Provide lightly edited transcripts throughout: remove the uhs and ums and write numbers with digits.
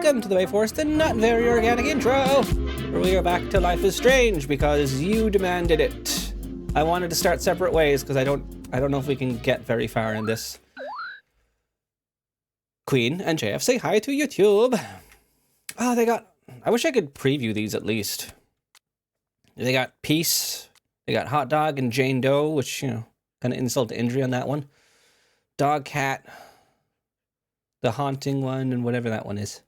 welcome to the Wayforce, the not very organic intro, where we are back to Life is Strange because you demanded it. I wanted to start separate ways because I don't know if we can get very far in this. Queen and JF say hi to YouTube. Oh, they got... I wish I could preview these at least. They got Peace, they got Hot Dog and Jane Doe, which, you know, kind of insult to injury on that one. Dog Cat, the Haunting one, and whatever that one is.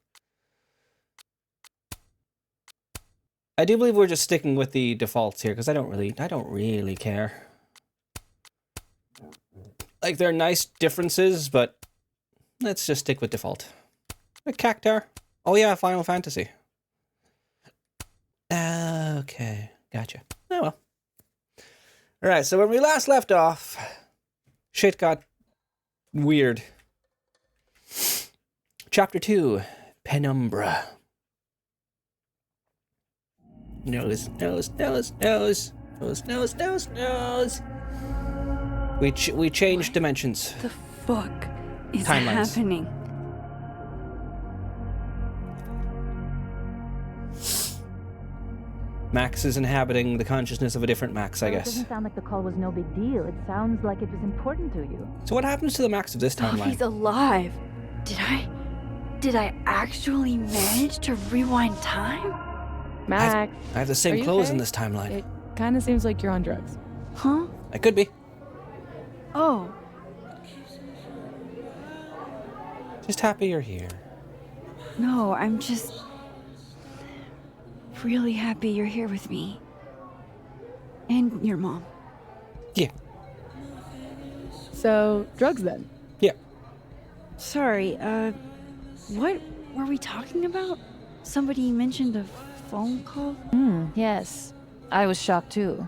I do believe we're just sticking with the defaults here because I don't really care. Like, they're nice differences, but let's just stick with default. A Cactar. Oh yeah, Final Fantasy. Okay, gotcha. Oh well. Alright, so when we last left off, shit got weird. Chapter 2, Penumbra. Nose. We changed dimensions. The fuck is Timelines. happening? Max is inhabiting the consciousness of a different Max, I Well, guess. It doesn't sound like the call was no big deal. It sounds like it was important to you. So what happens to the Max of this Oh, timeline? he's alive. Did I actually manage to rewind time? Max, I have the Are same you clothes okay? in this timeline. it kind of seems like you're on drugs. Huh? I could be. Oh, Just happy you're here. no, I'm just really happy you're here with me. And your mom. Yeah. So, drugs then. Yeah. Sorry, what were we talking about? Somebody mentioned a phone call? Yes. I was shocked too.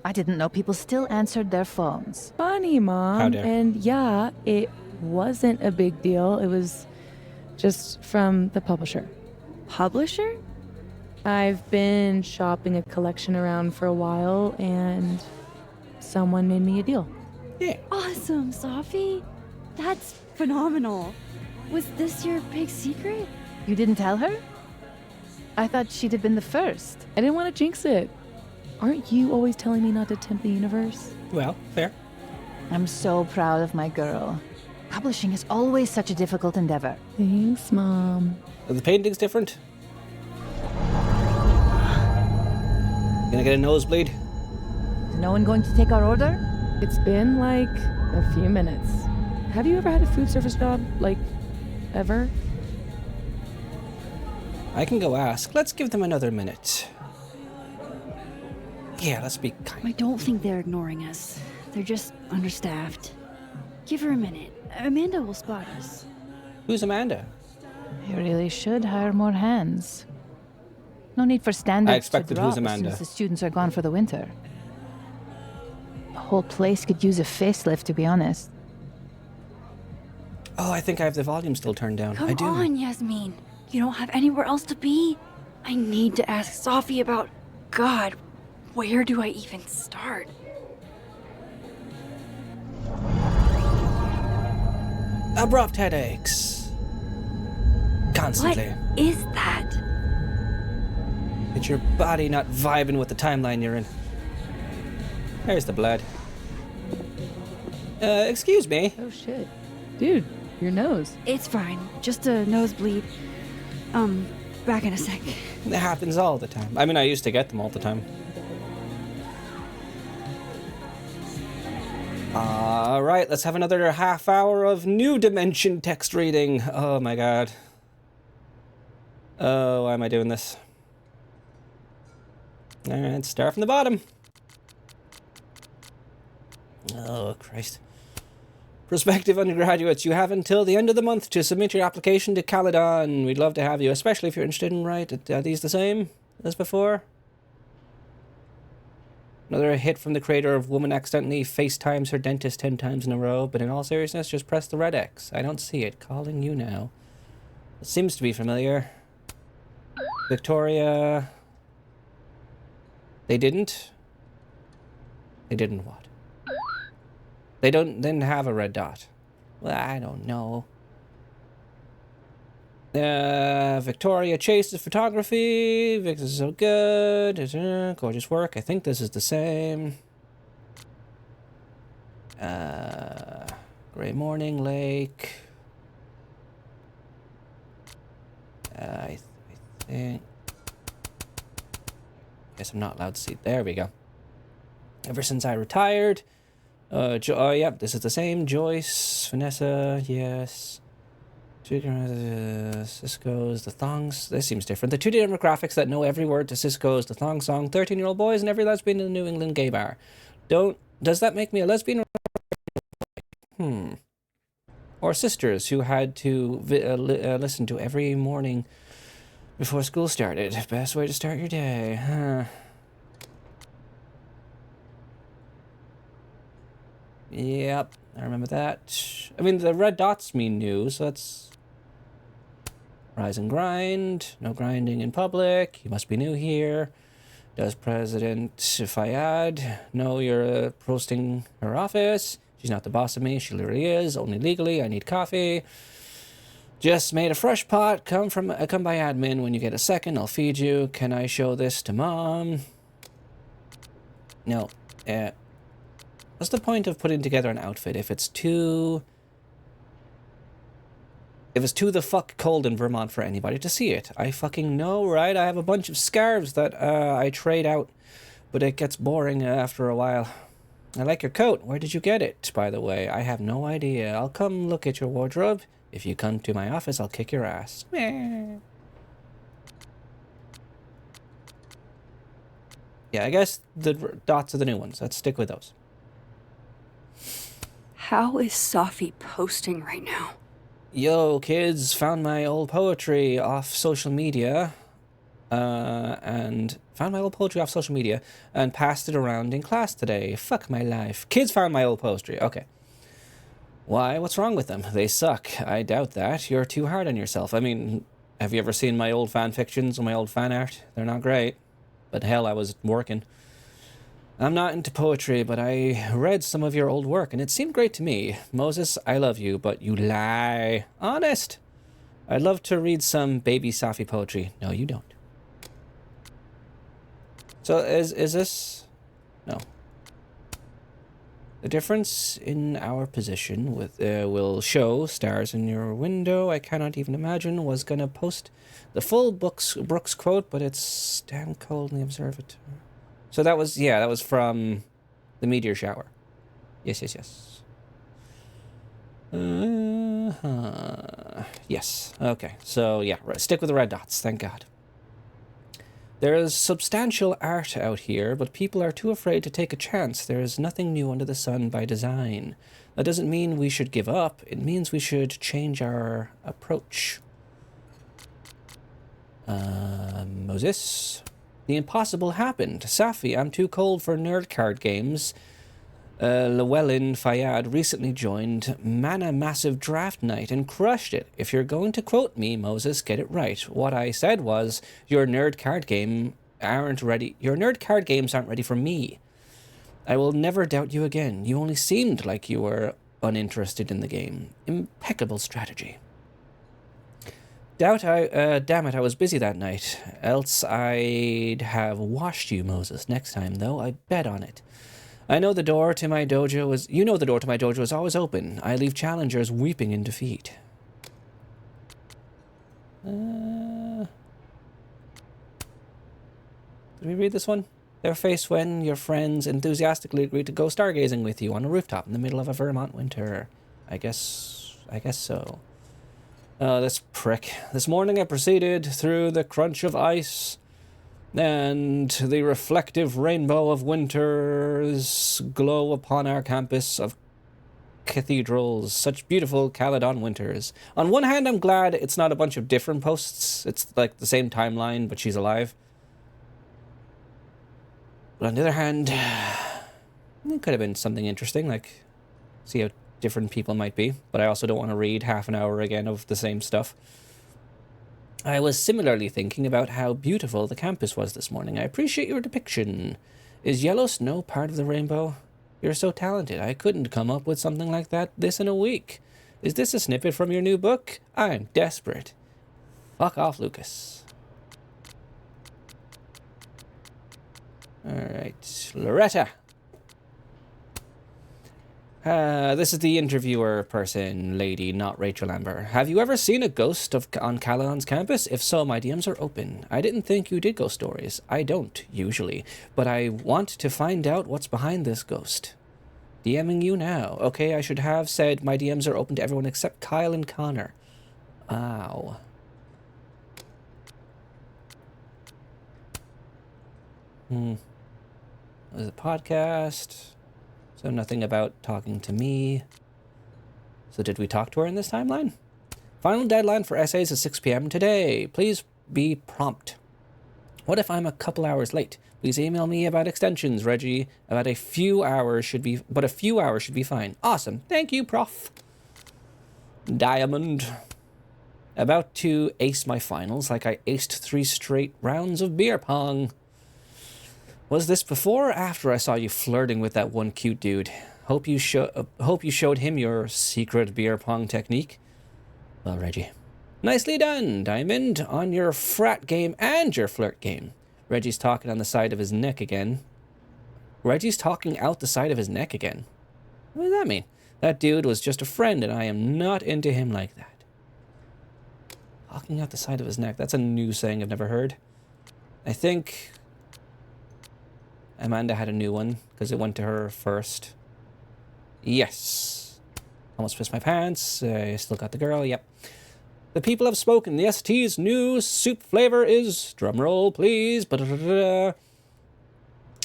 I didn't know people still answered their phones. Funny, How Mom. dare. And yeah, it wasn't a big deal. It was just from the publisher. Publisher? I've been shopping a collection around for a while, and someone made me a deal. Yeah. Awesome, Sophie. That's phenomenal. Was this your big secret? You didn't tell her? I thought she'd have been the first. I didn't want to jinx it. Aren't you always telling me not to tempt the universe? Well, fair. I'm so proud of my girl. Publishing is always such a difficult endeavor. Thanks, Mom. Are the painting's different? Gonna get a nosebleed? Is no one going to take our order? It's been like a few minutes. Have you ever had a food service job? Like, ever? I can go ask. Let's give them another minute. Yeah, let's be kind. I don't think they're ignoring us. They're just understaffed. Give her a minute. Amanda will spot us. Who's Amanda? You really should hire more hands. No need for standards I expected to who's drop as soon Amanda. as the students are gone for the winter. The whole place could use a facelift, to be honest. Oh, I think I have the volume still turned down. Come I do. on, Yasmin. You don't have anywhere else to be? I need to ask Sophie about... God, where do I even start? Abrupt headaches. Constantly. What is that? It's your body not vibing with the timeline you're in. There's the blood. Excuse me. Oh shit. Dude, your nose. It's fine. Just a nosebleed. Back in a sec. It happens all the time. I mean, I used to get them all the time. Alright, let's have another half hour of new dimension text reading. Oh my god. Oh, why am I doing this? Alright, start from the bottom. Oh, Christ. Prospective undergraduates, you have until the end of the month to submit your application to Caledon. We'd love to have you, especially if you're interested in right. Are these the same as before? Another hit from the creator of Woman Accidentally FaceTimes her dentist 10 times in a row, but in all seriousness, just press the red X. I don't see it. Calling you now. It seems to be familiar. Victoria... They didn't? They didn't what? They didn't have a red dot. Well, I don't know. Victoria Chase's photography. Vic is so good. Gorgeous work. I think this is the same. Gray Morning Lake. I think. Guess I'm not allowed to see. There we go. Ever since I retired. Oh, yeah, this is the same. Joyce, Vanessa, yes. Cisco's The Thongs. This seems different. The two demographics that know every word to Cisco's The Thong Song. 13-year-old boys and every lesbian in the New England gay bar. Does that make me a lesbian? Or sisters who had to listen to every morning before school started. Best way to start your day. Huh. Yep, I remember that. I mean, the red dots mean new, so that's... Rise and grind. No grinding in public. You must be new here. Does President Fayyad know you're posting her office? She's not the boss of me. She literally is. Only legally. I need coffee. Just made a fresh pot. Come by admin when you get a second. I'll feed you. Can I show this to Mom? No. What's the point of putting together an outfit if it's too the fuck cold in Vermont for anybody to see it? I fucking know, right? I have a bunch of scarves that I trade out, but it gets boring after a while. I like your coat. Where did you get it, by the way? I have no idea. I'll come look at your wardrobe. If you come to my office, I'll kick your ass. Yeah, I guess the dots are the new ones. Let's stick with those. How is Safi posting right now? Yo, kids, found my old poetry off social media. And passed it around in class today. Fuck my life. Kids found my old poetry. Okay. Why? What's wrong with them? They suck. I doubt that. You're too hard on yourself. I mean, have you ever seen my old fan fictions or my old fan art? They're not great. But hell, I was working. I'm not into poetry, but I read some of your old work, and it seemed great to me. Moses, I love you, but you lie. Honest. I'd love to read some baby Safi poetry. No, you don't. So, is this... No. The difference in our position will show stars in your window. I cannot even imagine. Was gonna post the full Brooks quote, but it's damn cold in the observatory. So that was from the meteor shower. Yes. Yes. Okay. So yeah, stick with the red dots. Thank God. There is substantial art out here, but people are too afraid to take a chance. There is nothing new under the sun by design. That doesn't mean we should give up. It means we should change our approach. Moses? The impossible happened. Safi, I'm too cold for nerd card games. Llewellyn Fayyad recently joined Mana Massive Draft Night and crushed it. If you're going to quote me, Moses, get it right. What I said was, your nerd card games aren't ready for me. I will never doubt you again. You only seemed like you were uninterested in the game. Impeccable strategy. Damn it, I was busy that night. Else I'd have washed you, Moses. Next time, though, I bet on it. You know the door to my dojo is always open. I leave challengers weeping in defeat. Did we read this one? Their face when your friends enthusiastically agreed to go stargazing with you on a rooftop in the middle of a Vermont winter. I guess so. Oh, this prick. This morning I proceeded through the crunch of ice and the reflective rainbow of winters glow upon our campus of cathedrals. Such beautiful Caledon winters. On one hand, I'm glad it's not a bunch of different posts. It's like the same timeline, but she's alive. But on the other hand, it could have been something interesting, like see how different people might be, but I also don't want to read half an hour again of the same stuff. I was similarly thinking about how beautiful the campus was this morning. I appreciate your depiction. Is yellow snow part of the rainbow? You're so talented. I couldn't come up with something like this in a week. Is this a snippet from your new book? I'm desperate. Fuck off, Lucas. Alright, Loretta. This is the interviewer person, lady, not Rachel Amber. Have you ever seen a ghost on Caladon's campus? If so, my DMs are open. I didn't think you did ghost stories. I don't, usually. But I want to find out what's behind this ghost. DMing you now. Okay, I should have said my DMs are open to everyone except Kyle and Connor. Ow. There's a podcast. So nothing about talking to me. So did we talk to her in this timeline? Final deadline for essays is 6 p.m. today. Please be prompt. What if I'm a couple hours late? Please email me about extensions, Reggie. But a few hours should be fine. Awesome. Thank you, Prof. Diamond. About to ace my finals like I aced 3 straight rounds of beer pong. Was this before or after I saw you flirting with that one cute dude? Hope you showed him your secret beer pong technique. Well, Reggie. Nicely done, Diamond, on your frat game and your flirt game. Reggie's talking on the side of his neck again. Reggie's talking out the side of his neck again. What does that mean? That dude was just a friend and I am not into him like that. Talking out the side of his neck. That's a new saying I've never heard. I think Amanda had a new one because it went to her first. Yes. Almost pissed my pants. I still got the girl. Yep. The people have spoken. The ST's new soup flavor is, drumroll please,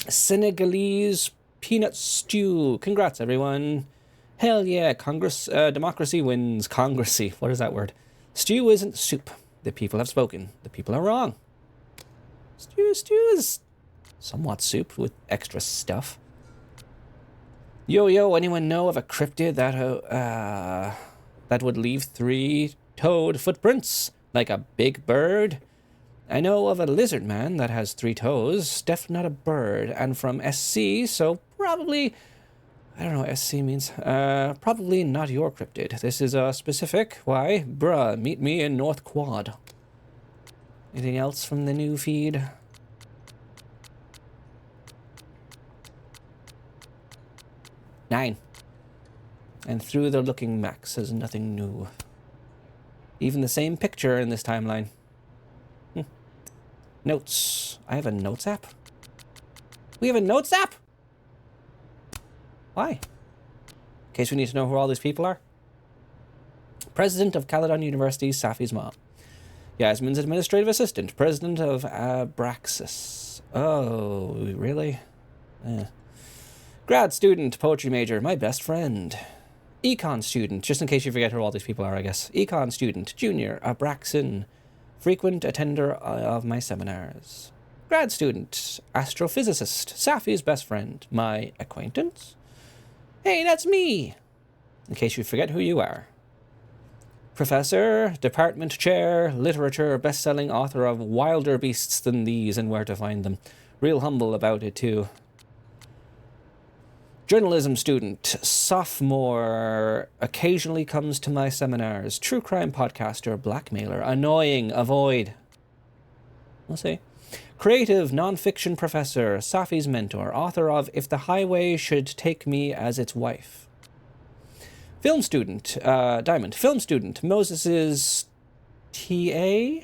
Senegalese peanut stew. Congrats, everyone. Hell yeah, democracy wins. Congressy. What is that word? Stew isn't soup. The people have spoken. The people are wrong. Stew is somewhat soup with extra stuff. Yo, anyone know of a cryptid that would leave 3-toed footprints like a big bird? I know of a lizard man that has 3 toes, definitely not a bird, and from SC, so probably, I don't know what SC means, probably not your cryptid. This is a specific, why, bruh, meet me in North Quad. Anything else from the new feed? Nine. And through the looking Max says nothing new. Even the same picture in this timeline. Notes. I have a notes app? We have a notes app? Why? In case we need to know who all these people are. President of Caladon University, Safi's mom. Yasmin's administrative assistant. President of Abraxas. Oh, really? Grad student, poetry major, my best friend. Econ student, just in case you forget who all these people are, I guess. Econ student, junior, Abraxan, frequent attender of my seminars. Grad student, astrophysicist, Safi's best friend, my acquaintance. Hey, that's me! In case you forget who you are. Professor, department chair, literature, best-selling author of Wilder Beasts Than These and Where to Find Them. Real humble about it, too. Journalism student, sophomore, occasionally comes to my seminars. True crime podcaster, blackmailer, annoying, avoid. We'll see. Creative nonfiction professor, Safi's mentor, author of If the Highway Should Take Me as Its Wife. Film student, Diamond. Film student, Moses's TA?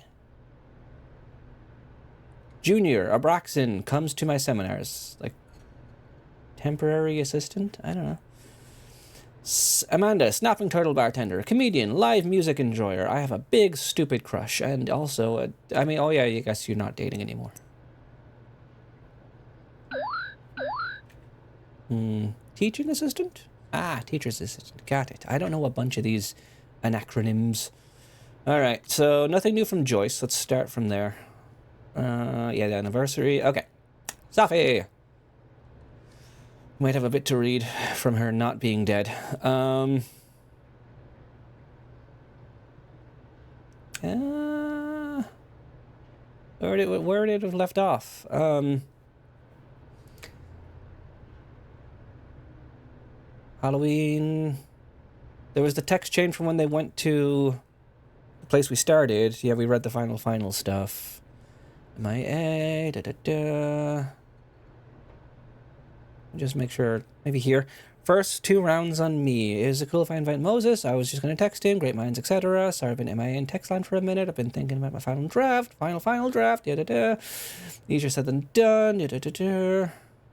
Junior, Abraxan, comes to my seminars. Like, temporary assistant? I don't know. Amanda, snapping turtle bartender, comedian, live music enjoyer. I have a big stupid crush, and also, oh yeah, I guess you're not dating anymore. Teaching assistant? Ah, teacher's assistant. Got it. I don't know a bunch of these acronyms. Alright, so nothing new from Joyce. Let's start from there. Yeah, the anniversary. Okay. Safi! Might have a bit to read from her not being dead. Where did it have left off? Halloween. There was the text chain from when they went to the place we started. Yeah, we read the final stuff. MIA, Just make sure, maybe here. First 2 rounds on me. Is it cool if I invite Moses? I was just going to text him. Great minds, etc. Sorry, I've been MIA in text line for a minute. I've been thinking about my final draft. Final draft. Easier said than done.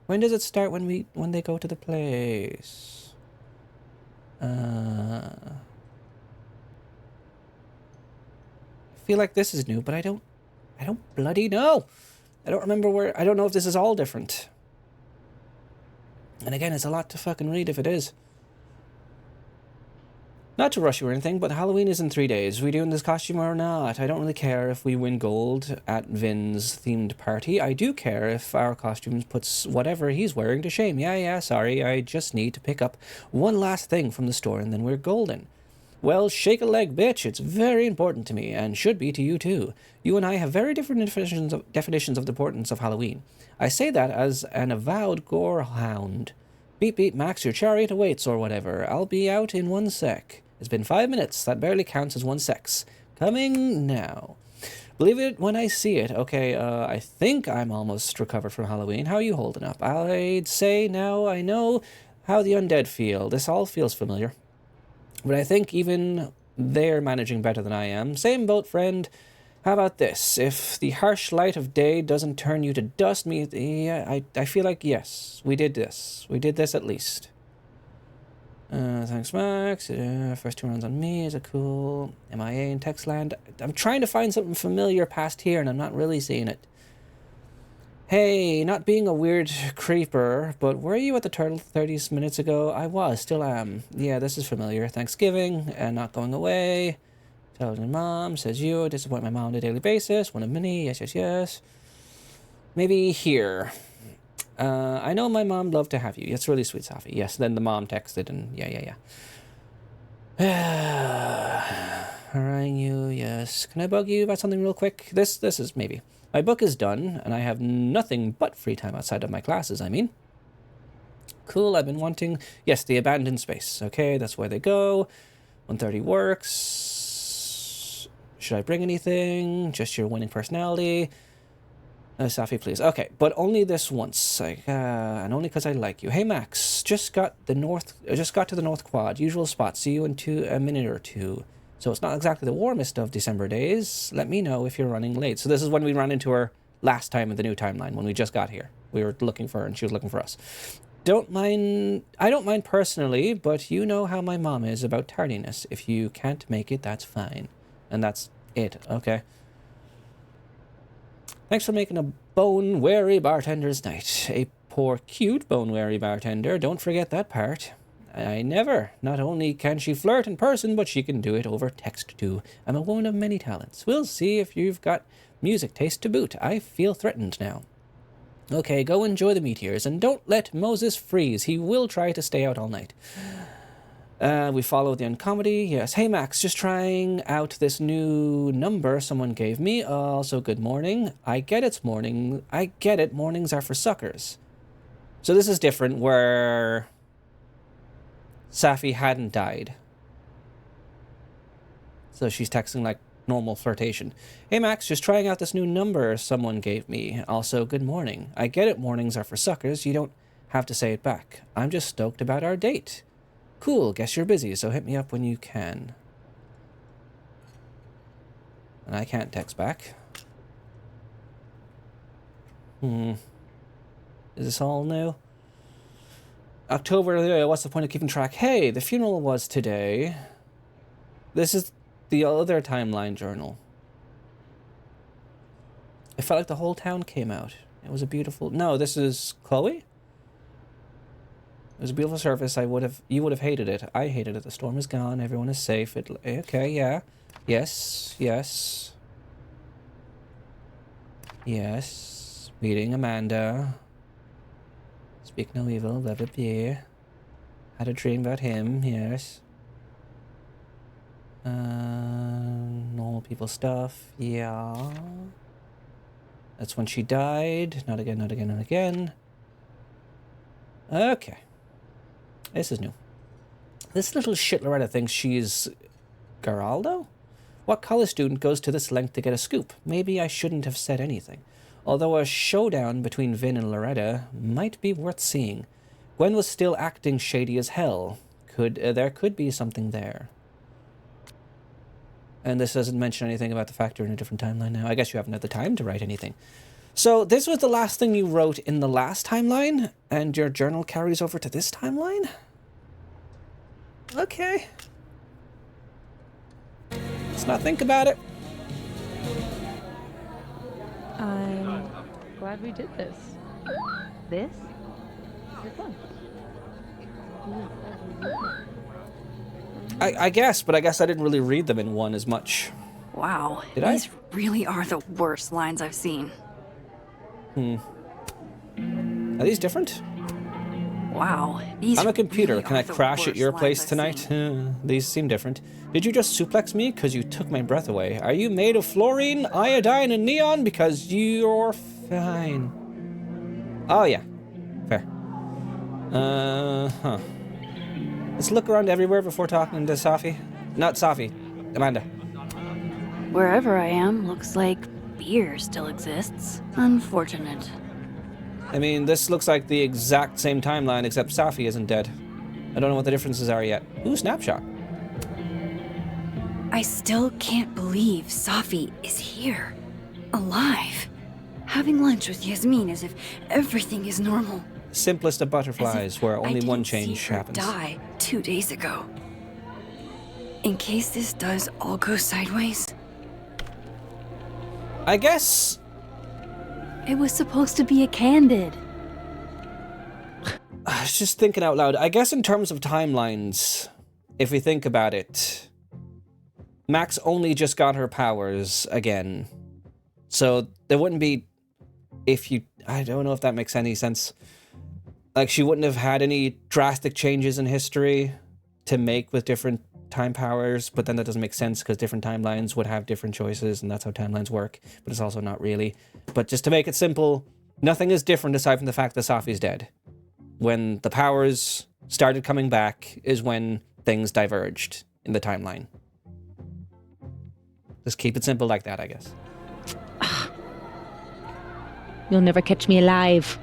When does it start when they go to the place? I feel like this is new, but I don't bloody know. I don't remember I don't know if this is all different. And again, it's a lot to fucking read if it is. Not to rush you or anything, but Halloween is in 3 days. We doing this costume or not? I don't really care if we win gold at Vin's themed party. I do care if our costumes puts whatever he's wearing to shame. Yeah, sorry. I just need to pick up one last thing from the store and then we're golden. Well, shake a leg, bitch. It's very important to me, and should be to you too. You and I have very different definitions of the importance of Halloween. I say that as an avowed gore hound. Beep beep, Max, your chariot awaits, or whatever. I'll be out in 1 sec. It's been 5 minutes. That barely counts as 1 sec. Coming now. Believe it when I see it. Okay, I think I'm almost recovered from Halloween. How are you holding up? I'd say now I know how the undead feel. This all feels familiar. But I think even they're managing better than I am. Same boat, friend. How about this? If the harsh light of day doesn't turn you to dust, I feel like, yes, we did this. We did this at least. Thanks, Max. First 2 rounds on me. Is it cool? MIA in Textland. I'm trying to find something familiar past here, and I'm not really seeing it. Hey, not being a weird creeper, but were you at the turtle 30 minutes ago? I was, still am. Yeah, this is familiar. Thanksgiving, and not going away. Telling your mom, says you. Disappoint my mom on a daily basis. One of many. Yes. Maybe here. I know my mom loved to have you. It's really sweet, Safi. Yes, then the mom texted, and yeah. Harangue you, yes. Can I bug you about something real quick? This is maybe. My book is done, and I have nothing but free time outside of my classes, I mean. Cool, I've been wanting... Yes, the abandoned space. Okay, that's where they go. 1:30 works. Should I bring anything? Just your winning personality. Safi, please. Okay, but only this once. And only because I like you. Hey, Max, just got to the North Quad. Usual spot. See you in a minute or two. So it's not exactly the warmest of December days. Let me know if you're running late. So this is when we ran into her last time in the new timeline, when we just got here. We were looking for her and she was looking for us. I don't mind personally, but you know how my mom is about tardiness. If you can't make it, that's fine. And that's it. Okay. Thanks for making a bone-weary bartender's night. A poor, cute bone-weary bartender. Don't forget that part. I never. Not only can she flirt in person, but she can do it over text too. I'm a woman of many talents. We'll see if you've got music taste to boot. I feel threatened now. Okay, go enjoy the meteors, and don't let Moses freeze. He will try to stay out all night. We follow the uncomedy. Yes. Hey, Max, just trying out this new number someone gave me. Also, good morning. I get it's morning. I get it. Mornings are for suckers. So this is different where... Safi hadn't died. So she's texting like normal flirtation. Hey Max, just trying out this new number someone gave me. Also, good morning. I get it, mornings are for suckers. You don't have to say it back. I'm just stoked about our date. Cool, guess you're busy, so hit me up when you can. And I can't text back. Is this all new? October, what's the point of keeping track? Hey, the funeral was today. This is the other timeline journal. It felt like the whole town came out. It was a beautiful... No, this is Chloe? It was a beautiful service. You would have hated it. I hated it. The storm is gone. Everyone is safe. Okay, yeah. Yes. Meeting Amanda. Speak no evil, blah, blah, blah. Had a dream about him, yes. Normal people stuff, yeah. That's when she died. Not again. Okay. This is new. This little shit Loretta thinks she's Geraldo? What college student goes to this length to get a scoop? Maybe I shouldn't have said anything. Although a showdown between Vin and Loretta might be worth seeing. Gwen was still acting shady as hell. There could be something there. And this doesn't mention anything about the fact you're in a different timeline now. I guess you haven't had the time to write anything. So this was the last thing you wrote in the last timeline, and your journal carries over to this timeline? Okay. Let's not think about it. I'm glad we did this. This? Which one? I guess, but I guess I didn't really read them in one as much. Wow, Did I? these really are the worst lines I've seen. Are these different? Wow, these I'm a computer. really Can I are the crash at worst your lines place I've tonight? seen. These seem different. Did you just suplex me because you took my breath away? Are you made of fluorine, iodine, and neon? Because you're fine. Oh, yeah. Fair. Huh. Let's look around everywhere before talking to Safi. Not Safi. Amanda. Wherever I am, looks like beer still exists. Unfortunate. I mean, this looks like the exact same timeline, except Safi isn't dead. I don't know what the differences are yet. Ooh, snapshot. I still can't believe Safi is here. Alive. Having lunch with Yasmin as if everything is normal. Simplest of butterflies, where I only one didn't change see her happens. die 2 days ago. In case this does all go sideways, I guess it was supposed to be a candid. I was just thinking out loud. I guess in terms of timelines, if we think about it, Max only just got her powers again. So there wouldn't be, I don't know if that makes any sense. Like, she wouldn't have had any drastic changes in history to make with different time powers, but then that doesn't make sense because different timelines would have different choices, and that's how timelines work, but it's also not really. But just to make it simple, nothing is different aside from the fact that Safi's dead. When the powers started coming back is when things diverged in the timeline. Just keep it simple like that, I guess. You'll never catch me alive.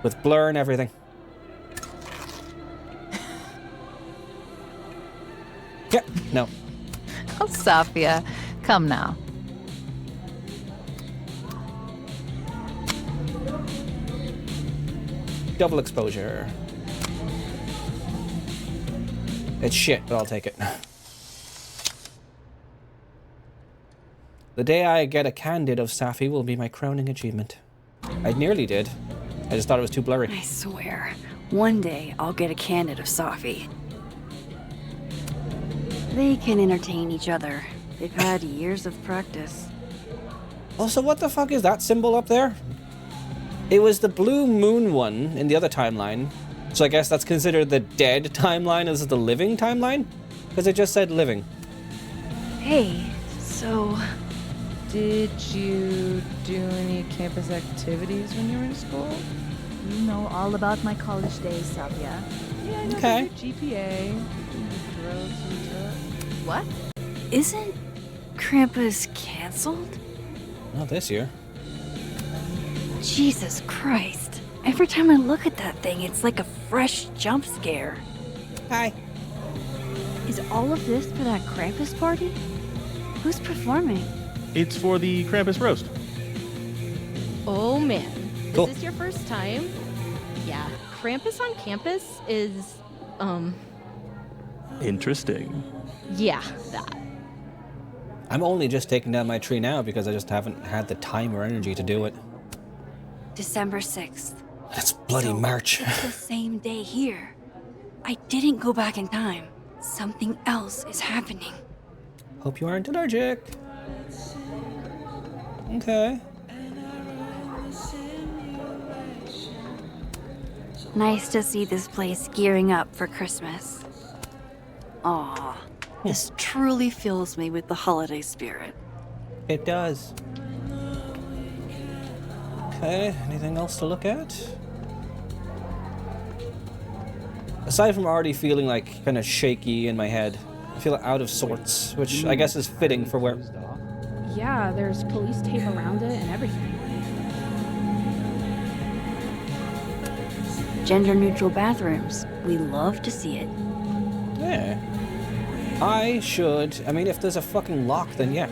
With blur and everything. Yeah, no. Oh, Safia, come now. Double exposure. It's shit, but I'll take it. The day I get a candid of Safi will be my crowning achievement. I nearly did. I just thought it was too blurry. I swear, one day I'll get a candid of Safi. They can entertain each other. They've had years of practice. Also, what the fuck is that symbol up there? It was the blue moon one in the other timeline. So I guess that's considered the dead timeline as the living timeline? Because it just said living. Hey, so... Did you do any campus activities when you were in school? You know all about my college days, Safia. Yeah, I know Okay. your GPA. Drugs and stuff. What? Isn't Krampus canceled? Not this year. Jesus Christ. Every time I look at that thing, it's like a fresh jump scare. Hi. Is all of this for that Krampus party? Who's performing? It's for the Krampus roast. Oh man, Cool. is this your first time? Yeah, Krampus on campus is, Interesting. yeah, that. I'm only just taking down my tree now because I just haven't had the time or energy to do it. December 6th. That's bloody So, March. It's the same day here. I didn't go back in time. Something else is happening. Hope you aren't allergic. Okay. Nice to see this place gearing up for Christmas. Aw, this truly fills me with the holiday spirit. It does. Okay, anything else to look at? Aside from already feeling like kind of shaky in my head, I feel out of sorts, which I guess is fitting for where... Yeah, there's police tape around it and everything. Gender-neutral bathrooms. We love to see it. Yeah. I mean, if there's a fucking lock, then yeah.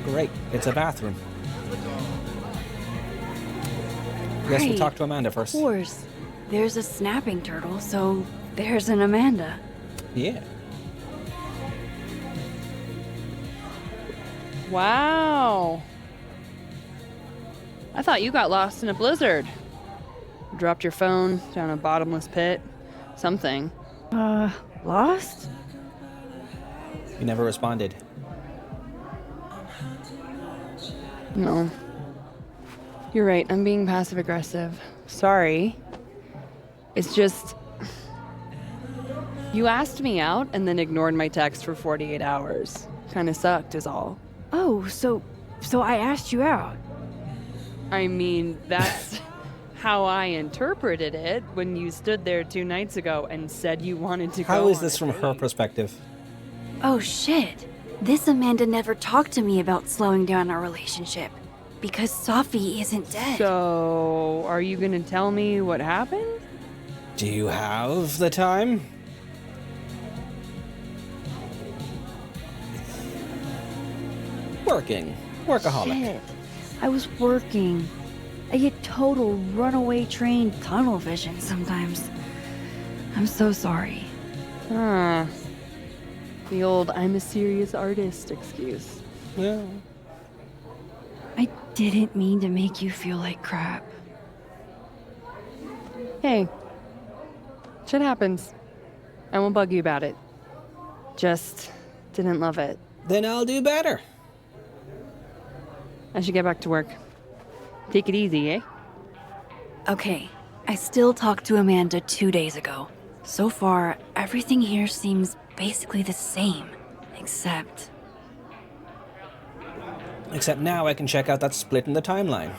Great, it's a bathroom. Guess we'll talk to Amanda first. Of course. There's a snapping turtle, so there's an Amanda. Yeah. Wow. I thought you got lost in a blizzard. Dropped your phone down a bottomless pit. Something. Lost? You never responded. No. You're right, I'm being passive aggressive. Sorry. It's just... You asked me out and then ignored my text for 48 hours. Kinda sucked is all. Oh, so I asked you out. I mean, that's how I interpreted it when you stood there 2 nights ago and said you wanted to go. How is on this a from her date. perspective? Oh shit. This Amanda never talked to me about slowing down our relationship. Because Sophie isn't dead. So, are you gonna tell me what happened? Do you have the time? Working. Workaholic. Shit. I was working. I get total runaway train tunnel vision sometimes. I'm so sorry. Huh. The old I'm a serious artist excuse. Yeah. I didn't mean to make you feel like crap. Hey. Shit happens. I won't bug you about it. Just didn't love it. Then I'll do better. I should get back to work. Take it easy, eh? Okay, I still talked to Amanda 2 days ago. So far, everything here seems basically the same. Except... Except now I can check out that split in the timeline.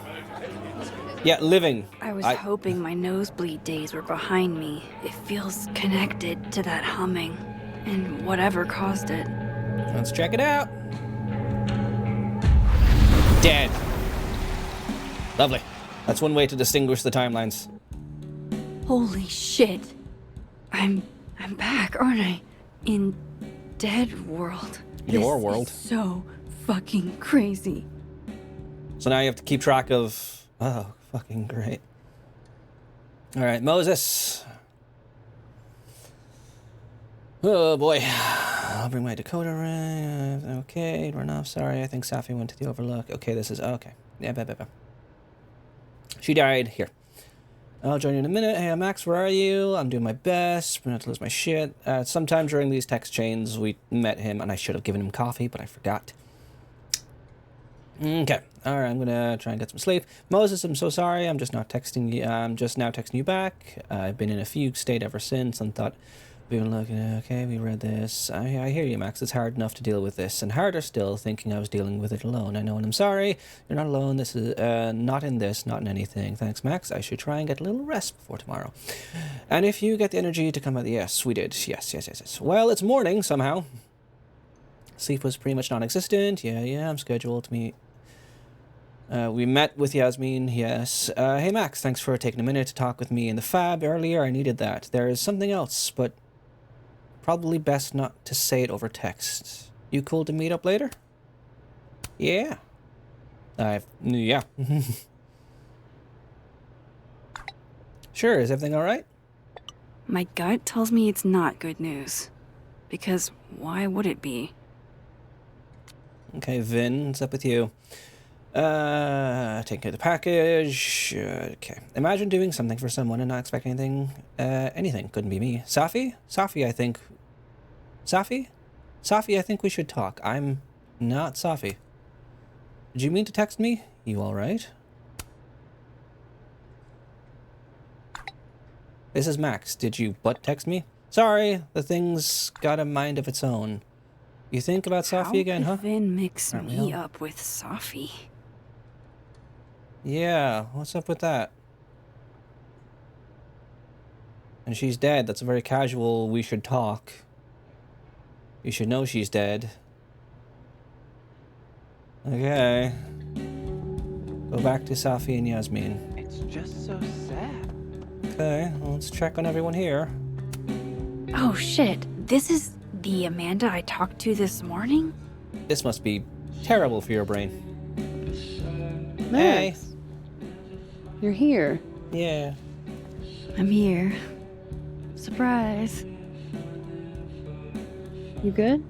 Yeah, living. I was hoping my nosebleed days were behind me. It feels connected to that humming. And whatever caused it. Let's check it out. Dead. Lovely. That's one way to distinguish the timelines. Holy shit. I'm back, aren't I? In Dead World. Your This world. is so fucking crazy. So now you have to keep track of... Oh, fucking great. All right, Moses. Oh, boy. I'll bring my decoder ring. Okay, run off. Sorry, I think Safi went to the Overlook. Okay, this is... Okay. Yeah, blah. She died. Here. I'll join you in a minute. Hey, Max, where are you? I'm doing my best. I'm not to lose my shit. Sometime during these text chains, we met him, and I should have given him coffee, but I forgot. Okay. All right, I'm gonna try and get some sleep. Moses, I'm so sorry. I'm just not texting you. I'm just now texting you back. I've been in a fugue state ever since, and thought we were looking. Okay, we read this. I hear you, Max. It's hard enough to deal with this, and harder still thinking I was dealing with it alone. I know, and I'm sorry. You're not alone. This is not in this, not in anything. Thanks, Max. I should try and get a little rest before tomorrow. And if you get the energy to come out, yes, we did. Yes. Well, it's morning somehow. Sleep was pretty much non-existent. Yeah. I'm scheduled to meet. We met with Yasmin, yes. Hey, Max, thanks for taking a minute to talk with me in the Fab earlier. I needed that. There is something else, but probably best not to say it over text. You cool to meet up later? Yeah. Yeah. Sure, is everything all right? My gut tells me it's not good news. Because why would it be? Okay, Vin, what's up with you? Taking care of the package. Okay. Imagine doing something for someone and not expecting anything. Couldn't be me. Safi, I think. Safi, I think we should talk. I'm not Safi. Did you mean to text me? You alright? This is Max. Did you butt text me? Sorry, the thing's got a mind of its own. You think about Safi again, huh? How could Vin mix Aren't we me all? up with Safi? Yeah, what's up with that? And she's dead. That's a very casual, we should talk. You should know she's dead. Okay. Go back to Safi and Yasmin. It's just so sad. Okay, well, let's check on everyone here. Oh shit, this is the Amanda I talked to this morning? This must be terrible for your brain. Max, you're here. Yeah. I'm here. Surprise. You good?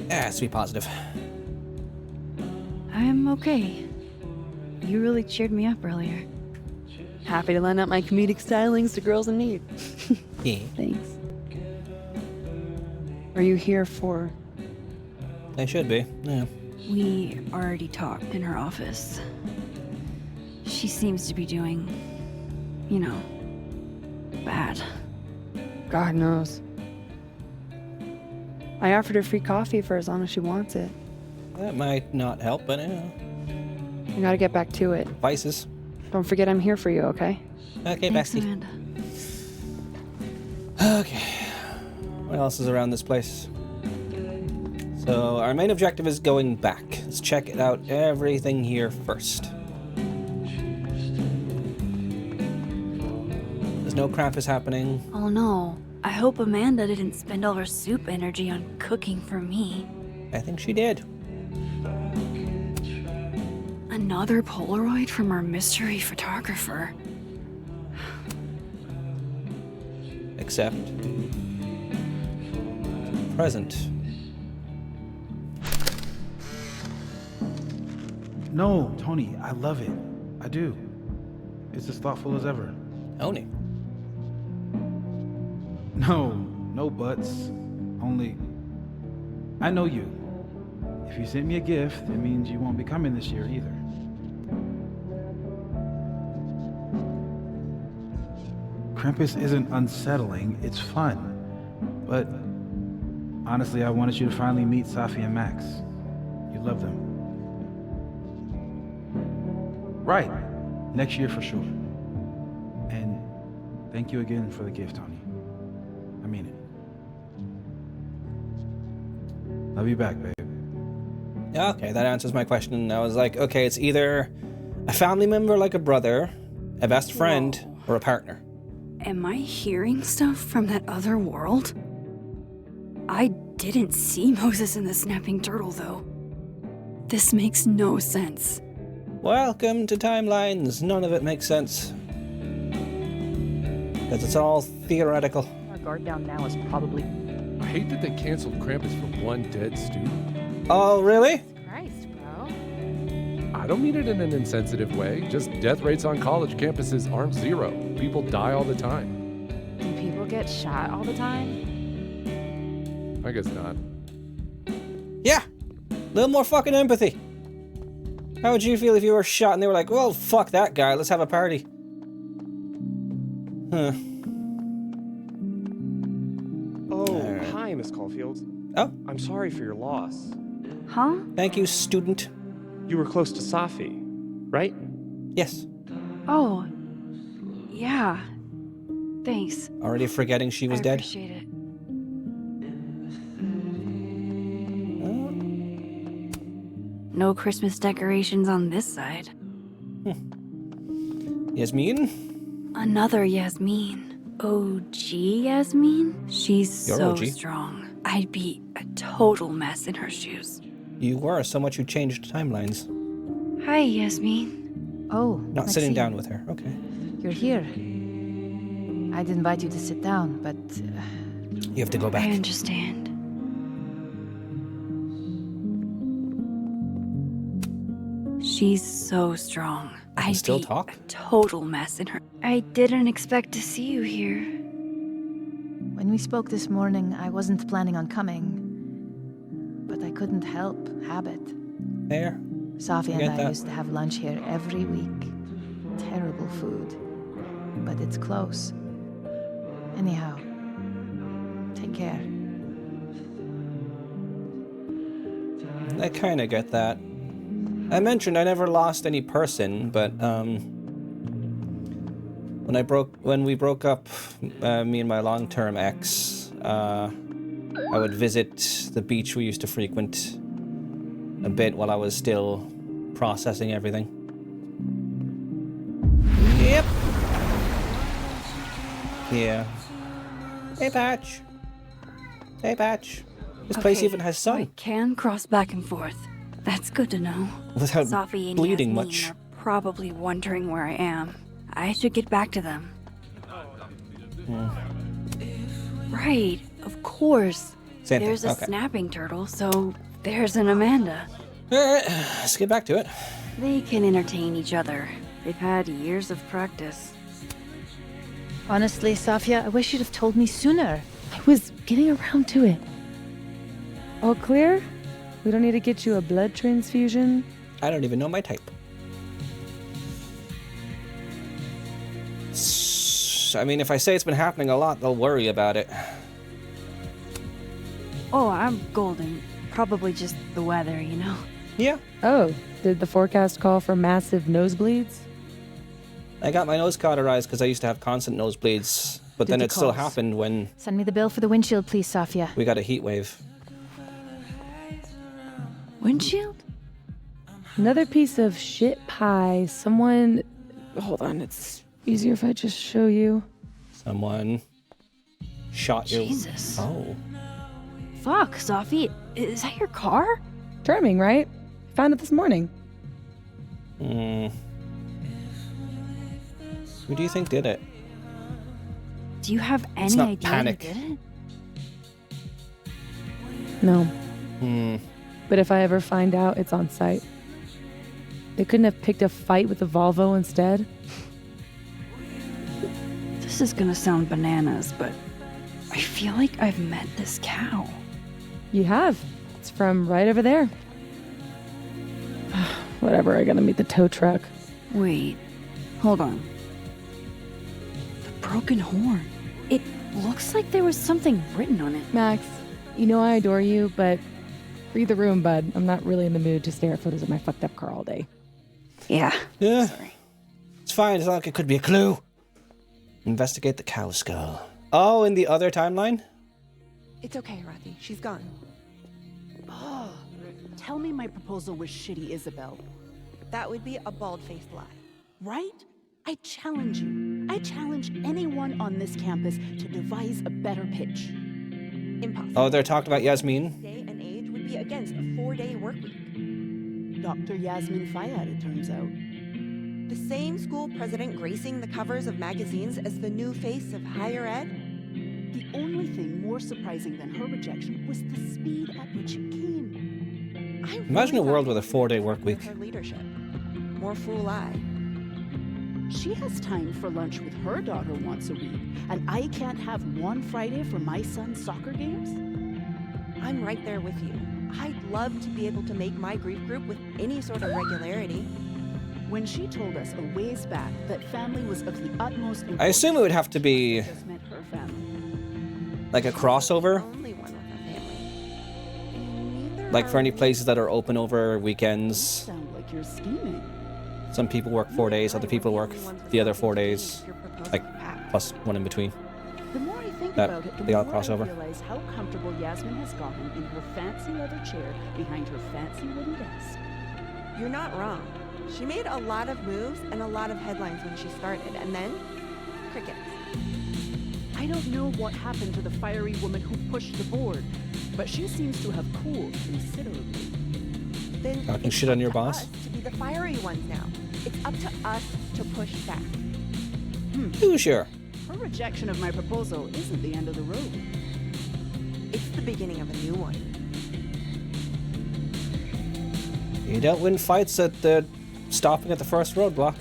Let's be positive. I'm okay. You really cheered me up earlier. Happy to lend out my comedic stylings to girls in need. Yeah. Thanks. Are you here for... They should be, yeah. We already talked in her office. She seems to be doing, you know, bad. God knows. I offered her free coffee for as long as she wants it. That might not help, but I gotta get back to it. vices. Don't forget I'm here for you, okay? Okay, Thanks, bestie. Amanda. Okay. What else is around this place? So, our main objective is going back. Let's check it out, everything here first. There's no Krampus happening. Oh no. I hope Amanda didn't spend all her soup energy on cooking for me. I think she did. Another Polaroid from our mystery photographer. Except... present. No, Tony, I love it. I do. It's as thoughtful as ever. Oni. No, no buts. Only, I know you. If you sent me a gift, it means you won't be coming this year either. Krampus isn't unsettling, it's fun. But honestly, I wanted you to finally meet Safi and Max. You love them. Right. Next year for sure. And thank you again for the gift, Tony. I mean it. Love you back, babe. Yeah, okay, that answers my question. I was like, okay, it's either a family member like a brother, a best friend, or a partner. Am I hearing stuff from that other world? I didn't see Moses and the snapping turtle, though. This makes no sense. Welcome to timelines. None of it makes sense. Because it's all theoretical. Our guard down now is probably... I hate that they canceled Krampus for one dead student. Oh, really? Christ, bro. I don't mean it in an insensitive way. Just death rates on college campuses aren't zero. People die all the time. Do people get shot all the time? I guess not. Yeah. A little more fucking empathy. How would you feel if you were shot and they were like, well, fuck that guy, let's have a party? Huh. Oh, hi, Miss Caulfield. Oh? I'm sorry for your loss. Huh? Thank you, student. You were close to Safi, right? Yes. Oh. Yeah. Thanks. Already forgetting she was I dead? appreciate it. No Christmas decorations on this side. Yasmin? Another Yasmin. OG Yasmin? She's You're so OG. strong. I'd be a total mess in her shoes. You were so much you changed timelines. Hi, Yasmin. Oh, Not sitting Maxine, down with her. Okay. You're here. I'd invite you to sit down, but You have to go I back. understand. She's so strong. I'd still be talk? a total mess in her. I didn't expect to see you here. when we spoke this morning, I wasn't planning on coming. But I couldn't help habit. There. Safi I and get I that. used to have lunch here every week. Terrible food. But it's close. Anyhow, take care. I kind of get that. I mentioned I never lost any person, but when we broke up, me and my long-term ex, I would visit the beach we used to frequent a bit while I was still processing everything. Yep. Yeah. Hey, Patch. Hey, Patch. This place even has sun. I can cross back and forth. That's good to know. Without Safi and bleeding Yasmin much. are probably wondering where I am. I should get back to them. Right, of course. Same thing, There's a okay. snapping turtle, so there's an Amanda. Alright, let's get back to it. They can entertain each other. They've had years of practice. Honestly, Safia, I wish you'd have told me sooner. I was getting around to it. All clear? We don't need to get you a blood transfusion? I don't even know my type. I mean, if I say it's been happening a lot, they'll worry about it. Oh, I'm golden. Probably just the weather, you know? Yeah. Oh, did the forecast call for massive nosebleeds? I got my nose cauterized because I used to have constant nosebleeds, but then the it still calls. happened when Send me the bill for the windshield, please, Safia. we got a heat wave. Windshield? Another piece of shit pie. Someone... Hold on, it's easier if I just show you. Someone shot you. Jesus. Oh. Fuck, Safi. Is that your car? Charming, right? Found it this morning. Hmm. Who do you think did it? Do you have Let's any not idea panic. who did it? No. Hmm. But if I ever find out, it's on site. They couldn't have picked a fight with the Volvo instead? This is gonna sound bananas, but I feel like I've met this cow. You have. It's from right over there. Whatever, I gotta meet the tow truck. Wait, hold on. The broken horn. It looks like there was something written on it. Max, you know I adore you, but read the room, bud. I'm not really in the mood to stare at photos of my fucked up car all day. Yeah. Yeah. Sorry. It's fine. It's not like it could be a clue. Investigate the cow skull. Oh, in the other timeline? It's okay, Rathi. She's gone. Oh, tell me my proposal was shitty, Isabel. That would be a bald-faced lie. Right? I challenge you. I challenge anyone on this campus to devise a better pitch. Impossible. Oh, they're talking about Yasmin? Day and age would be against a 4-day work week. Dr. Yasmin Fayyad, it turns out. The same school president gracing the covers of magazines as the new face of higher ed? The only thing more surprising than her rejection was the speed at which it came. Imagine a world with a 4-day work week. Her leadership. More fool I. She has time for lunch with her daughter once a week, and I can't have one Friday for my son's soccer games? I'm right there with you. I'd love to be able to make my grief group with any sort of regularity. When she told us a ways back that family was of the utmost importance, I assume it would have to be just meant her family. like a crossover. Only one with a family. Neither Like for are any we. places that are open over weekends. Sound like you're scheming. Some people work 4 days, other people work the other 4 days. Like, plus one in between. The more I think That about it, the they all more cross I over. realize how comfortable Yasmin has gotten in her fancy leather chair behind her fancy wooden desk. You're not wrong. She made a lot of moves and a lot of headlines when she started, and then crickets. I don't know what happened to the fiery woman who pushed the board, but she seems to have cooled considerably. Then Talking it's shit on up your to boss? us to be the fiery ones now. It's up to us to push back. Ooh, sure. Her rejection of my proposal isn't the end of the road. It's the beginning of a new one. You don't win fights at the stopping at the first roadblock.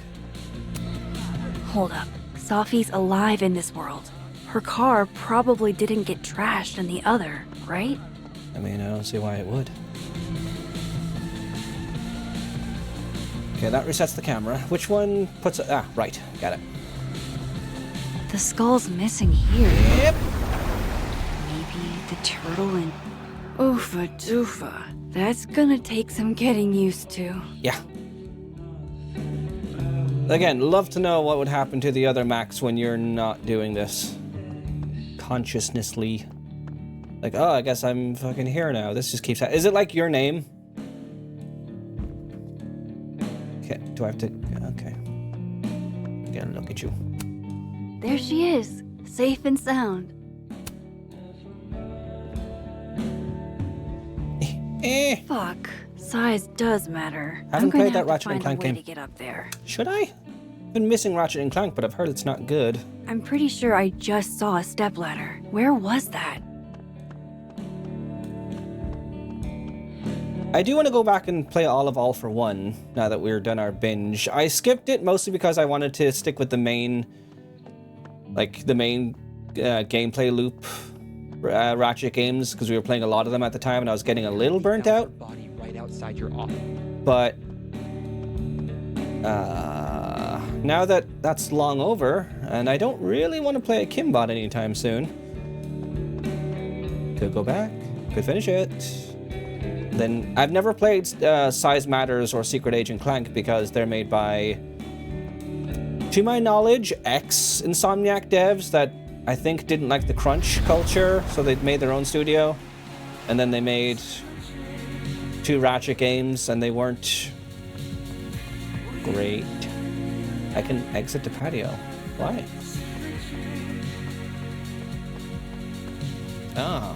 Hold up. Safi's alive in this world. Her car probably didn't get trashed in the other, right? I mean, I don't see why it would. Okay, that resets the camera. Which one puts it? Ah, right. Got it. The skull's missing here. Yep. Maybe the turtle and Oofa doofa. That's gonna take some getting used to. Yeah. Again, love to know what would happen to the other Max when you're not doing this. Consciousnessly. Like, oh, I guess I'm fucking here now. This just keeps happening. Is it like your name? Okay, do I have to... Okay. Again, look at you. There she is, safe and sound. Fuck. Size does matter. Haven't I'm gonna played that have to Ratchet and find a Clank way game. to get up there. Should I? I've been missing Ratchet and Clank, but I've heard it's not good. I'm pretty sure I just saw a stepladder. Where was that? I do want to go back and play all of All for One now that we're done our binge. I skipped it mostly because I wanted to stick with the main, gameplay loop Ratchet games because we were playing a lot of them at the time and I was getting a little burnt out. Right outside your office. But now that that's long over and I don't really want to play a Kimbot anytime soon, could go back, could finish it. Then I've never played Size Matters or Secret Agent Clank because they're made by, to my knowledge, ex-Insomniac devs that I think didn't like the crunch culture, so they made their own studio. And then they made 2 Ratchet games and they weren't great. I can exit the patio. Why? Oh.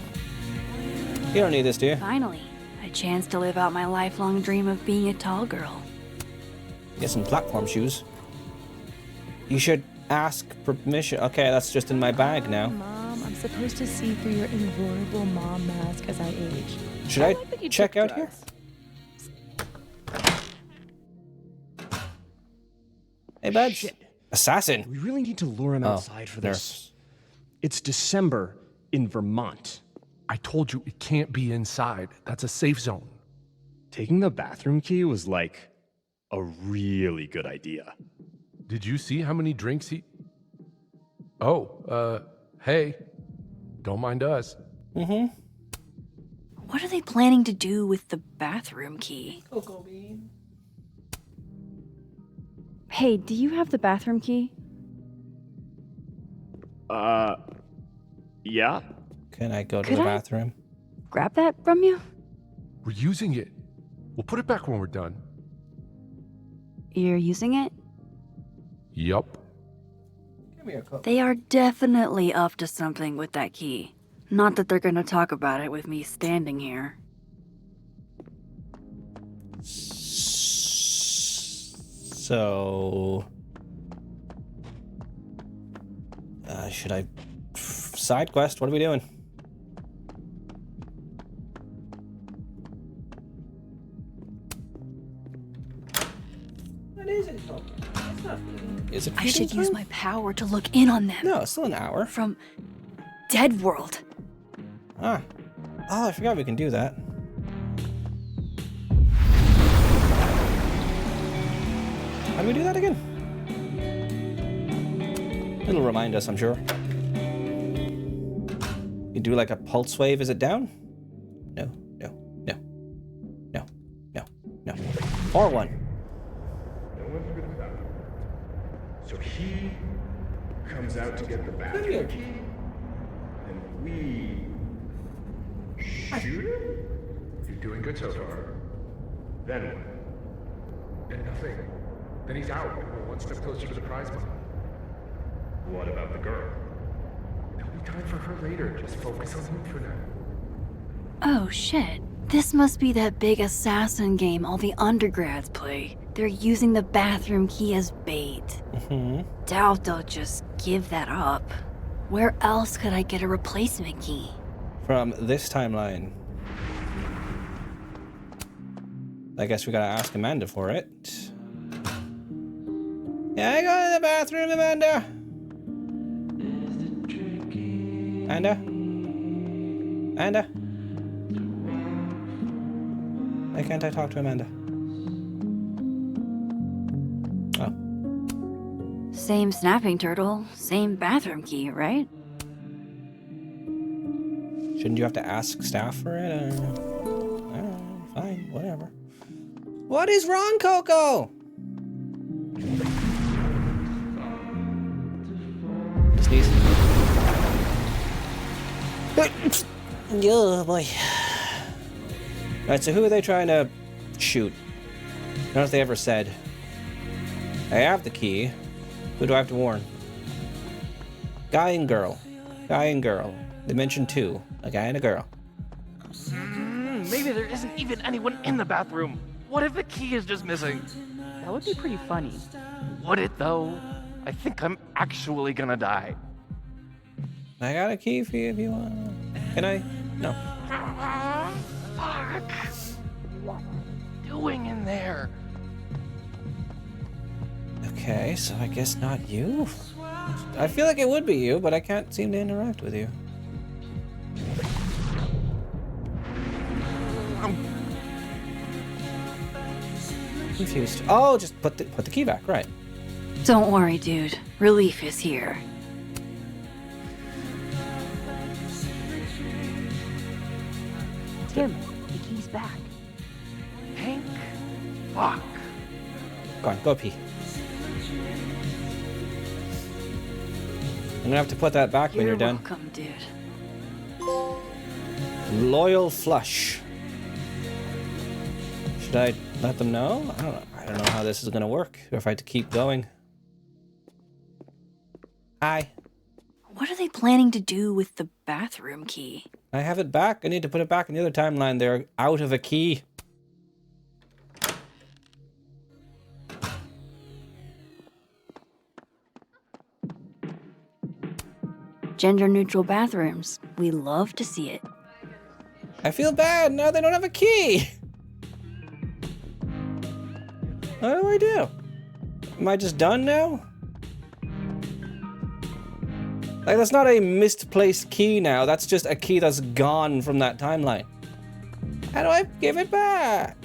You don't need this, do you? Finally, a chance to live out my lifelong dream of being a tall girl. Get some platform shoes. You should ask permission. Okay, that's just in my bag now. Mom, I'm supposed to see through your invulnerable mom mask as I age. Should I check out here? Hey, buds. Shit. Assassin. We really need to lure him outside for this. It's December in Vermont. I told you it can't be inside. That's a safe zone. Taking the bathroom key was like a really good idea. Did you see how many drinks he... Oh, hey. Don't mind us. What are they planning to do with the bathroom key? Cocoa bean. Hey, do you have the bathroom key? Yeah? Can I go to Could the I? bathroom? Grab that from you? We're using it. We'll put it back when we're done. You're using it? Yup. Give me a cup. They are definitely up to something with that key. Not that they're gonna talk about it with me standing here. So... should I... Side quest? What are we doing? What is it? It's not... Is it I should feeding use time? my power to look in on them. No, it's still an hour. From Dead World. Ah. Oh, I forgot we can do that. How do we do that again? It'll remind us, I'm sure. You do like a pulse wave, is it down? No, no, no, no, no, no. Or 1. No one's been found. So he comes out to get the bathroom key, and we shoot him? You're doing good so far. Then what? And nothing. Then he's out, and we're one step closer to the prize money. What about the girl? There'll be time for her later. Just focus on him for now. Oh shit. This must be that big assassin game all the undergrads play. They're using the bathroom key as bait. Doubt they'll just give that up. Where else could I get a replacement key? From this timeline. I guess we gotta ask Amanda for it. Can I go to the bathroom, Amanda? Amanda? Amanda? Why can't I talk to Amanda? Oh. Same snapping turtle, same bathroom key, right? Shouldn't you have to ask staff for it? I don't know, fine, whatever. What is wrong, Coco? Sneeze. Oh boy. Alright, so who are they trying to shoot? I don't know if they ever said. I have the key. Who do I have to warn? Guy and girl. Guy and girl. They mentioned two. A guy and a girl. Maybe there isn't even anyone in the bathroom. What if the key is just missing? That would be pretty funny. Would it though? I think I'm actually gonna die. I got a key for you if you want. Can I? No. Fuck. What are you doing in there? Okay, so I guess not you. I feel like it would be you, but I can't seem to interact with you. I'm confused. Oh, just put the key back, right? Don't worry, dude. Relief is here. Tim, the key's back. Hank? Fuck. Go on, go pee. I'm gonna have to put that back when you're done. Welcome, dude. Loyal flush. Should I let them know? I don't know how this is gonna work, or if I have to keep going. Hi. What are they planning to do with the bathroom key? I have it back. I need to put it back in the other timeline. They're out of a key. Gender-neutral bathrooms. We love to see it. I feel bad. Now they don't have a key. What do I do? Am I just done now? Like, that's not a misplaced key now. That's just a key that's gone from that timeline. How do I give it back?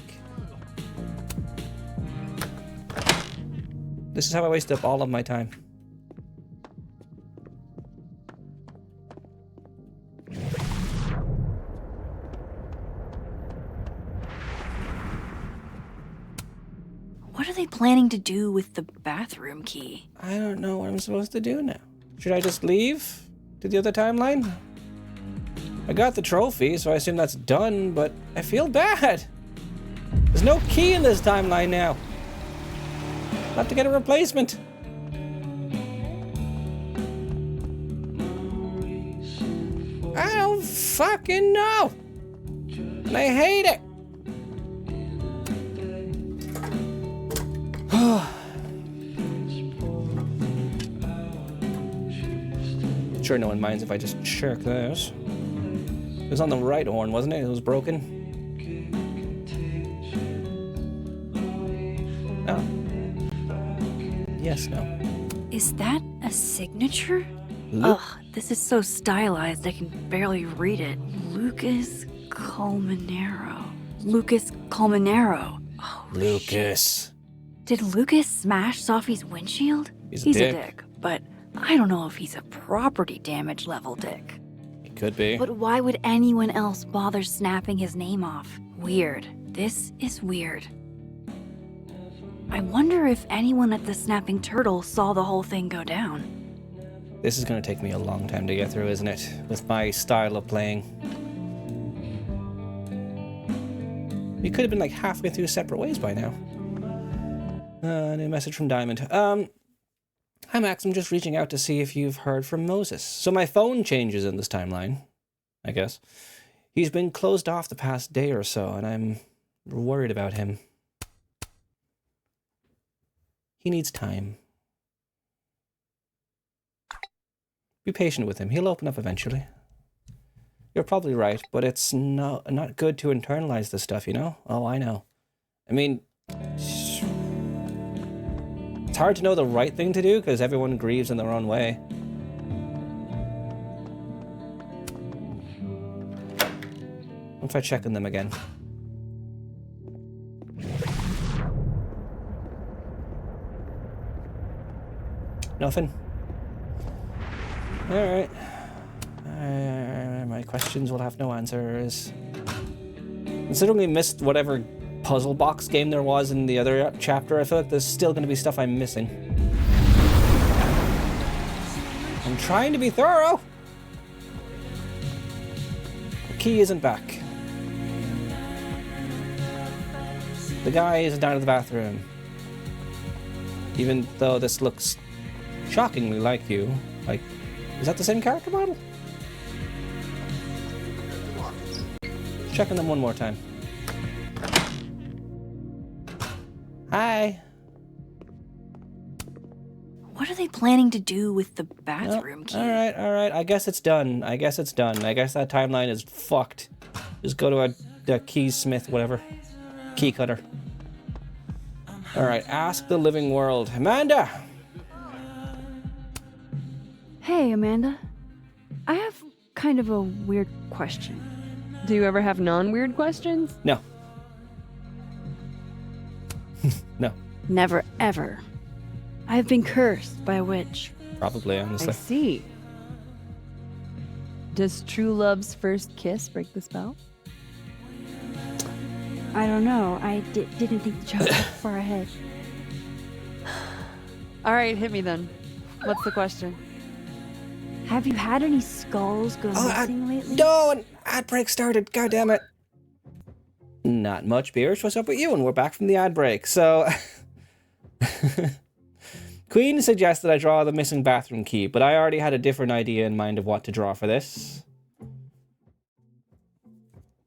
This is how I waste up all of my time. What are they planning to do with the bathroom key? I don't know what I'm supposed to do now. Should I just leave to the other timeline? I got the trophy, so I assume that's done, but I feel bad. There's no key in this timeline now. I'll have to get a replacement. I don't fucking know. And I hate it. Sure, no one minds if I just shirk this. It was on the right horn, wasn't it? It was broken. No. Yes, no. Is that a signature? Ugh, this is so stylized I can barely read it. Lucas Colmenero. Lucas Colmenero. Oh, Lucas. Did Lucas smash Sophie's windshield? He's a dick, but I don't know if he's a property damage level dick. He could be. But why would anyone else bother snapping his name off? Weird. This is weird. I wonder if anyone at the Snapping Turtle saw the whole thing go down. This is going to take me a long time to get through, isn't it? With my style of playing. We could have been like halfway through separate ways by now. New message from Diamond. Hi Max, I'm just reaching out to see if you've heard from Moses. So my phone changes in this timeline, I guess. He's been closed off the past day or so, and I'm worried about him. He needs time. Be patient with him. He'll open up eventually. You're probably right, but it's not good to internalize this stuff, you know? Oh, I know. I mean, it's hard to know the right thing to do because everyone grieves in their own way. I'll try checking them again. Nothing. All right. My questions will have no answers. Considering we missed whatever puzzle box game there was in the other chapter, I feel like there's still going to be stuff I'm missing. I'm trying to be thorough! The key isn't back. The guy isn't down to the bathroom. Even though this looks shockingly like you. Like, is that the same character model? Checking them one more time. Hi. What are they planning to do with the bathroom key? Alright. I guess it's done. I guess that timeline is fucked. Just go to a keysmith, whatever. Key cutter. Alright, ask the living world. Amanda! Hey, Amanda. I have kind of a weird question. Do you ever have non-weird questions? No. No. Never, ever. I have been cursed by a witch. Probably, honestly. I see. Does true love's first kiss break the spell? I don't know. I didn't think the joke was far ahead. All right, hit me then. What's the question? Have you had any skulls go missing lately? No, an ad break started. God damn it. Not much, Beers. What's up with you? And we're back from the ad break. So, Queen suggested I draw the missing bathroom key, but I already had a different idea in mind of what to draw for this.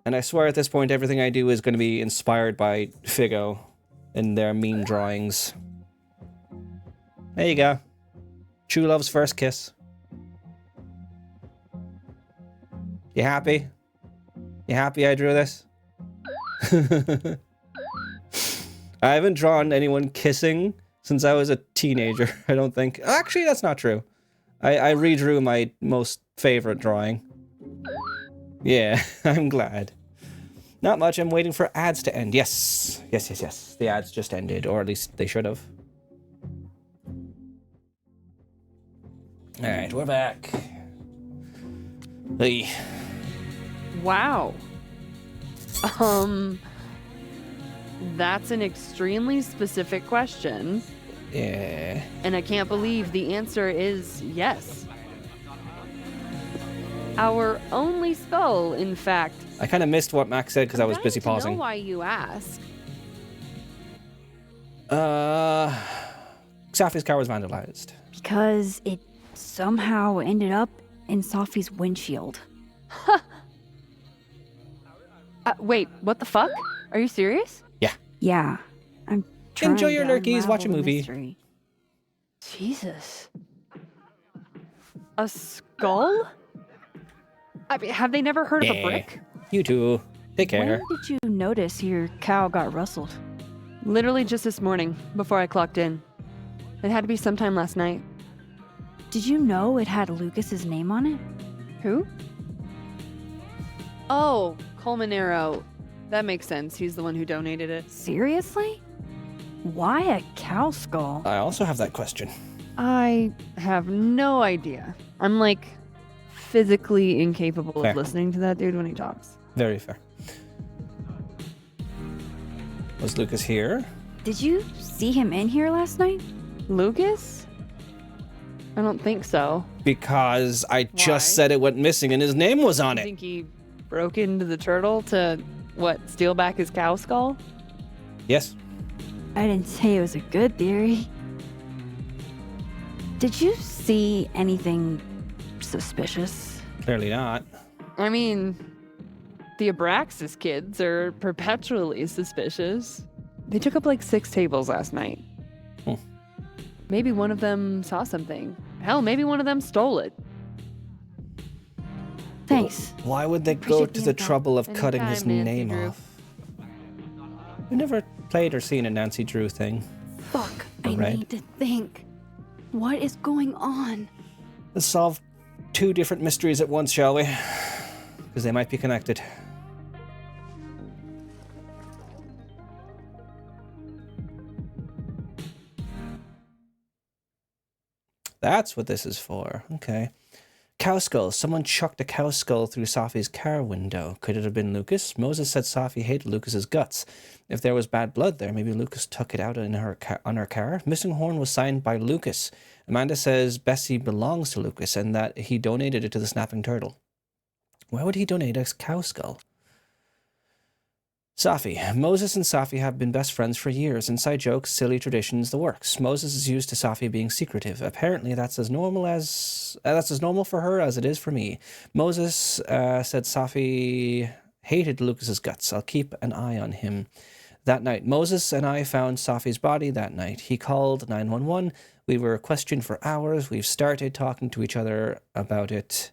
And I swear at this point, everything I do is going to be inspired by Figo and their meme drawings. There you go. True love's first kiss. You happy? You happy I drew this? I haven't drawn anyone kissing since I was a teenager, I don't think. Actually, that's not true. I redrew my most favorite drawing. Yeah, I'm glad. Not much, I'm waiting for ads to end. Yes. The ads just ended, or at least they should have. Alright, we're back. Hey. Wow. That's an extremely specific question. Yeah. And I can't believe the answer is yes. Our only skull, in fact. I kind of missed what Max said because I was busy I don't pausing. know why you ask. Safi's car was vandalized. Because it somehow ended up in Sophie's windshield. Wait, what the fuck? Are you serious? Yeah. Yeah. I'm trying Enjoy your to lurkies, watch a unravel the movie. mystery. Jesus. A skull? I mean, have they never heard of a brick? You too. Take care. When did you notice your cow got rustled? Literally just this morning, before I clocked in. It had to be sometime last night. Did you know it had Lucas's name on it? Who? Oh, Colmenero. That makes sense. He's the one who donated it. Seriously? Why a cow skull? I also have that question. I have no idea. I'm like physically incapable Fair. of listening to that dude when he talks. Very fair. Was Lucas here? Did you see him in here last night? Lucas? I don't think so. Because I just said it went missing and his name was on You it. think he broke into the turtle to, what, steal back his cow skull? Yes. I didn't say it was a good theory. Did you see anything suspicious? Clearly not. I mean, the Abraxas kids are perpetually suspicious. They took up like 6 tables last night. Maybe one of them saw something. Hell, maybe one of them stole it. Thanks. Why would they go Appreciate to the the info. trouble of cutting Anytime, his Nancy name Drew. off? We've never played or seen a Nancy Drew thing. Fuck, I Right. need to think. What is going on? Let's solve 2 different mysteries at once, shall we? Because they might be connected. That's what this is for. Okay. cow skull. Someone chucked a cow skull through Safi's car window. Could it have been Lucas? Moses said Safi hated Lucas's guts. If there was bad blood there, maybe Lucas took it out on her car. Missing horn was signed by Lucas. Amanda says Bessie belongs to Lucas and that he donated it to the snapping turtle. Why would he donate a cow skull? Safi. Moses and Safi have been best friends for years. Inside jokes, silly traditions, the works. Moses is used to Safi being secretive. Apparently, that's as normal for her as it is for me. Moses said Safi hated Lucas's guts. I'll keep an eye on him. That night, Moses and I found Safi's body that night. He called 911. We were questioned for hours. We've started talking to each other about it.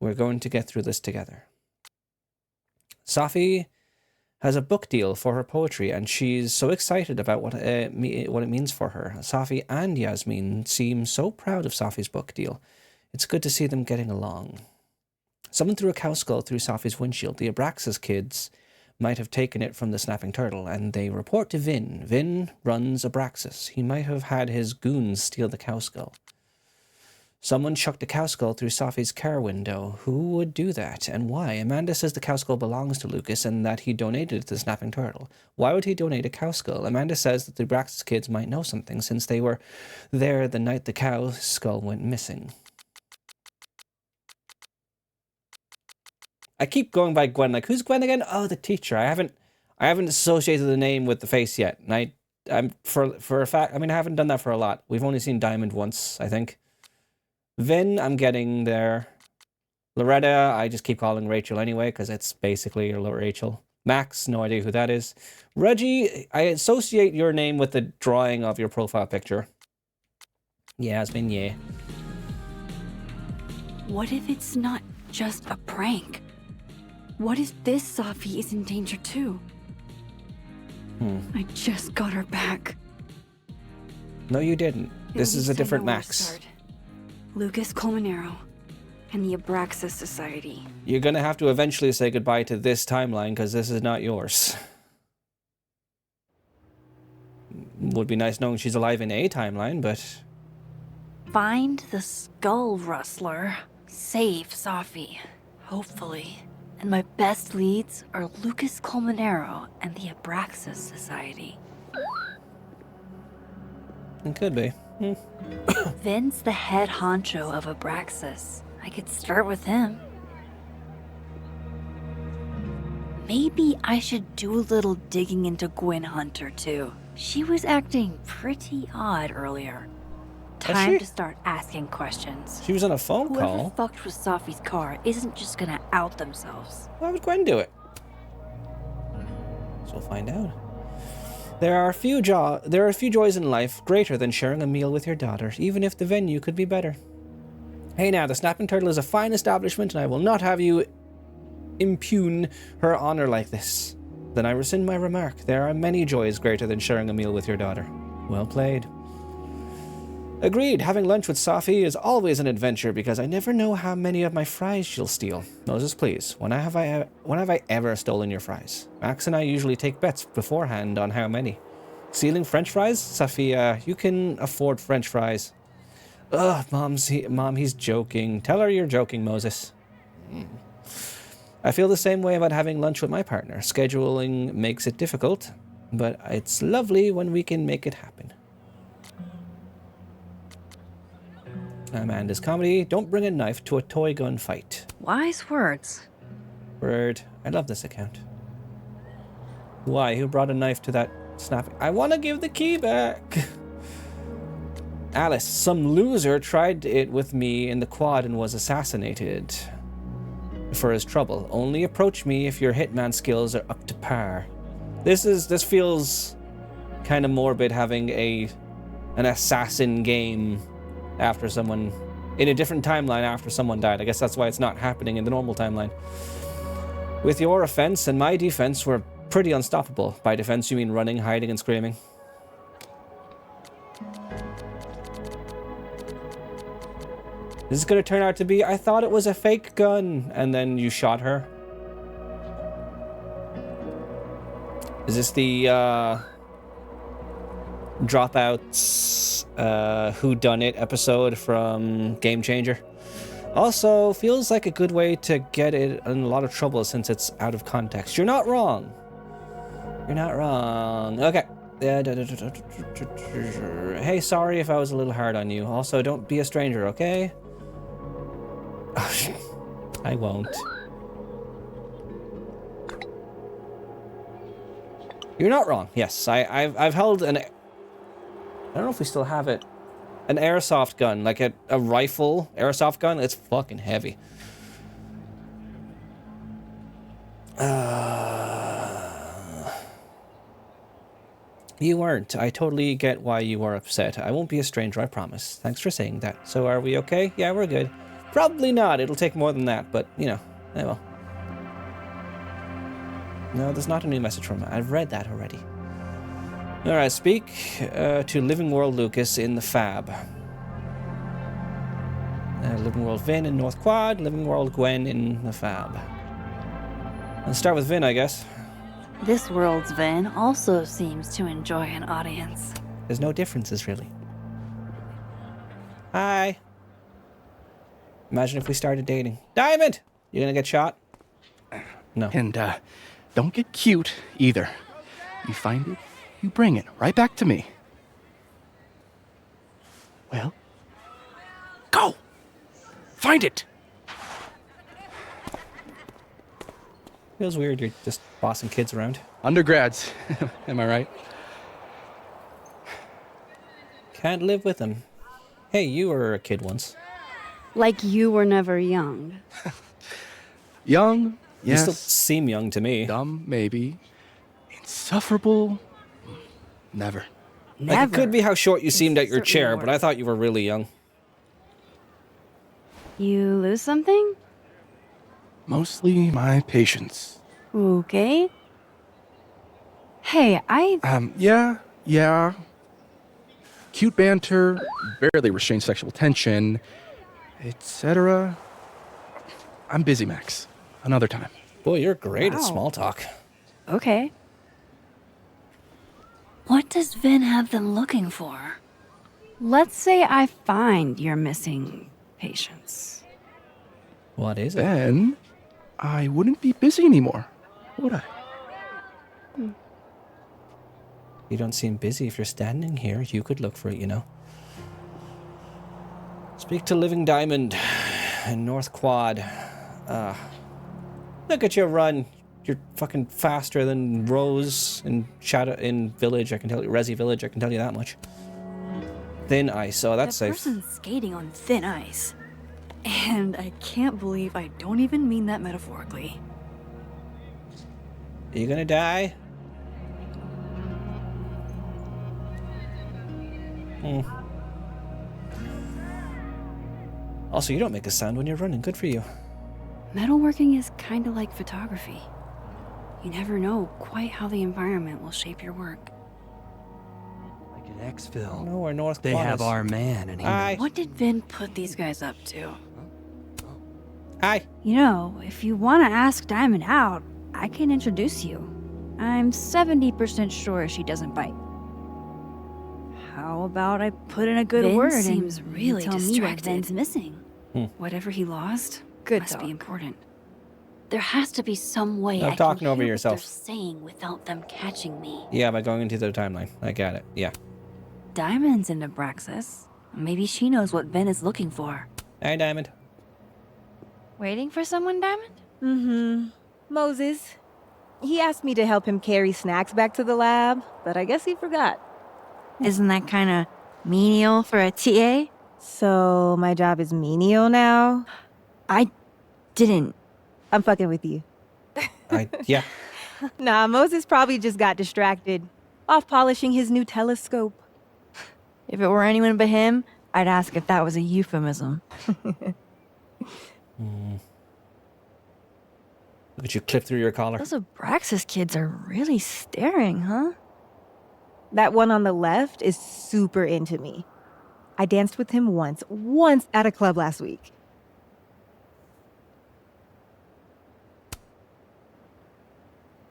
We're going to get through this together. Safi has a book deal for her poetry, and she's so excited about what it means for her. Safi and Yasmin seem so proud of Safi's book deal. It's good to see them getting along. Someone threw a cow skull through Safi's windshield. The Abraxas kids might have taken it from the snapping turtle, and they report to Vin. Vin runs Abraxas. He might have had his goons steal the cow skull. Someone chucked a cow skull through Safi's car window. Who would do that, and why? Amanda says the cow skull belongs to Lucas and that he donated it to the snapping turtle. Why would he donate a cow skull? Amanda says that the Abraxas kids might know something since they were there the night the cow skull went missing. I keep going by Gwen. Like, who's Gwen again? Oh, the teacher. I haven't associated the name with the face yet. And I'm for a fact. I mean, I haven't done that for a lot. We've only seen Diamond once, I think. Vin, I'm getting there. Loretta, I just keep calling Rachel anyway because it's basically Rachel. Max, no idea who that is. Reggie, I associate your name with the drawing of your profile picture. Yasmin, yeah. What if it's not just a prank? What if this Safi is in danger too? I just got her back. No, you didn't. This is a different Max. Lucas Colmenero and the Abraxas Society. You're going to have to eventually say goodbye to this timeline because this is not yours. Would be nice knowing she's alive in a timeline, but... Find the Skull Rustler. Save Safi. Hopefully. And my best leads are Lucas Colmenero and the Abraxas Society. It could be. Vin's the head honcho of Abraxas. I could start with him. Maybe I should do a little digging into Gwen Hunter, too. She was acting pretty odd earlier. Time to start asking questions. She was on a phone call. Whoever fucked with Safi's car isn't just gonna out themselves. Why would Gwen do it? So we'll find out. There are a few joys in life greater than sharing a meal with your daughter, even if the venue could be better. Hey now, the Snapping Turtle is a fine establishment, and I will not have you impugn her honor like this. Then I rescind my remark. There are many joys greater than sharing a meal with your daughter. Well played. Agreed. Having lunch with Safi is always an adventure because I never know how many of my fries she'll steal. Moses, please. When have I ever stolen your fries? Max and I usually take bets beforehand on how many. Stealing French fries? Safi, you can afford French fries. Ugh, Mom, he's joking. Tell her you're joking, Moses. I feel the same way about having lunch with my partner. Scheduling makes it difficult, but it's lovely when we can make it happen. Amanda's comedy. Don't bring a knife to a toy gun fight. Wise words. Word. I love this account. Why? Who brought a knife to that snap? I want to give the key back. Alice. Some loser tried it with me in the quad and was assassinated for his trouble. Only approach me if your hitman skills are up to par. This feels kind of morbid, having an assassin game after someone in a different timeline after someone died. I guess that's why it's not happening in the normal timeline. With your offense and my defense, we're pretty unstoppable. By defense, you mean running, hiding, and screaming. This is going to turn out to be, I thought it was a fake gun, and then you shot her. Is this the Dropouts Whodunit episode from Game Changer? Also, feels like a good way to get it in a lot of trouble since it's out of context. You're not wrong. You're not wrong. Okay. Hey, sorry if I was a little hard on you. Also, don't be a stranger, okay? I won't. You're not wrong. Yes, I've held an... I don't know if we still have it. An airsoft gun, like a rifle airsoft gun. It's fucking heavy. You weren't. I totally get why you are upset. I won't be a stranger, I promise. Thanks for saying that. So are we okay? Yeah, we're good. Probably not. It'll take more than that, but, you know, I will. No, there's not a new message from her. I've read that already. Alright, speak to Living World Lucas in the Fab. Living World Vin in North Quad, Living World Gwen in the Fab. Let's start with Vin, I guess. This world's Vin also seems to enjoy an audience. There's no differences, really. Hi. Imagine if we started dating. Diamond! You gonna get shot? No. And, don't get cute, either. You find it, you bring it right back to me. Well, go! Find it! Feels weird you're just bossing kids around. Undergrads, am I right? Can't live with them. Hey, you were a kid once. Like you were never young. Young, yes. You still seem young to me. Dumb, maybe. Insufferable, never. Like, it could be how short you seemed at your chair, but I thought you were really young. You lose something? Mostly my patience. Okay. Hey, Yeah. Cute banter, barely restrained sexual tension, etc. I'm busy, Max. Another time. Boy, you're great at small talk. Okay. What does Vin have them looking for? Let's say I find your missing patience. What is it? Then I wouldn't be busy anymore, would I? You don't seem busy. If you're standing here, you could look for it, you know. Speak to Living Diamond in North Quad. Look at you run. You're fucking faster than Rose in Village. I can tell you, Resi Village. I can tell you that much. Thin ice. So that's that safe. person's skating on thin ice. And I can't believe I don't even mean that metaphorically. Are you gonna die? Also, you don't make a sound when you're running. Good for you. Metalworking is kind of like photography. You never know quite how the environment will shape your work. Like an exfil. No, we're North They Quad have is- our man, and he knows. What did Vin put these guys up to? Hi. You know, if you want to ask Diamond out, I can introduce you. I'm 70% sure she doesn't bite. How about I put in a good Vin word seems and really tell me what distracted. Vin's missing? Whatever he lost Must be important. There has to be some way Stop I talking can over hear yourself. what they're saying without them catching me. Yeah, by going into their timeline. I got it. Yeah. Diamond's in Nebraxis. Maybe she knows what Vin is looking for. Hi, Diamond. Waiting for someone, Diamond? Mm-hmm. Moses. He asked me to help him carry snacks back to the lab, but I guess he forgot. Isn't that kind of menial for a TA? So my job is menial now? I didn't. I'm fucking with you. Yeah. Nah, Moses probably just got distracted. Off polishing his new telescope. If it were anyone but him, I'd ask if that was a euphemism. Look at you clip through your collar. Those Abraxas kids are really staring, huh? That one on the left is super into me. I danced with him once at a club last week.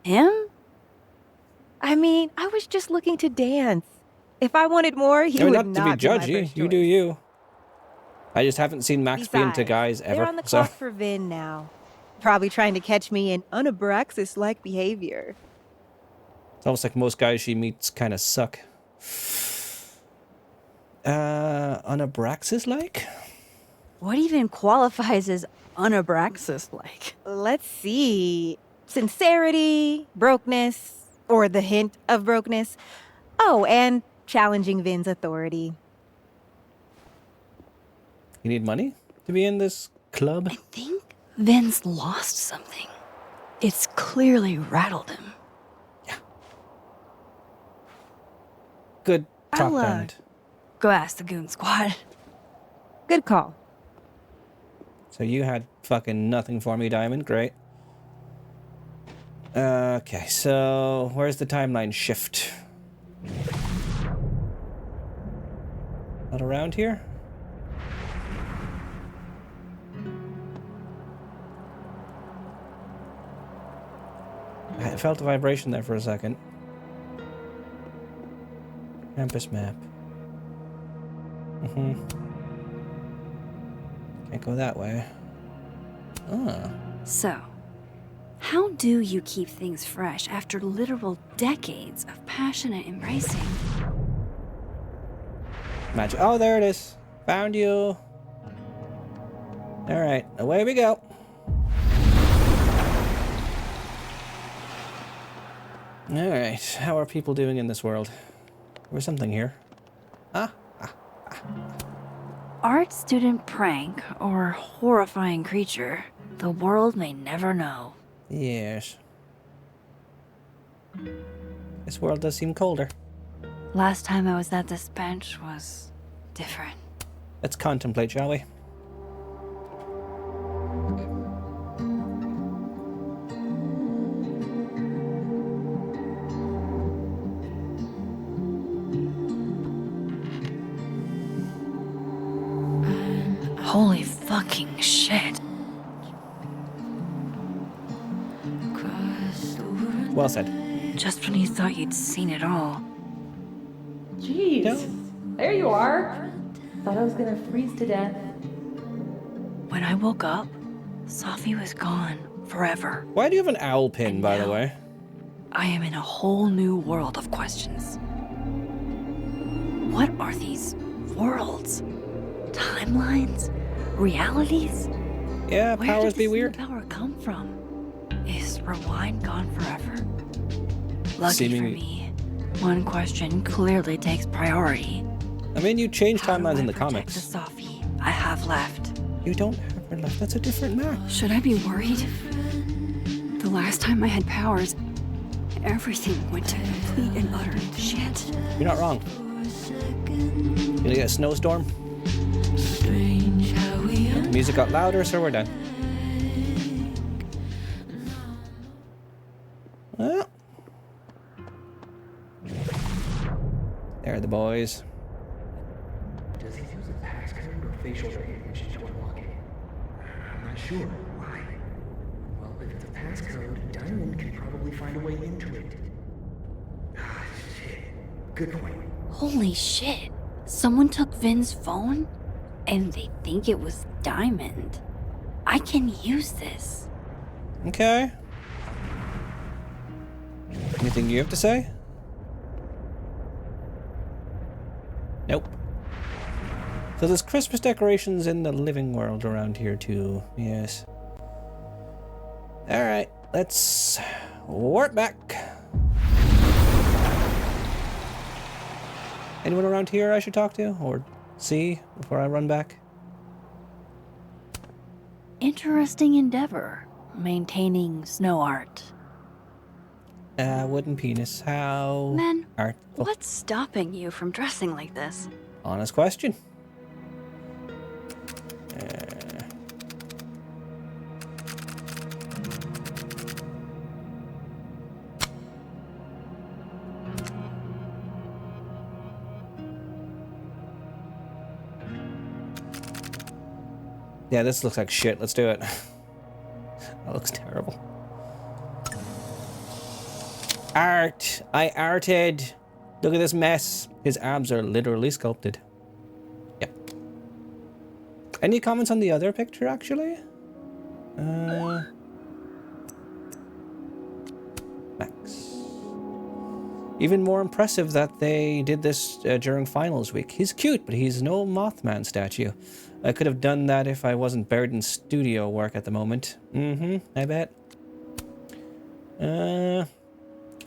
Him? I mean, I was just looking to dance. If I wanted more, he I mean, would not to be not be my judgy. first You choice. do you. I just haven't seen Max be into Besides, guys ever. they're on the So clock for Vin now. Probably trying to catch me in unabraxas-like behavior. it's almost like most guys she meets kind of suck. Unabraxas-like? What even qualifies as unabraxas-like? Let's see. Sincerity, brokenness, or the hint of brokenness. Oh, and challenging Vin's authority. You need money to be in this club? I think Vin's lost something. It's clearly rattled him. Good top I'll, end. Go ask the Goon Squad. Good call. So you had fucking nothing for me, Diamond. Great. Okay, so where's the timeline shift? Not around here? I felt a vibration there for a second. Campus map. Can't go that way. Ah. So, how do you keep things fresh after literal decades of passionate embracing? Magic. Oh, there it is. Found you. Alright, away we go. Alright, how are people doing in this world? There's something here. Art student prank or horrifying creature, the world may never know. Yes. This world does seem colder. Last time I was at this bench was different. Let's contemplate, shall we? Holy fucking shit. Well said. Just when you thought you'd seen it all. Jeez. There you are. Thought I was gonna freeze to death. When I woke up, Safi was gone forever. Why do you have an owl pin, by the way? I am in a whole new world of questions. What are these worlds? Timelines? Realities? Yeah, Where powers did be this weird. power come from? Is Rewind gone forever? Lucky Seemingly. for me, one question clearly takes priority. I mean, you changed How do timelines I in the protect comics. the Safi I have left. You don't have her left. That's a different map. Should I be worried? The last time I had powers, everything went to complete and utter shit. You're not wrong. You gonna get a snowstorm? The music got louder, so we're done. Well. There are the boys. Does he use a passcode or facial recognition to unlock it? I'm not sure. Why? Well, if it's a passcode, Diamond can probably find a way into it. Ah, shit. Good point. Holy shit. Someone took Vin's phone? And they think it was Diamond. I can use this. Okay. Anything you have to say? Nope. So there's Christmas decorations in the living world around here too. Yes. Alright, let's warp back. Anyone around here I should talk to or see before I run back? Interesting endeavor, maintaining snow art. Wooden penis. How Men, artful. what's stopping you from dressing like this? Honest question. Yeah, this looks like shit. Let's do it. That looks terrible. Art! I arted! Look at this mess. His abs are literally sculpted. Yep. Any comments on the other picture, actually? Max. Even more impressive that they did this during finals week. He's cute, but he's no Mothman statue. I could have done that if I wasn't buried in studio work at the moment. I bet. I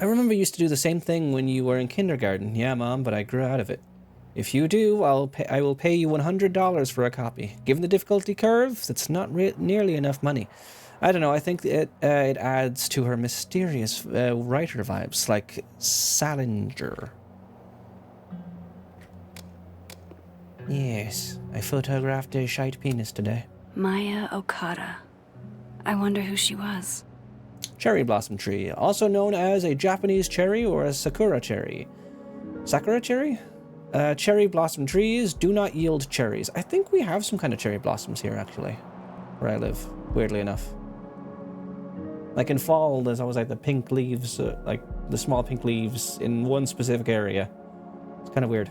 remember you used to do the same thing when you were in kindergarten. Yeah, Mom, but I grew out of it. If you do, I will pay you $100 for a copy. Given the difficulty curve, that's not nearly enough money. I don't know, I think it adds to her mysterious writer vibes, like Salinger. Yes, I photographed a shite penis today. Maya Okada. I wonder who she was. Cherry blossom tree, also known as a Japanese cherry or a sakura cherry. Sakura cherry? Cherry blossom trees do not yield cherries. I think we have some kind of cherry blossoms here, actually, where I live, weirdly enough. Like in fall, there's always like the pink leaves, like the small pink leaves in one specific area. It's kind of weird.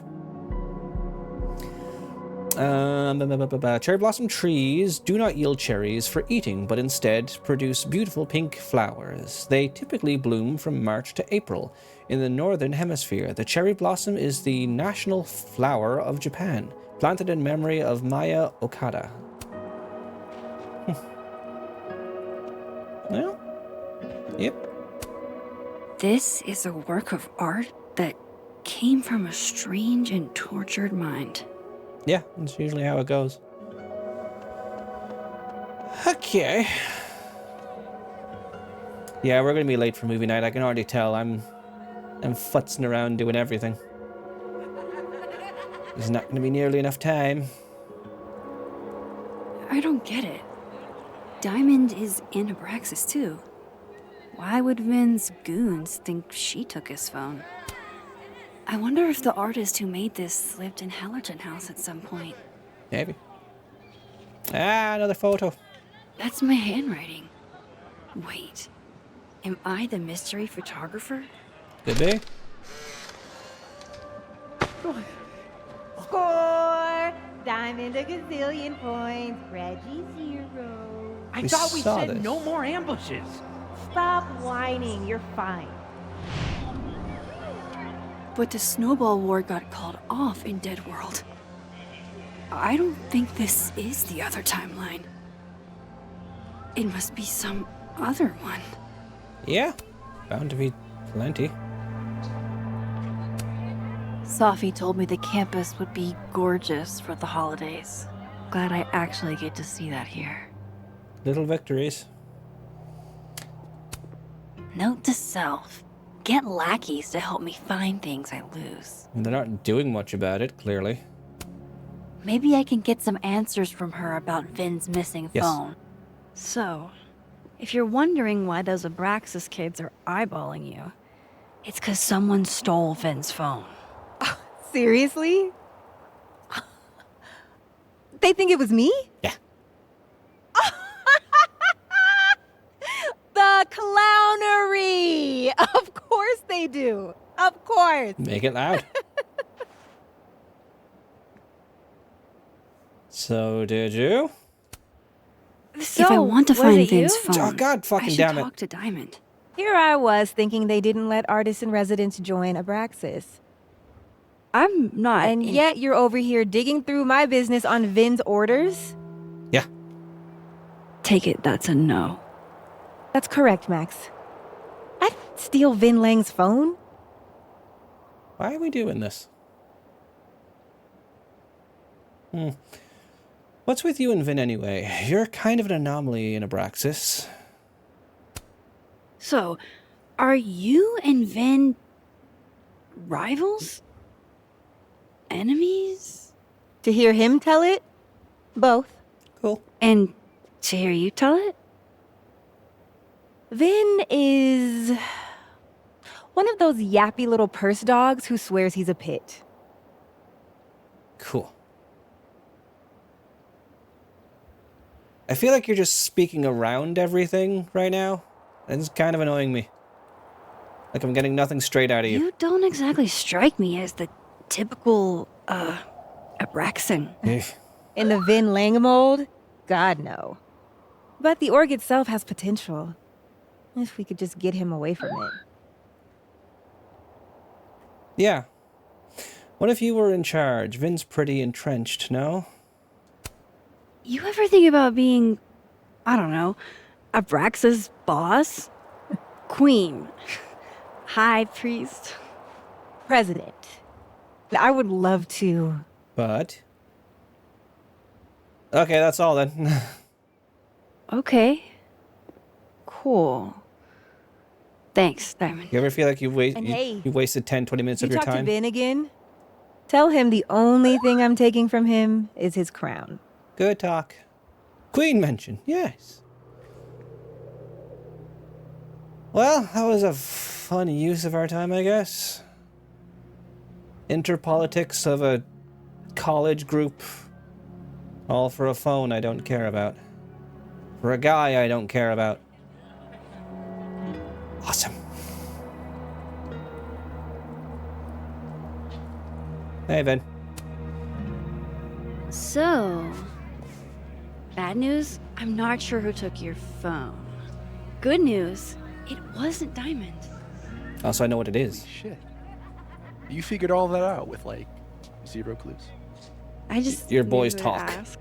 Cherry blossom trees do not yield cherries for eating, but instead produce beautiful pink flowers. They typically bloom from March to April. In the northern hemisphere, the cherry blossom is the national flower of Japan, planted in memory of Maya Okada. Well, yep. This is a work of art that came from a strange and tortured mind. Yeah, that's usually how it goes. Okay. Yeah, we're gonna be late for movie night. I can already tell. I'm futzing around doing everything. There's not gonna be nearly enough time. I don't get it. Diamond is in Abraxas too. Why would Vin's goons think she took his phone? I wonder if the artist who made this lived in Hallerton House at some point. Maybe. Ah, another photo. That's my handwriting. Wait, am I the mystery photographer? Could be. Score! Diamond a gazillion points. Reggie 0. I thought we said no more ambushes. Stop whining. You're fine. But the snowball war got called off in Dead World. I don't think this is the other timeline. It must be some other one. Yeah, bound to be plenty. Safi told me the campus would be gorgeous for the holidays. Glad I actually get to see that here. Little victories. Note to self. Get lackeys to help me find things I lose. They're not doing much about it, clearly. Maybe I can get some answers from her about Vin's missing phone. So, if you're wondering why those Abraxas kids are eyeballing you, it's because someone stole Vin's phone. Seriously? They think it was me? Yeah. The clownery! Of course they do. Of course. Make it loud. So, did you? So, if I want to find Vin's phone, oh, God fucking I should damn it. talk to Diamond. Here I was thinking they didn't let artists in residence join Abraxas. I'm not. And yet you're over here digging through my business on Vin's orders? Yeah. Take it, that's a no. That's correct, Max. I'd steal Vin Lang's phone. Why are we doing this? What's with you and Vin anyway? You're kind of an anomaly in Abraxas. So, are you and Vin rivals? Enemies? To hear him tell it? Both. Cool. And to hear you tell it? Vin is one of those yappy little purse dogs who swears he's a pit. Cool. I feel like you're just speaking around everything right now. And it's kind of annoying me. Like I'm getting nothing straight out of you. You don't exactly strike me as the typical, Abraxan. In the Vin Lang mold? God, no. But the org itself has potential. If we could just get him away from it. Yeah. What if you were in charge? Vin's pretty entrenched, no? You ever think about being, I don't know, Abraxa's boss? Queen. High priest. President. I would love to. But... Okay, that's all then. Okay. Cool. Thanks, Diamond. You ever feel like you hey, wasted 10, 20 minutes You of your talk to time? Ben again? Tell him the only thing I'm taking from him is his crown. Good talk. Queen mention, yes. Well, that was a fun use of our time, I guess. Interpolitics of a college group. All for a phone I don't care about. For a guy I don't care about. Awesome. Hey, Ben. So, bad news, I'm not sure who took your phone. Good news, it wasn't Diamond. Also, I know what it is. Shit. You figured all that out with, like, 0 clues. I just Your boys knew to talk. ask.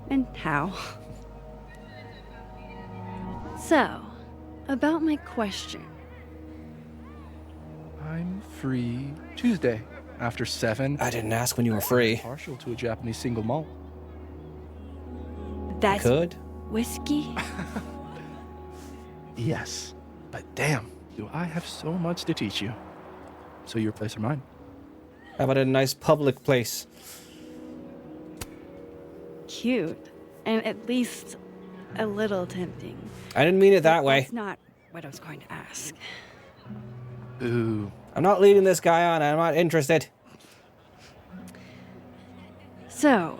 And how? So, about my question. I'm free Tuesday after 7. I didn't ask when you were free. Partial to a Japanese single malt. That's Could? whiskey? Yes, but damn, do I have so much to teach you. So your place or mine? How about a nice public place? Cute. And at least a little tempting. I didn't mean it that way. That's not what I was going to ask. Ooh. I'm not leading this guy on. I'm not interested. So,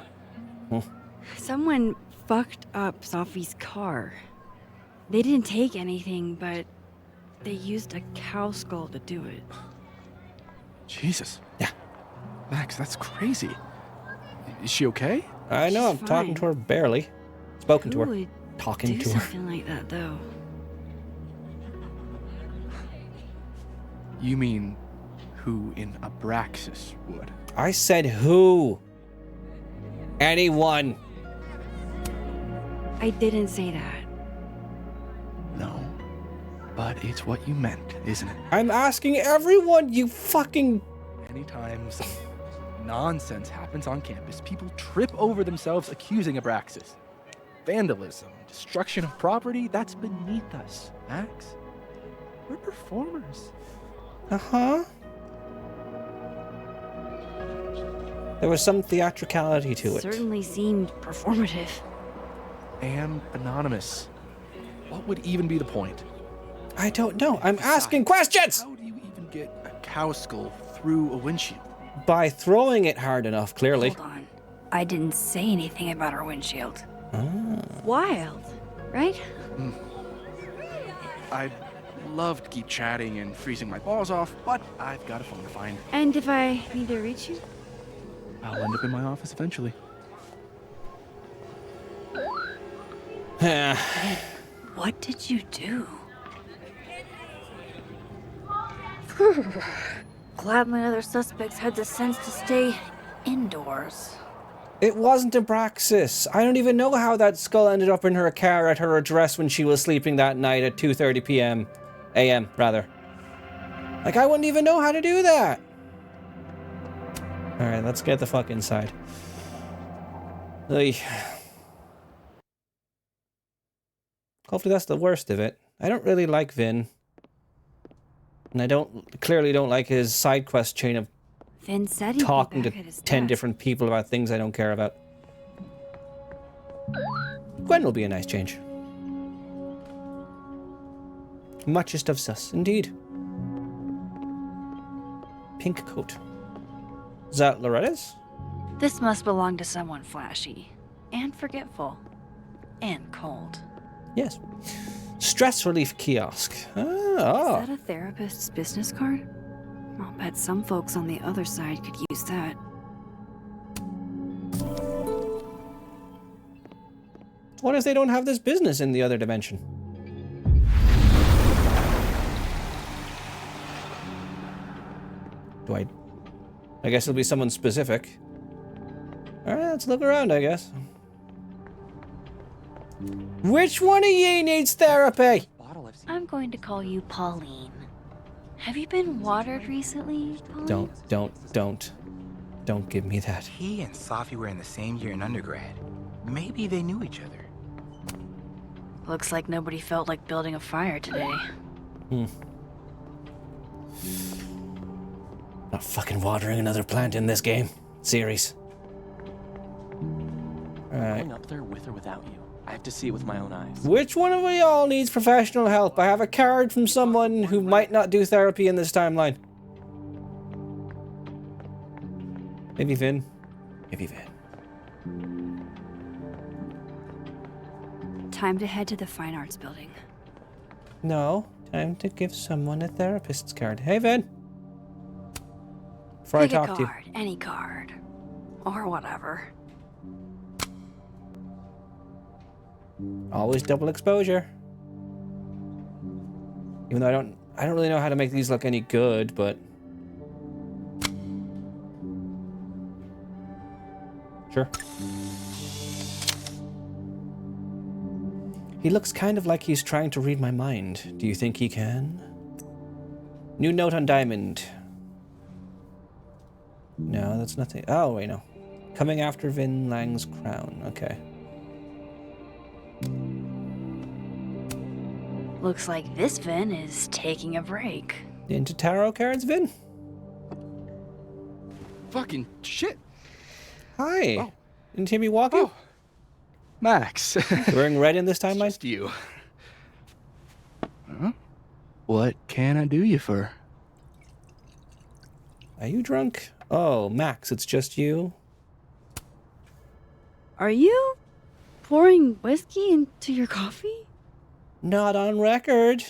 someone fucked up Sophie's car. They didn't take anything, but they used a cow skull to do it. Jesus. Yeah. Max, that's crazy. Is she okay? I know, I'm She's talking fine. to her barely. Spoken to Who her. would Talking do to her. something like that, though? You mean who in Abraxas would? I said who? Anyone. I didn't say that. No. But it's what you meant, isn't it? I'm asking everyone, you fucking... Anytime some nonsense happens on campus, people trip over themselves accusing Abraxas. Vandalism, destruction of property, that's beneath us, Max. We're performers. Uh-huh. There was some theatricality to it. Certainly seemed performative. And anonymous. What would even be the point? I don't know. I'm asking questions! How do you even get a cow skull through a windshield? By throwing it hard enough, clearly. Hold on. I didn't say anything about our windshield. Ah. Wild, right? I'd love to keep chatting and freezing my balls off, but I've got a phone to find. And if I need to reach you? I'll end up in my office eventually. What did you do? Glad my other suspects had the sense to stay indoors. It wasn't Abraxas. I don't even know how that skull ended up in her car at her address when she was sleeping that night at 2:30 p.m. a.m. rather. Like, I wouldn't even know how to do that. All right, let's get the fuck inside. Ugh. Hopefully that's the worst of it. I don't really like Vin. And I clearly don't like his side quest chain of Vin said he'd be talking to back at his 10 desk. different people about things I don't care about. Gwen will be a nice change. Muchest of sus, indeed. Pink coat. Is that Loretta's? This must belong to someone flashy. And forgetful. And cold. Yes. Stress relief kiosk. Is Ah. that a therapist's business card? I'll bet some folks on the other side could use that. What if they don't have this business in the other dimension? I guess it'll be someone specific. Alright, let's look around, I guess. Which one of ye needs therapy? I'm going to call you Pauline. Have you been watered recently, Pauline? Don't give me that. He and Safi were in the same year in undergrad. Maybe they knew each other. Looks like nobody felt like building a fire today. Not fucking watering another plant in this game. Series. Alright. Going up there with or without you. I have to see it with my own eyes. Which one of we all needs professional help? I have a card from someone who might not do therapy in this timeline. Maybe Vin. Maybe Vin. Time to head to the Fine Arts Building. No, time to give someone a therapist's card. Hey, Vin. Before Pick I talk a to you. card, any card. Or whatever. Always double exposure. Even though I don't really know how to make these look any good, but sure. He looks kind of like he's trying to read my mind. Do you think he can? New note on diamond. No, that's nothing. Oh, wait, no. Coming after Vin Lang's crown. Okay. Looks like this Vin is taking a break. Into tarot cards, Vin? Fucking shit. Hi. Oh. Didn't hear me walking? Oh. Max. Wearing red in this timeline? Just you. Huh? What can I do you for? Are you drunk? Oh, Max, it's just you? Are you pouring whiskey into your coffee? Not on record.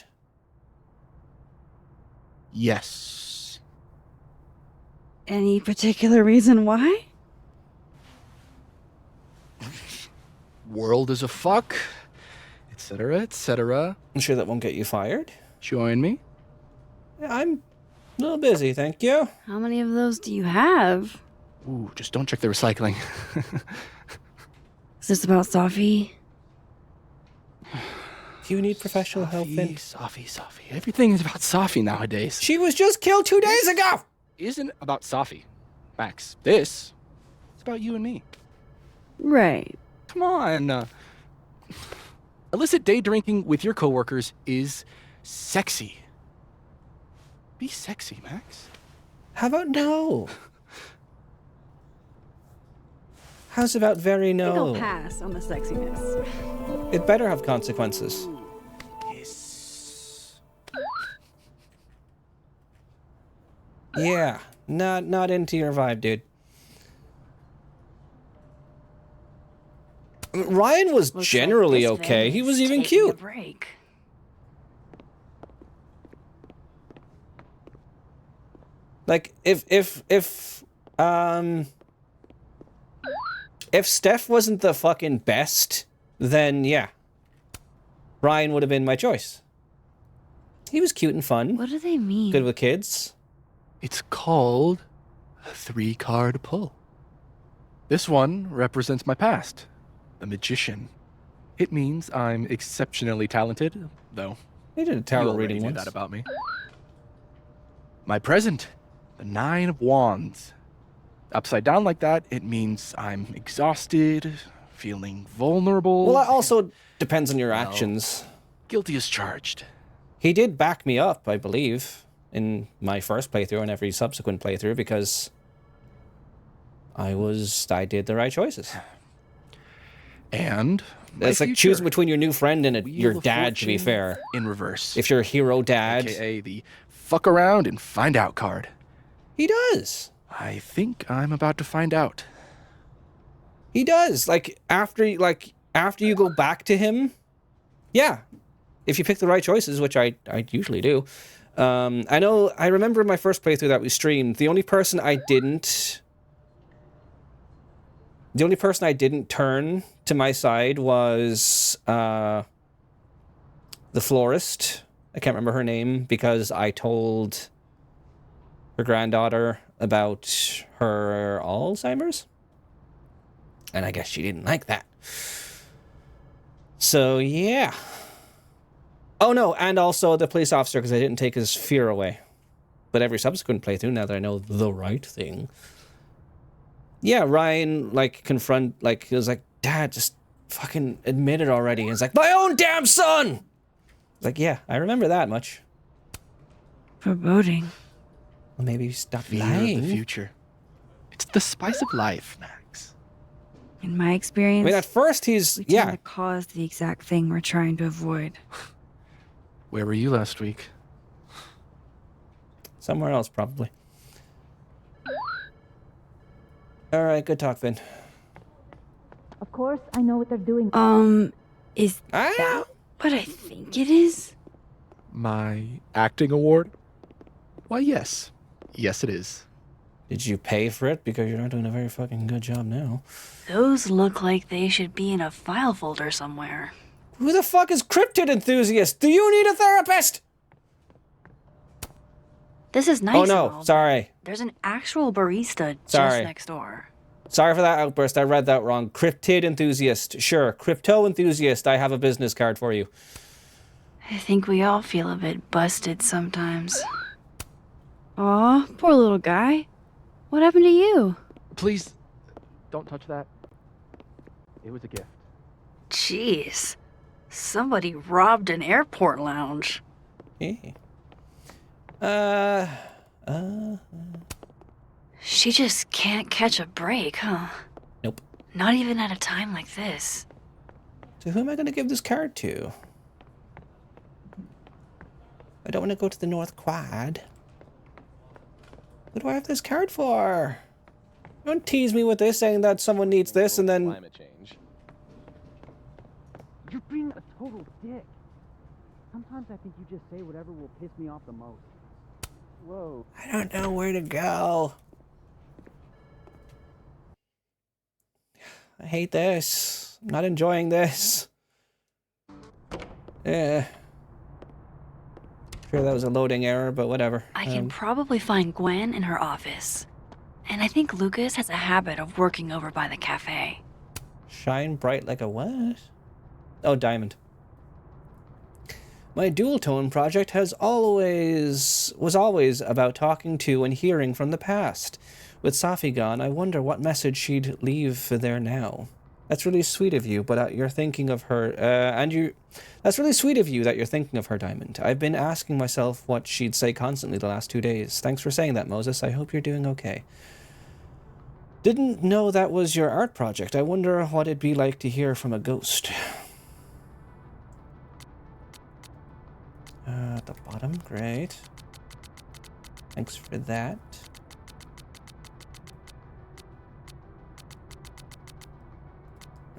Yes. Any particular reason why? World is a fuck, etc., etc. I'm sure that won't get you fired. Join me. I'm a little busy, thank you. How many of those do you have? Ooh, just don't check the recycling. Is this about Safi? Do you need professional help, Vin? Safi. Everything is about Safi nowadays. She was just killed 2 days ago! Isn't about Safi, Max. This is about you and me. Right. Come on. Illicit day drinking with your coworkers is sexy. Be sexy, Max. How about no? How's about very no? I think I'll pass on the sexiness. It better have consequences. Yes. Yeah, not into your vibe, dude. Ryan was Looks generally like this okay. Vin He is was even taking a cute. break. Like if Steph wasn't the fucking best, then yeah, Ryan would have been my choice. He was cute and fun. What do they mean? Good with kids. It's called a 3-card pull. This one represents my past, the magician. It means I'm exceptionally talented, though. They did a tarot you already reading knew once. that about me. My present, the 9 of Wands. Upside down like that, it means I'm exhausted, feeling vulnerable. Well, that also depends on your actions. Guilty as charged. He did back me up, I believe, in my first playthrough and every subsequent playthrough because I did the right choices. And it's like choosing between your new friend and your dad, to be fair. In reverse. If you're a hero dad. AKA the fuck around and find out card. He does. I think I'm about to find out. He does. Like after you go back to him, yeah. If you pick the right choices, which I usually do. I remember my first playthrough that we streamed, the only person I didn't The only person I didn't turn to my side was the florist. I can't remember her name because I told her granddaughter about her Alzheimer's. And I guess she didn't like that. So, yeah. Oh, no, and also the police officer because I didn't take his fear away. But every subsequent playthrough, now that I know the right thing. Yeah, Ryan, like, he was like, Dad, just fucking admit it already. And it's like, my own damn son! Like, yeah, I remember that much. Foreboding. Well, maybe stop Fear lying. of the future. It's the spice of life, Max. In my experience, I mean, at first he's, we yeah. tend to cause the exact thing we're trying to avoid. Where were you last week? Somewhere else, probably. Alright, good talk, Finn. Of course, I know what they're doing. Is that what I think it is? My acting award? Why, yes. Yes, it is. Did you pay for it? Because you're not doing a very fucking good job now. Those look like they should be in a file folder somewhere. Who the fuck is Cryptid Enthusiast? Do you need a therapist? This is nice. Oh no, and all, sorry. There's an actual barista Sorry. just next door. Sorry for that outburst. I read that wrong. Cryptid Enthusiast. Sure. Crypto Enthusiast. I have a business card for you. I think we all feel a bit busted sometimes. Aw, poor little guy. What happened to you? Please, don't touch that. It was a gift. Jeez. Somebody robbed an airport lounge. Hey. She just can't catch a break, huh? Nope. Not even at a time like this. So who am I going to give this card to? I don't want to go to the North Quad. What do I have this card for? Don't tease me with this, saying that someone needs this, and then... Climate change. You're being a total dick. Sometimes I think you just say whatever will piss me off the most. Whoa. I don't know where to go. I hate this. I'm not enjoying this. Yeah. Sure, that was a loading error, but whatever. I can probably find Gwen in her office. And I think Lucas has a habit of working over by the cafe. Shine bright like a what? Oh, diamond. My dual tone project was always about talking to and hearing from the past. With Safi gone, I wonder what message she'd leave there now. That's really sweet of you, but you're thinking of her, that's really sweet of you that you're thinking of her, Diamond. I've been asking myself what she'd say constantly the last 2 days. Thanks for saying that, Moses. I hope you're doing okay. Didn't know that was your art project. I wonder what it'd be like to hear from a ghost. At the bottom, great. Thanks for that.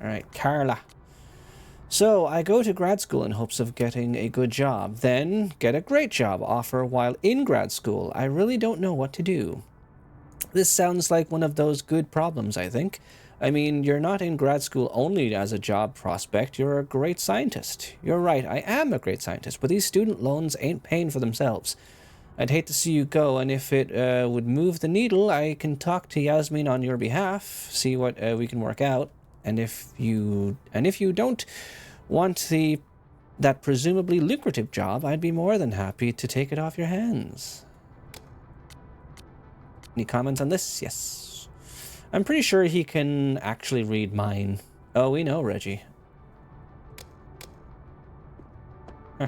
Alright, Carla. So, I go to grad school in hopes of getting a good job, then get a great job offer while in grad school. I really don't know what to do. This sounds like one of those good problems, I think. I mean, you're not in grad school only as a job prospect, you're a great scientist. You're right, I am a great scientist, but these student loans ain't paying for themselves. I'd hate to see you go, and if it would move the needle, I can talk to Yasmin on your behalf, see what we can work out. And if you don't want that presumably lucrative job, I'd be more than happy to take it off your hands. Any comments on this? Yes. I'm pretty sure he can actually read mine. Oh, we know, Reggie. Huh.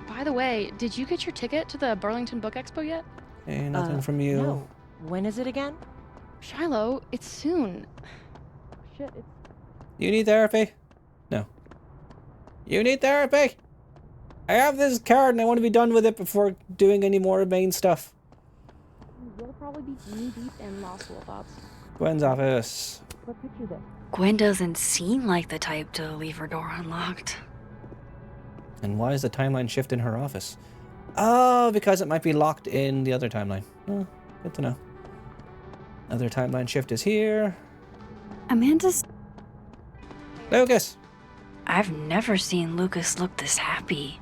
By the way, did you get your ticket to the Burlington Book Expo yet? Hey, nothing from you. No. When is it again? Shiloh, it's soon. Shit, it's... You need therapy? No. You need therapy? I have this card and I want to be done with it before doing any more main stuff. We'll probably be knee deep in law school thoughts. Gwen's office. What picture this? Gwen doesn't seem like the type to leave her door unlocked. And why is the timeline shift in her office? Oh, because it might be locked in the other timeline. Oh, good to know. Other timeline shift is here. Amanda's... Lucas! I've never seen Lucas look this happy.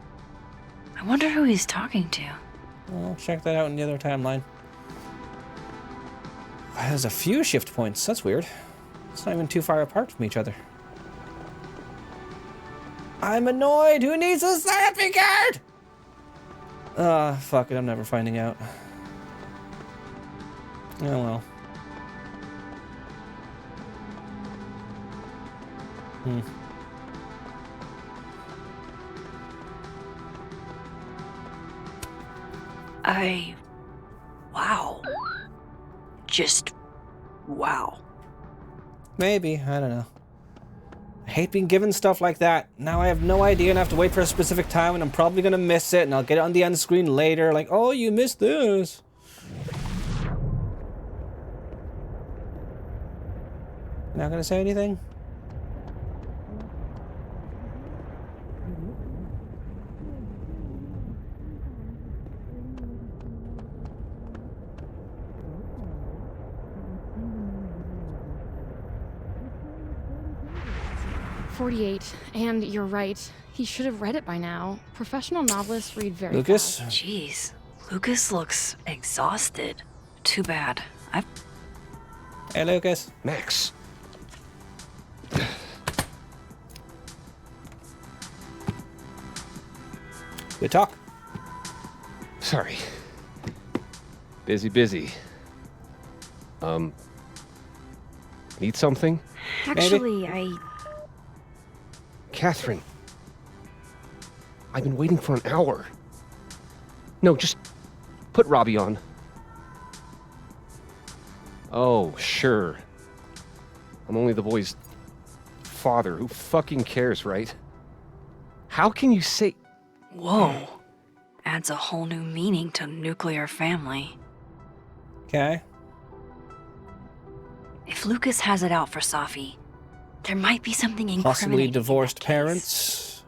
I wonder who he's talking to. Well, check that out in the other timeline. There's a few shift points. That's weird. It's not even too far apart from each other. I'm annoyed! Who needs a therapy card? Fuck it. I'm never finding out. Oh well. Wow. Just wow. Maybe. I don't know. I hate being given stuff like that. Now I have no idea and I have to wait for a specific time and I'm probably gonna miss it and I'll get it on the end screen later. Like, oh, you missed this. Not gonna say anything? "48, and you're right. He should have read it by now. Professional novelists read very Lucas? fast." Jeez, Lucas looks exhausted. Too bad. Hey, Lucas. Max. Good talk. Sorry. Busy. Need something? Actually, Catherine. I've been waiting for an hour. No, just put Robbie on. Oh, sure. I'm only the boy's father. Who fucking cares, right? How can you say... Whoa. Adds a whole new meaning to nuclear family. Okay. If Lucas has it out for Safi, there might be something incriminating. Possibly divorced parents.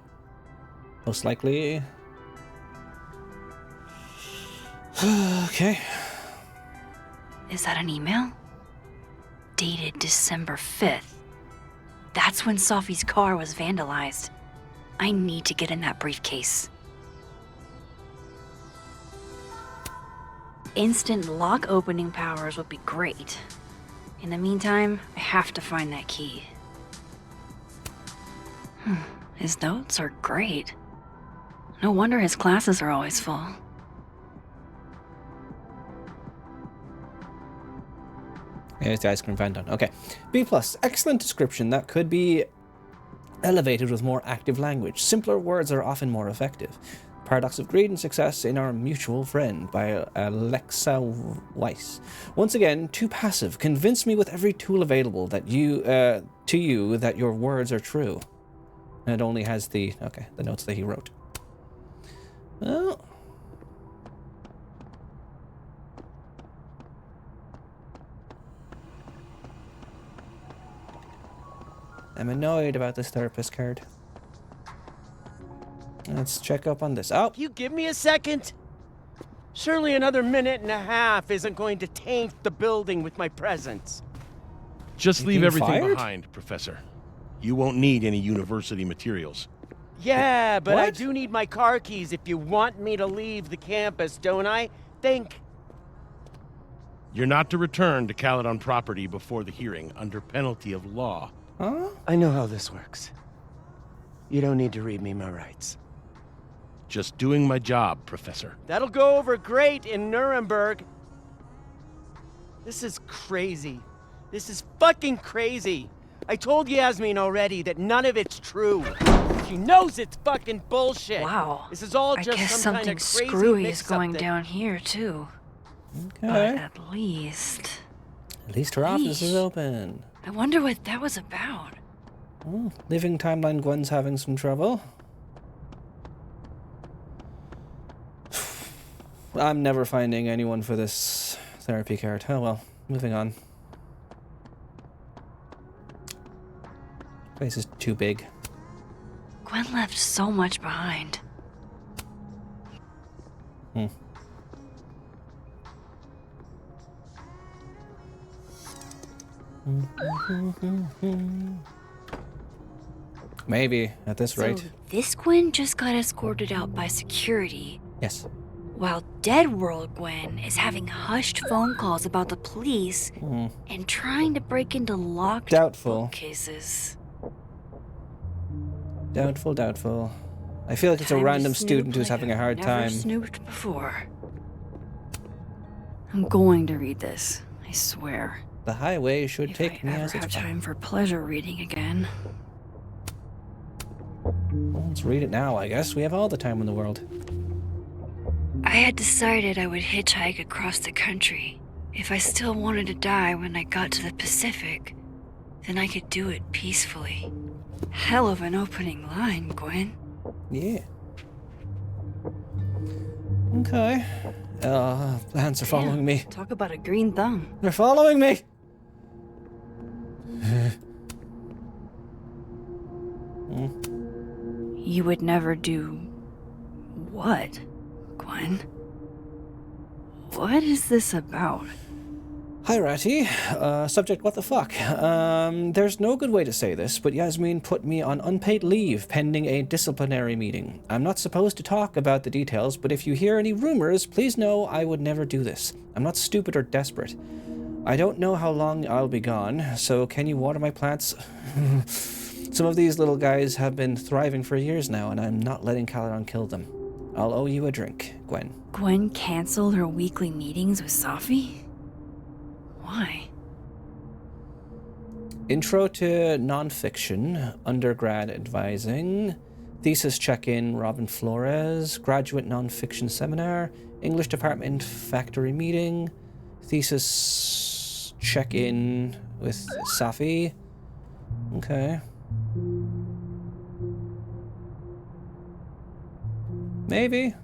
Most likely. Okay. Is that an email? Dated December 5th. That's when Safi's car was vandalized. I need to get in that briefcase. Instant lock opening powers would be great. In the meantime, I have to find that key. His notes are great. No wonder his classes are always full. Here's the ice cream van done. Okay. B+. Excellent description that could be elevated with more active language. Simpler words are often more effective. Paradox of Greed and Success in Our Mutual Friend by Alexa Weiss. Once again, too passive. Convince me with every tool available that to you that your words are true. And it only has the notes that he wrote. Well. I'm annoyed about this therapist card. Let's check up on this. Oh! You give me a second? Surely another minute and a half isn't going to taint the building with my presence. Just leave being everything fired? behind, Professor. You won't need any university materials. Yeah, but I What? do need my car keys if you want me to leave the campus, don't I? Think. You're not to return to Caledon property before the hearing, under penalty of law. Huh? I know how this works. You don't need to read me my rights. Just doing my job, Professor. That'll go over great in Nuremberg. This is crazy. This is fucking crazy. I told Yasmin already that none of it's true. She knows it's fucking bullshit. Wow. This is all I just guess some kind something of crazy screwy is mix-up going that- down here, too. Okay. But at least her office is open. I wonder what that was about. Oh, living timeline Gwen's having some trouble. I'm never finding anyone for this therapy card. Oh well, moving on. Place is too big. Gwen left so much behind. Maybe, at this rate. So this Gwen just got escorted out by security. Yes. While Dead World Gwen is having hushed phone calls about the police and trying to break into locked bookcases. Doubtful, doubtful. I feel like it's a random student who's having a hard Never time. snooped before. I'm going to read this, I swear. The highway should If take I me ever as have it's time for pleasure reading again. Well, let's read it now, I guess. We have all the time in the world. I had decided I would hitchhike across the country. If I still wanted to die when I got to the Pacific, then I could do it peacefully. Hell of an opening line, Gwen. Yeah. Okay. Plants are following me. Talk about a green thumb. They're following me! You would never do... what, Gwen? What is this about? Hi, Ratty. Subject, what the fuck? There's no good way to say this, but Yasmin put me on unpaid leave pending a disciplinary meeting. I'm not supposed to talk about the details, but if you hear any rumors, please know I would never do this. I'm not stupid or desperate. I don't know how long I'll be gone, so can you water my plants? Some of these little guys have been thriving for years now, and I'm not letting Caladon kill them. I'll owe you a drink, Gwen. Gwen canceled her weekly meetings with Safi? Why? Intro to Nonfiction, Undergrad Advising, Thesis Check-In, Robin Flores, Graduate Nonfiction Seminar, English Department Factory Meeting, Thesis Check-In with Safi. Okay. Maybe.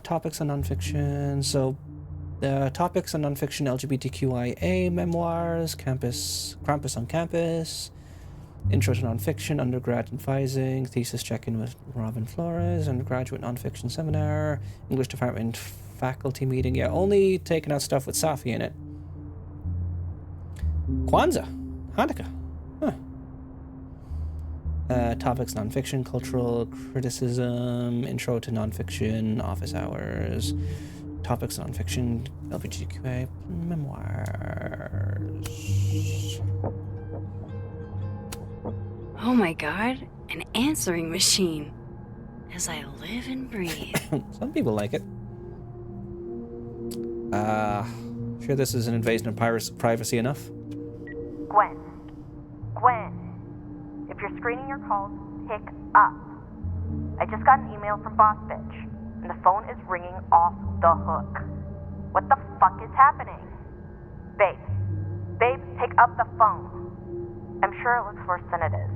Topics on nonfiction. So, topics on nonfiction: LGBTQIA memoirs, Krampus on campus, intro to nonfiction, undergrad advising, thesis check-in with Robin Flores, undergraduate nonfiction seminar, English department faculty meeting. Yeah, only taking out stuff with Safi in it. Kwanzaa, Hanukkah. Huh. Topics nonfiction, cultural criticism, intro to nonfiction, office hours, topics nonfiction, LGBTQA memoirs. Oh my god, an answering machine. As I live and breathe. Some people like it. Sure this is an invasion of privacy enough? Gwen. If you're screening your calls, pick up. I just got an email from Boss Bitch, and the phone is ringing off the hook. What the fuck is happening? Babe, pick up the phone. I'm sure it looks worse than it is.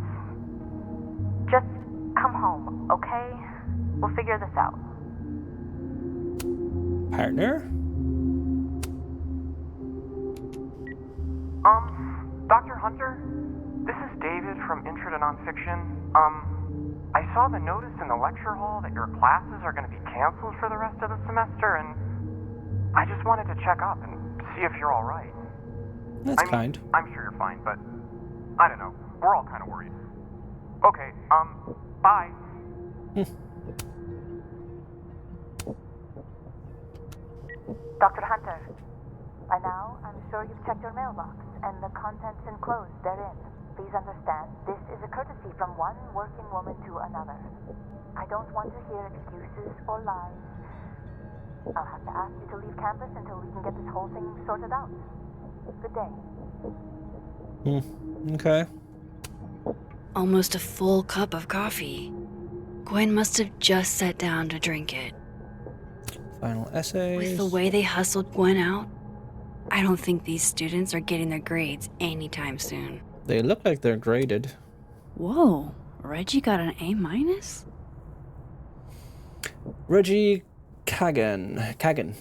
Just come home, okay? We'll figure this out. Partner? Dr. Hunter? This is David from Intro to Nonfiction. I saw the notice in the lecture hall that your classes are going to be canceled for the rest of the semester, and I just wanted to check up and see if you're all right. That's kind. I'm sure you're fine, but I don't know. We're all kind of worried. Okay, bye. Dr. Hunter, by now, I'm sure you've checked your mailbox and the contents enclosed therein. Please understand, this is a courtesy from one working woman to another. I don't want to hear excuses or lies. I'll have to ask you to leave campus until we can get this whole thing sorted out. Good day. Okay. Almost a full cup of coffee. Gwen must have just sat down to drink it. Final essays. With the way they hustled Gwen out, I don't think these students are getting their grades anytime soon. They look like they're graded. Whoa, Reggie got an A-? Reggie Kagan.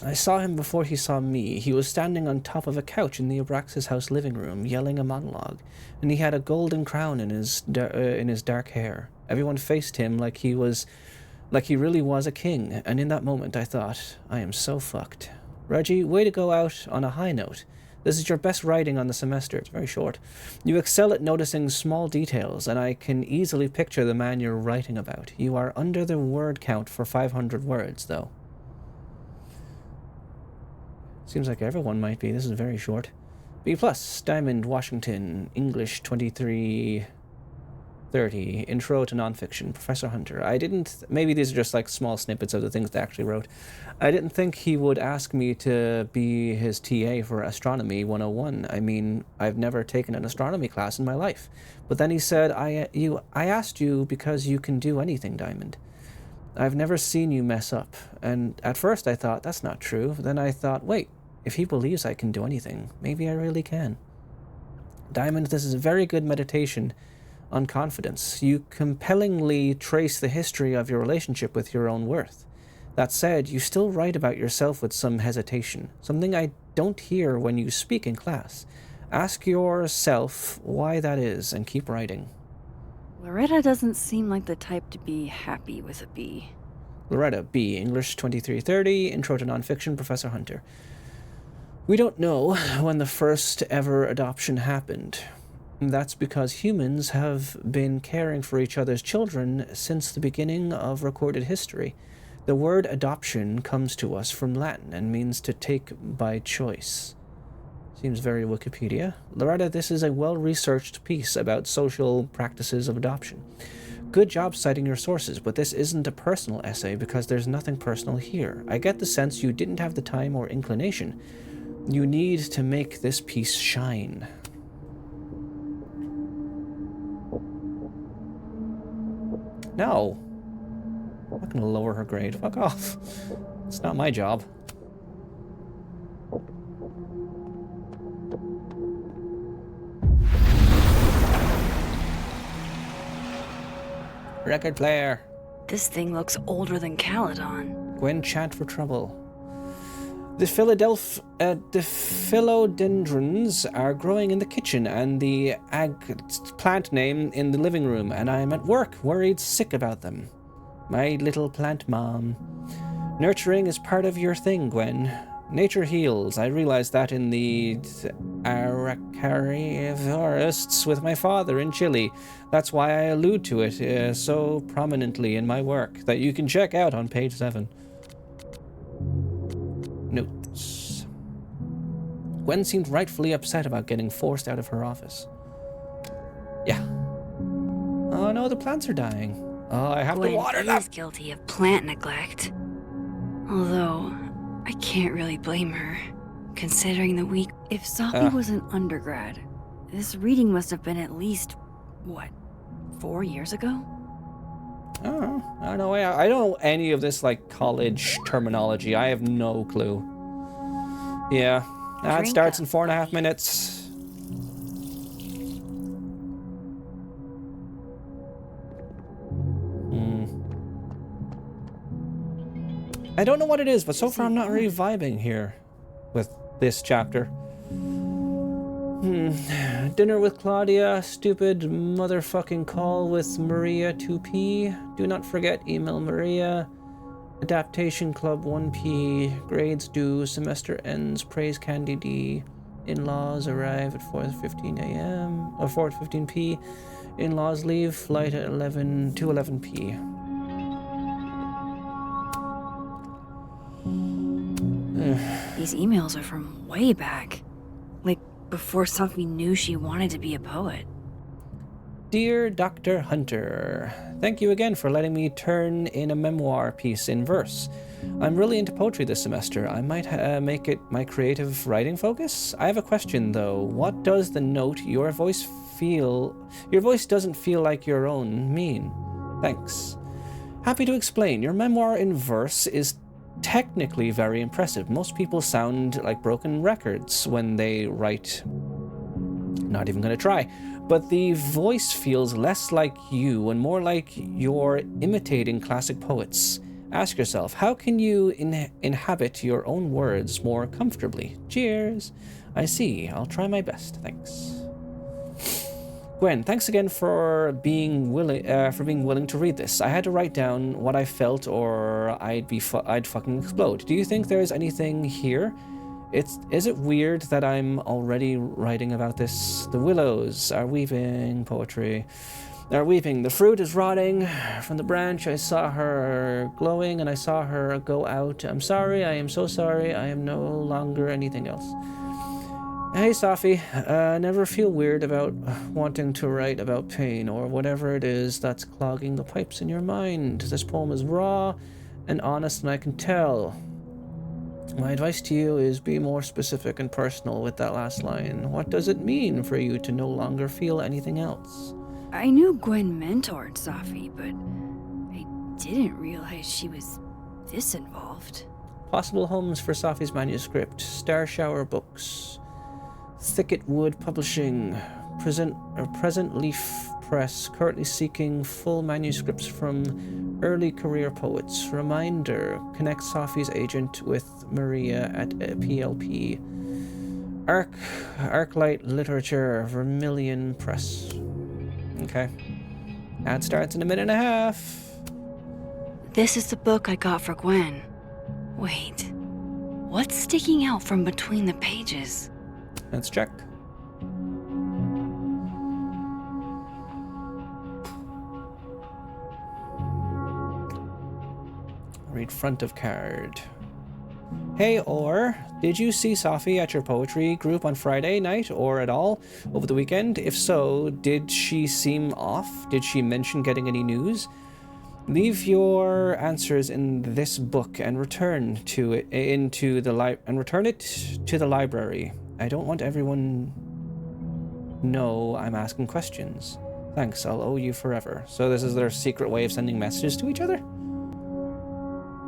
I saw him before he saw me. He was standing on top of a couch in the Abraxas house living room, yelling a monologue, and he had a golden crown in his dark hair. Everyone faced him like he was Like he really was a king, and in that moment I thought, I am so fucked. Reggie, way to go out on a high note. This is your best writing on the semester. It's very short. You excel at noticing small details, and I can easily picture the man you're writing about. You are under the word count for 500 words, though. Seems like everyone might be. This is very short. B+, Diamond, Washington, English 2330, Intro to Nonfiction, Professor Hunter. Maybe these are just like small snippets of the things they actually wrote. I didn't think he would ask me to be his TA for Astronomy 101. I mean, I've never taken an astronomy class in my life. But then he said, I asked you because you can do anything, Diamond. I've never seen you mess up. And at first I thought, that's not true. Then I thought, wait, if he believes I can do anything, maybe I really can. Diamond, this is a very good meditation on confidence. You compellingly trace the history of your relationship with your own worth. That said, you still write about yourself with some hesitation, something I don't hear when you speak in class. Ask yourself why that is and keep writing. Loretta doesn't seem like the type to be happy with a B. Loretta, B, English 2330, Intro to Nonfiction, Professor Hunter. We don't know when the first ever adoption happened. That's because humans have been caring for each other's children since the beginning of recorded history. The word adoption comes to us from Latin and means to take by choice. Seems very Wikipedia. Loretta, this is a well-researched piece about social practices of adoption. Good job citing your sources, but this isn't a personal essay because there's nothing personal here. I get the sense you didn't have the time or inclination. You need to make this piece shine. No. I'm not gonna lower her grade. Fuck off. It's not my job. Record player. This thing looks older than Caledon. Gwen, chant for trouble. The philodendrons are growing in the kitchen and the plant name in the living room, and I'm at work, worried sick about them. My little plant mom. Nurturing is part of your thing, Gwen. Nature heals. I realized that in the Araucarian forests with my father in Chile. That's why I allude to it so prominently in my work, that you can check out on page 7. Notes. Gwen seemed rightfully upset about getting forced out of her office. Yeah. Oh no, the plants are dying. Oh, I have to water them. Gwen is guilty of plant neglect. Although, I can't really blame her, considering the week. If Sophie was an undergrad, this reading must have been at least, what, 4 years ago? Oh, I don't know. I don't know any of this, like, college terminology. I have no clue. Yeah. That starts in 4.5 minutes. I don't know what it is, but so far I'm not really vibing here with this chapter. Dinner with Claudia, stupid motherfucking call with Maria 2P. Do not forget, email Maria. Adaptation Club 1P. Grades due, semester ends, praise Candy D. In-laws arrive at 4:15 a.m. or 4:15 p. In-laws leave, flight at 11 p. These emails are from way back. Like, before Sophie knew she wanted to be a poet. Dear Dr. Hunter, thank you again for letting me turn in a memoir piece in verse. I'm really into poetry this semester. I might make it my creative writing focus. I have a question though. What does the note your voice doesn't feel like your own mean? Thanks. Happy to explain. Your memoir in verse is technically very impressive. Most people sound like broken records when they write. Not even gonna try. But the voice feels less like you and more like you're imitating classic poets. Ask yourself, how can you inhabit your own words more comfortably? Cheers. I see. I'll try my best. Thanks. Gwen, thanks again for being willing to read this. I had to write down what I felt, or I'd fucking explode. Do you think there's anything here? Is it weird that I'm already writing about this? The willows are weeping poetry. They're weeping. The fruit is rotting from the branch. I saw her glowing, and I saw her go out. I'm sorry. I am so sorry. I am no longer anything else. Hey, Safi. Never feel weird about wanting to write about pain or whatever it is that's clogging the pipes in your mind. This poem is raw and honest, and I can tell. My advice to you is be more specific and personal with that last line. What does it mean for you to no longer feel anything else? I knew Gwen mentored Safi, but I didn't realize she was this involved. Possible homes for Safi's manuscript. Star Shower Books. Thicket Wood Publishing. Present Leaf Press. Currently seeking full manuscripts from early career poets. Reminder. Connect Safi's agent with Maria at PLP. Arclight Literature. Vermilion Press. Okay. Ad starts in a minute and a half. This is the book I got for Gwen. Wait. What's sticking out from between the pages? Let's check. Read front of card. Hey, or did you see Safi at your poetry group on Friday night or at all over the weekend? If so, did she seem off? Did she mention getting any news? Leave your answers in this book and return it to the library. I don't want everyone know I'm asking questions. Thanks, I'll owe you forever. So this is their secret way of sending messages to each other?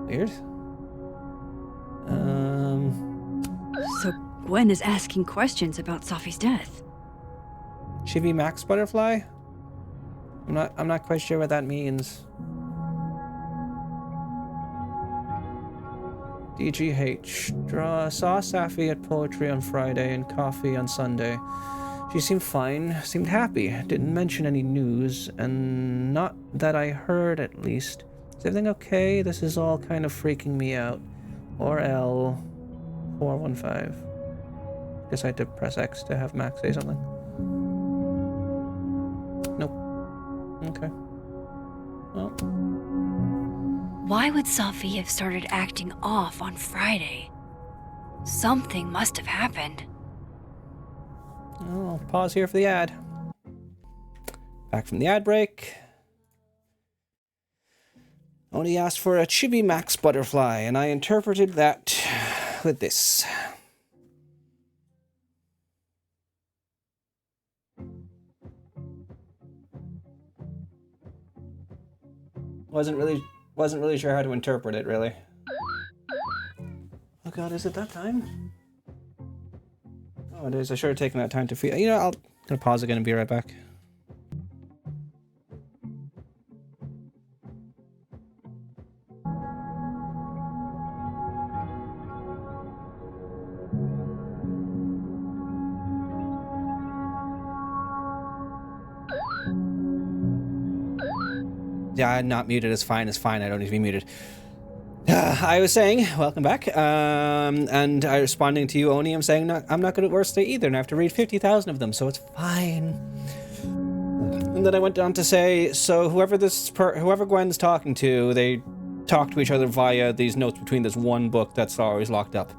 Weird. So Gwen is asking questions about Safi's death. Chibi Max Butterfly? I'm not quite sure what that means. DGH. Saw Safi at poetry on Friday and coffee on Sunday. She seemed fine, seemed happy, didn't mention any news, and not that I heard at least. Is everything okay? This is all kind of freaking me out. Or L415. Guess I had to press X to have Max say something. Nope. Okay. Well. Why would Safi have started acting off on Friday? Something must have happened. I'll pause here for the ad. Back from the ad break. Only asked for a Chibi Max Butterfly, and I interpreted that with this. Wasn't really sure how to interpret it, really. Oh god, is it that time? Oh, it is. I should have taken that time to feel. You know, I'm gonna pause again and be right back. Yeah, not muted is fine. It's fine. I don't need to be muted. I was saying, welcome back, and I responding to you, Oni. I'm saying I'm not good at words today either, and I have to read 50,000 of them, so it's fine. And then I went on to say, so whoever Gwen's talking to, they talk to each other via these notes between this one book that's always locked up.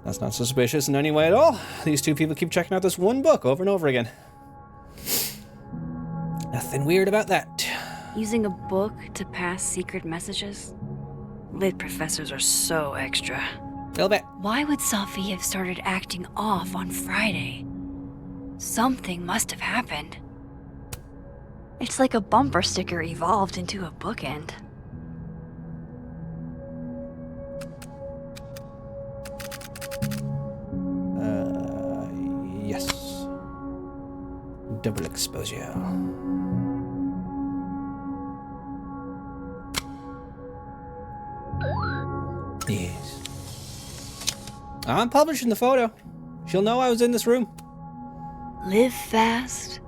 That's not suspicious in any way at all. These two people keep checking out this one book over and over again. Nothing weird about that. Using a book to pass secret messages? Lit professors are so extra. A little bit. Why would Safi have started acting off on Friday? Something must have happened. It's like a bumper sticker evolved into a bookend. Yes. Double exposure. Yes. I'm publishing the photo. She'll know I was in this room. Live fast,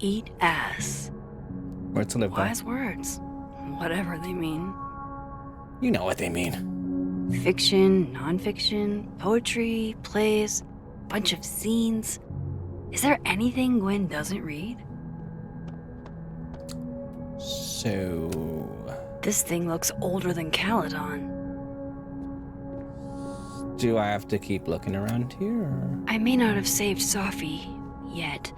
eat ass. Words to live by. Wise words. Whatever they mean. You know what they mean. Fiction, nonfiction, poetry, plays, bunch of scenes. Is there anything Gwen doesn't read? So... This thing looks older than Caledon. Do I have to keep looking around here? Or? I may not have saved Sophie yet,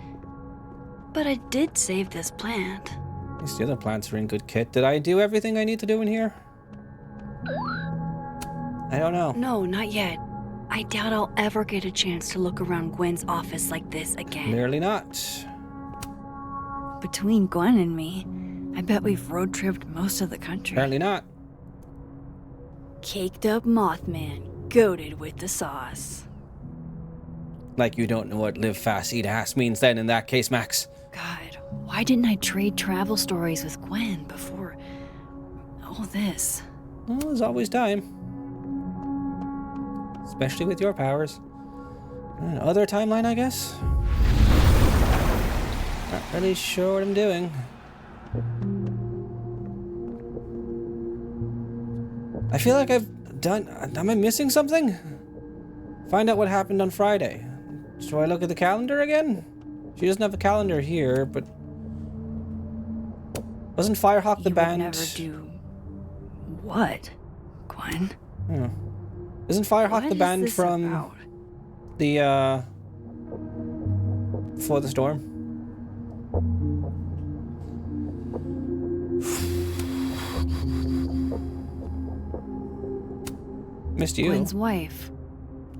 but I did save this plant. At least the other plants are in good kit. Did I do everything I need to do in here? I don't know. No, not yet. I doubt I'll ever get a chance to look around Gwen's office like this again. Clearly not. Between Gwen and me, I bet we've road-tripped most of the country. Apparently not. Caked up Mothman, goated with the sauce. Like you don't know what live fast, eat ass means then in that case, Max. God, why didn't I trade travel stories with Gwen before all this? Well, there's always time. Especially with your powers. Other timeline, I guess? Not really sure what I'm doing. I feel like I've done... Am I missing something? Find out what happened on Friday. Should I look at the calendar again? She doesn't have a calendar here, but... Wasn't Firehawk the band? You would never do... What, Gwen? Hmm. Isn't Firehawk the band from... about? The, Before the Storm? Missed you. Gwen's wife.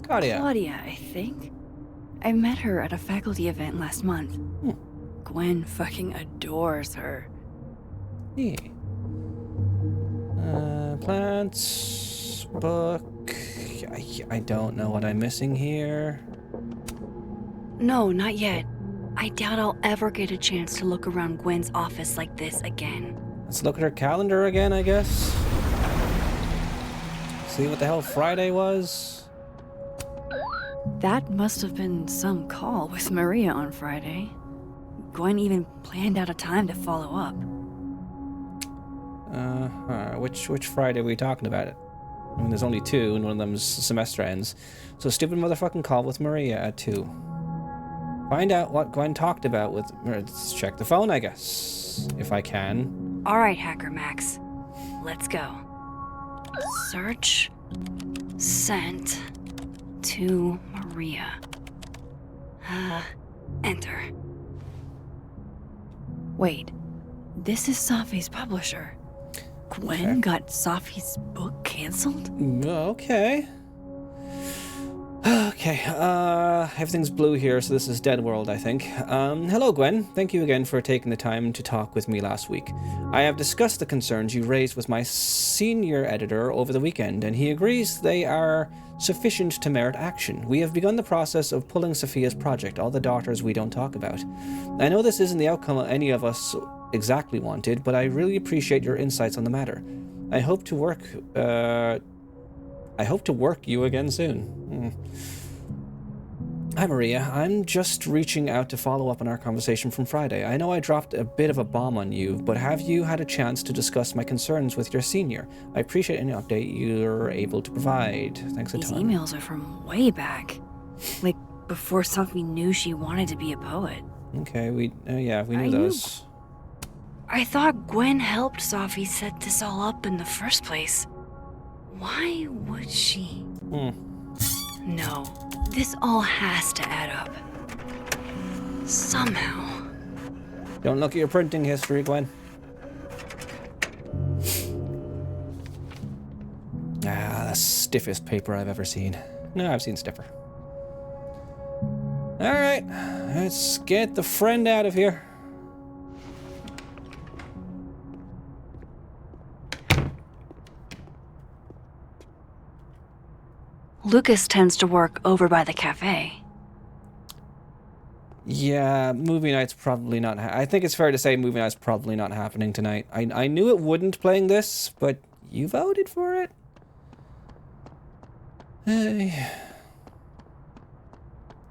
Claudia. Claudia, I think. I met her at a faculty event last month. Gwen fucking adores her. Yeah. Plants. Book. I don't know what I'm missing here. No, not yet. I doubt I'll ever get a chance to look around Gwen's office like this again. Let's look at her calendar again, I guess. See what the hell Friday was. That must have been some call with Maria on Friday. Gwen even planned out a time to follow up. Which Friday are we talking about it? I mean, there's only two, and one of them's semester ends. So stupid motherfucking call with Maria at 2. Find out what Gwen talked about with... Let's check the phone, I guess. If I can. Alright, Hacker Max. Let's go. Search. Sent. To Maria. Enter. Wait. This is Safi's publisher. Gwen got Safi's book canceled? Okay. Okay, everything's blue here, so this is Dead World, I think. Hello, Gwen. Thank you again for taking the time to talk with me last week. I have discussed the concerns you raised with my senior editor over the weekend, and he agrees they are sufficient to merit action. We have begun the process of pulling Sophia's project, All the Daughters We Don't Talk About. I know this isn't the outcome any of us exactly wanted, but I really appreciate your insights on the matter. I hope to work you again soon. Hi, Maria. I'm just reaching out to follow up on our conversation from Friday. I know I dropped a bit of a bomb on you, but have you had a chance to discuss my concerns with your senior? I appreciate any update you're able to provide. Thanks a ton. These emails are from way back. Like, before Sophie knew she wanted to be a poet. Okay, we knew those. I thought Gwen helped Sophie set this all up in the first place. Why would she? No, this all has to add up. Somehow. Don't look at your printing history, Gwen. The stiffest paper I've ever seen. No, I've seen stiffer. Alright, let's get the friend out of here. Lucas tends to work over by the cafe. Yeah, movie night's probably not... I think it's fair to say movie night's probably not happening tonight. I knew it wouldn't playing this, but you voted for it? Hey.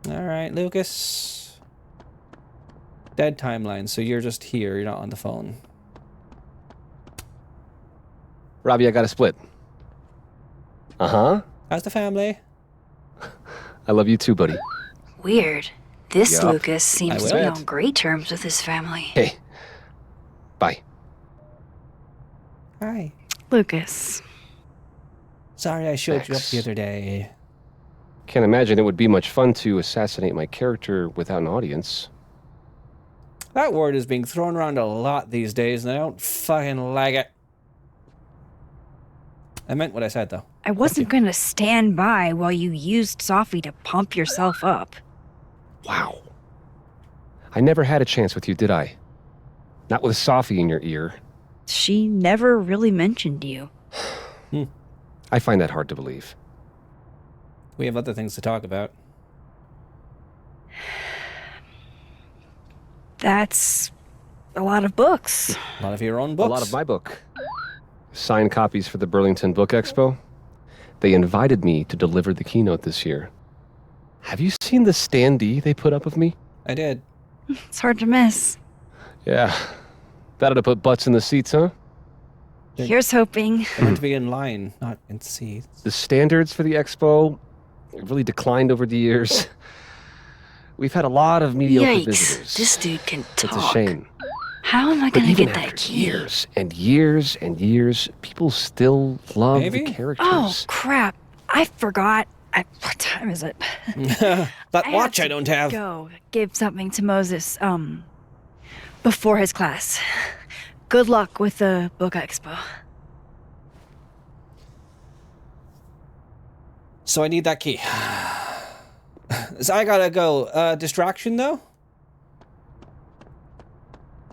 Alright, Lucas. Dead timeline, so you're just here, you're not on the phone. Robbie, I got a split. Uh-huh. How's the family? I love you too, buddy. Weird. This Yup. Lucas seems to be on great terms with his family. Hey. Bye. Hi. Lucas. Sorry I showed you up Thanks. the other day. Can't imagine it would be much fun to assassinate my character without an audience. That word is being thrown around a lot these days, and I don't fucking like it. I meant what I said, though. I wasn't going to stand by while you used Sophie to pump yourself up. Wow. I never had a chance with you, did I? Not with Sophie in your ear. She never really mentioned you. I find that hard to believe. We have other things to talk about. That's a lot of books. A lot of your own books. A lot of my book. Signed copies for the Burlington Book Expo. They invited me to deliver the keynote this year. Have you seen the standee they put up of me? I did. It's hard to miss. Yeah. That ought to put butts in the seats, huh? Here's hoping. They're meant to be in line, not in seats. The standards for the expo have really declined over the years. We've had a lot of mediocre Yikes. visitors. This dude can talk. It's a shame. How am I But gonna even get that after key? years and years and years, people still love the characters. Oh, crap. I forgot. What time is it? That watch I don't have. Go give something to Moses, before his class. Good luck with the book expo. So I need that key. So I gotta go. Distraction, though?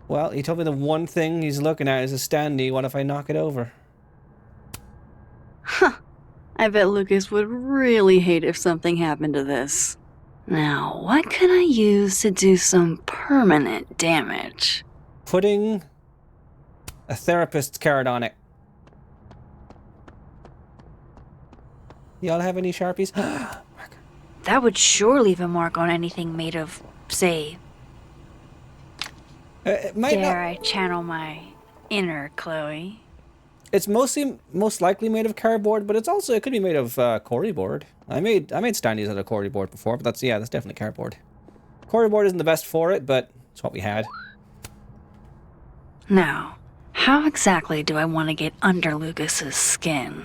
Well, he told me the one thing he's looking at is a standee. What if I knock it over? I bet Lucas would really hate if something happened to this. Now, what can I use to do some permanent damage? Putting a therapist's card on it. Y'all have any Sharpies? That would sure leave a mark on anything made of, say, It might dare I channel my inner Chloe? It's most likely made of cardboard, but it could be made of Corey board. I made standees out of Corey board before, but that's definitely cardboard. Corey board isn't the best for it, but it's what we had. Now, how exactly do I want to get under Lucas's skin?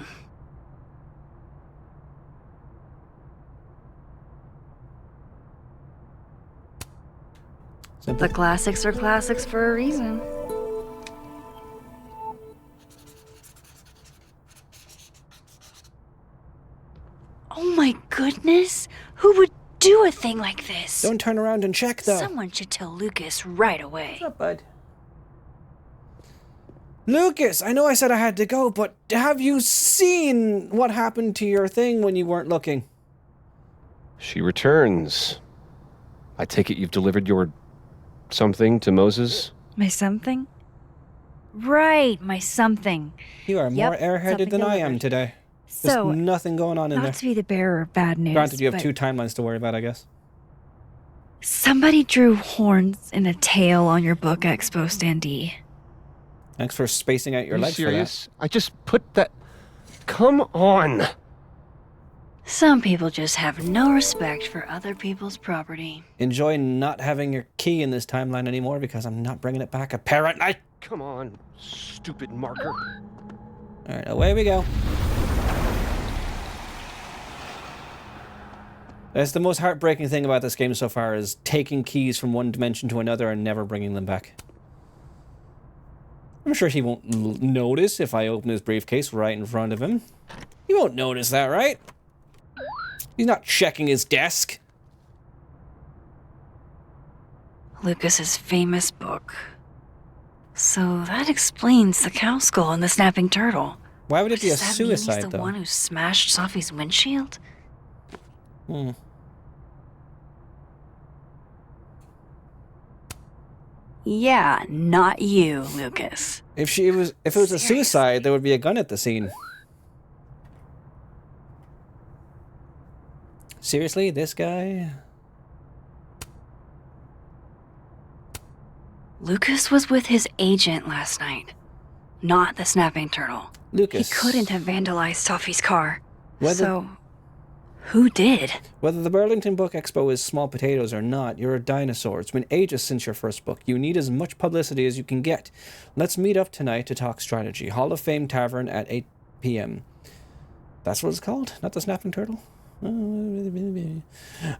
The classics are classics for a reason. Oh my goodness! Who would do a thing like this? Don't turn around and check, though. Someone should tell Lucas right away. What's up, bud? Lucas, I know I said I had to go, but have you seen what happened to your thing when you weren't looking? She returns. I take it you've delivered your something to Moses? My something? Right, my something. You are more Yep, airheaded something than I am delivered. today. So, There's nothing going on in there. Not to be the bearer of bad news. Granted, you have but 2 timelines to worry about, I guess. Somebody drew horns and a tail on your book expo standee. Thanks for spacing out your Are you legs serious? I just put that... Come on! Some people just have no respect for other people's property. for that. Enjoy not having your key in this timeline anymore because I'm not bringing it back apparently. Come on, stupid marker. Alright, away we go. That's the most heartbreaking thing about this game so far, is taking keys from one dimension to another and never bringing them back. I'm sure he won't notice if I open his briefcase right in front of him. He won't notice that, right? He's not checking his desk. Lucas's famous book. So that explains the cow skull and the snapping turtle. Why would it be a Does that mean suicide, he's the though? one who smashed Sophie's windshield? Yeah, not you, Lucas. If it was a suicide, there would be a gun at the scene. Seriously, this guy? Lucas was with his agent last night, not the snapping turtle. Lucas. He couldn't have vandalized Sophie's car. Whether- So, who did? Whether the Burlington Book Expo is small potatoes or not, you're a dinosaur. It's been ages since your first book. You need as much publicity as you can get. Let's meet up tonight to talk strategy. Hall of Fame Tavern at 8 p.m. That's what it's called? Not the Snapping Turtle?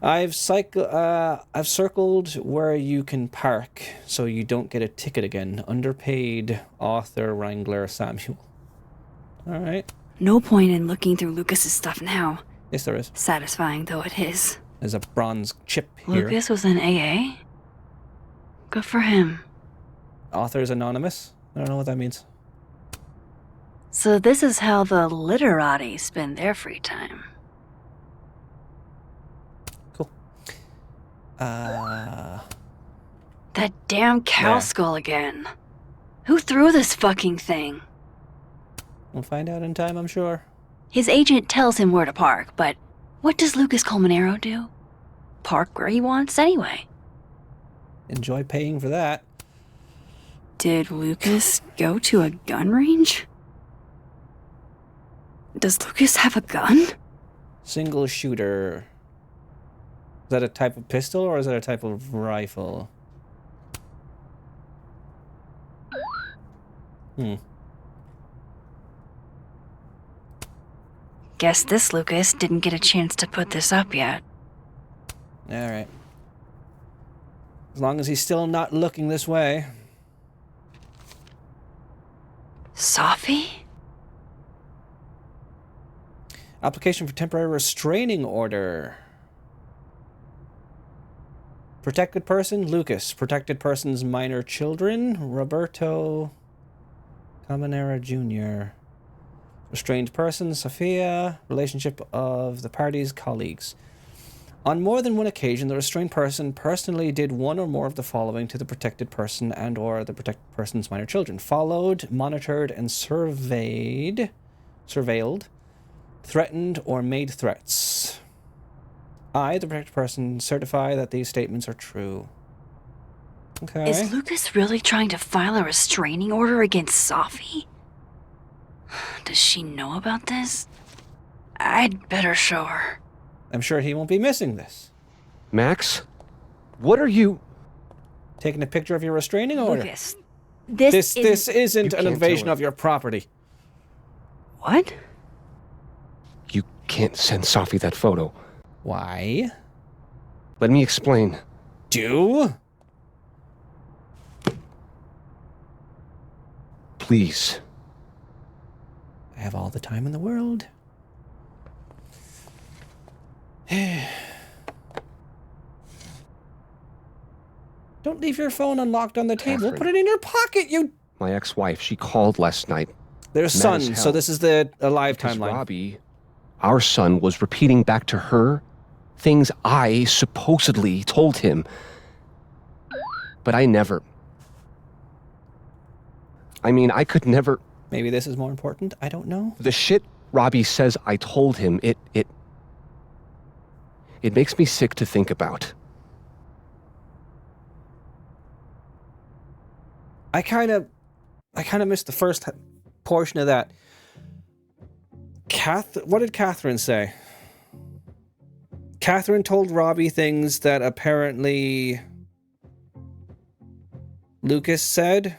I've circled where you can park so you don't get a ticket again. Underpaid author Wrangler Samuel. All right. No point in looking through Lucas's stuff now. Yes, there is. Satisfying though it is. There's a bronze chip here. Lucas was in AA? Good for him. Authors Anonymous? I don't know what that means. So this is how the literati spend their free time. Cool. That damn cow Yeah. skull again. Who threw this fucking thing? We'll find out in time, I'm sure. His agent tells him where to park, but what does Lucas Colmenero do? Park where he wants anyway. Enjoy paying for that. Did Lucas go to a gun range? Does Lucas have a gun? Single shooter. Is that a type of pistol or is that a type of rifle? Guess this Lucas didn't get a chance to put this up yet. Alright. As long as he's still not looking this way. Sophie? Application for temporary restraining order. Protected person, Lucas. Protected person's minor children, Roberto Caminera Jr. Restrained person, Sophia. Relationship of the parties' colleagues. On more than one occasion, the restrained person personally did one or more of the following to the protected person and or the protected person's minor children. Followed, monitored, and surveilled, threatened, or made threats. I, the protected person, certify that these statements are true. Okay. Is Lucas really trying to file a restraining order against Sophie? Does she know about this? I'd better show her. I'm sure he won't be missing this. Max? What are you... Taking a picture of your restraining order? Lucas, This isn't an can't invasion do it. of your property. What? You can't send Sophie that photo. Why? Let me explain. Do? Please. I have all the time in the world. Don't leave your phone unlocked on the table. Catherine. Put it in your pocket, you... My ex-wife, she called last night. Their Mad son, as so hell. this is the live Because timeline. Robbie, our son, was repeating back to her things I supposedly told him. But I never... I mean, I could never... Maybe this is more important. I don't know. The shit Robbie says I told him, it makes me sick to think about. I kind of missed the first portion of that. What did Catherine say? Catherine told Robbie things that apparently Lucas said.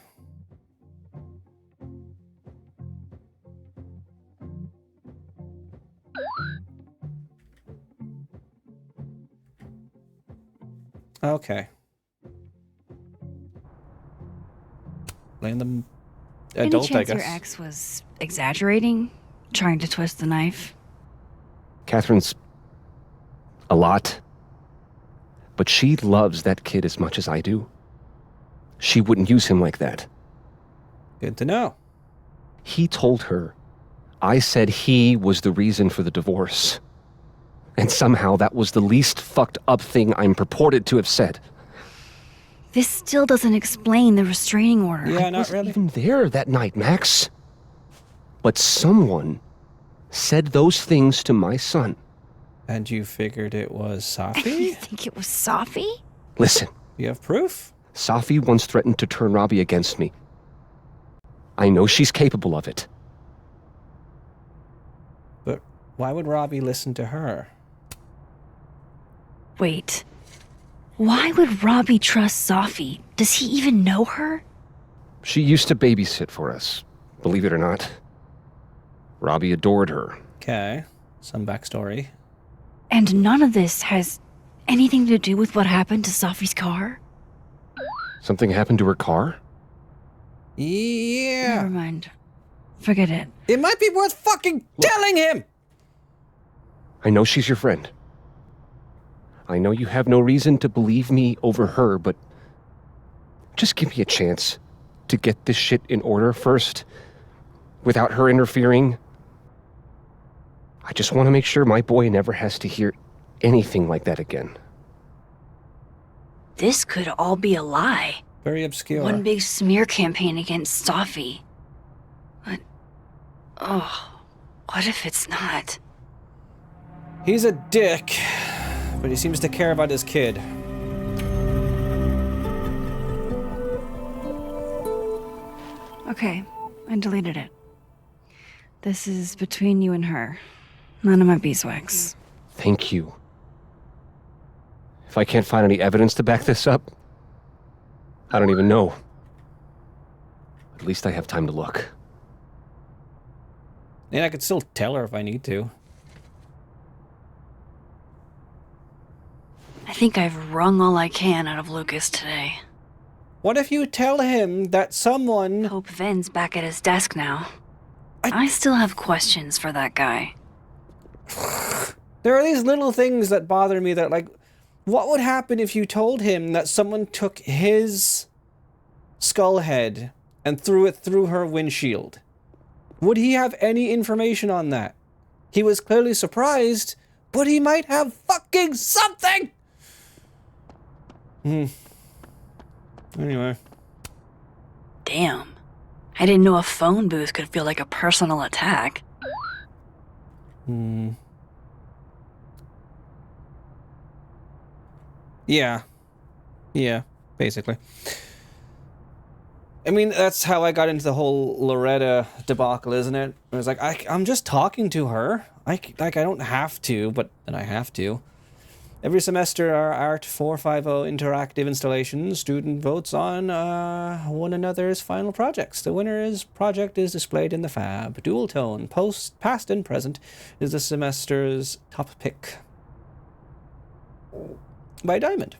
Okay. Blame them adult, Any I chance your guess. ex was exaggerating? Trying to twist the knife? Catherine's a lot. But she loves that kid as much as I do. She wouldn't use him like that. Good to know. He told her I said he was the reason for the divorce. And somehow that was the least fucked up thing I'm purported to have said. This still doesn't explain the restraining order. Yeah, I not wasn't really. even there that night, Max. But someone said those things to my son. And you figured it was You Sophie? think it was Sophie? Listen, You have proof? Safi once threatened to turn Robbie against me. I know she's capable of it. But why would Robbie listen to her? Wait. Why would Robbie trust Safi? Does he even know her? She used to babysit for us, believe it or not. Robbie adored her. Okay, some backstory. And none of this has anything to do with what happened to Safi's car? Something happened to her car? Yeah. Never mind. Forget it. It might be worth fucking telling him! I know she's your friend. I know you have no reason to believe me over her, but just give me a chance to get this shit in order first, without her interfering. I just want to make sure my boy never has to hear anything like that again. This could all be a lie. Very obscure. One big smear campaign against Safi. But, what if it's not? He's a dick, but he seems to care about his kid. Okay, I deleted it. This is between you and her. None of my beeswax. Thank you. If I can't find any evidence to back this up, I don't even know. At least I have time to look. And I could still tell her if I need to. I think I've wrung all I can out of Lucas today. What if you tell him that someone... Hope Ven's back at his desk now. I still have questions for that guy. There are these little things that bother me that, like, what would happen if you told him that someone took his skull head and threw it through her windshield? Would he have any information on that? He was clearly surprised, but he might have fucking something! Anyway. Damn. I didn't know a phone booth could feel like a personal attack. Yeah. Yeah, basically. I mean, that's how I got into the whole Loretta debacle, isn't it? It was like, I'm just talking to her. I don't have to, but then I have to. Every semester, our Art 450 interactive installation student votes on one another's final projects. The winner's project is displayed in the fab. Dual tone, past and present, is the semester's top pick. By Diamond.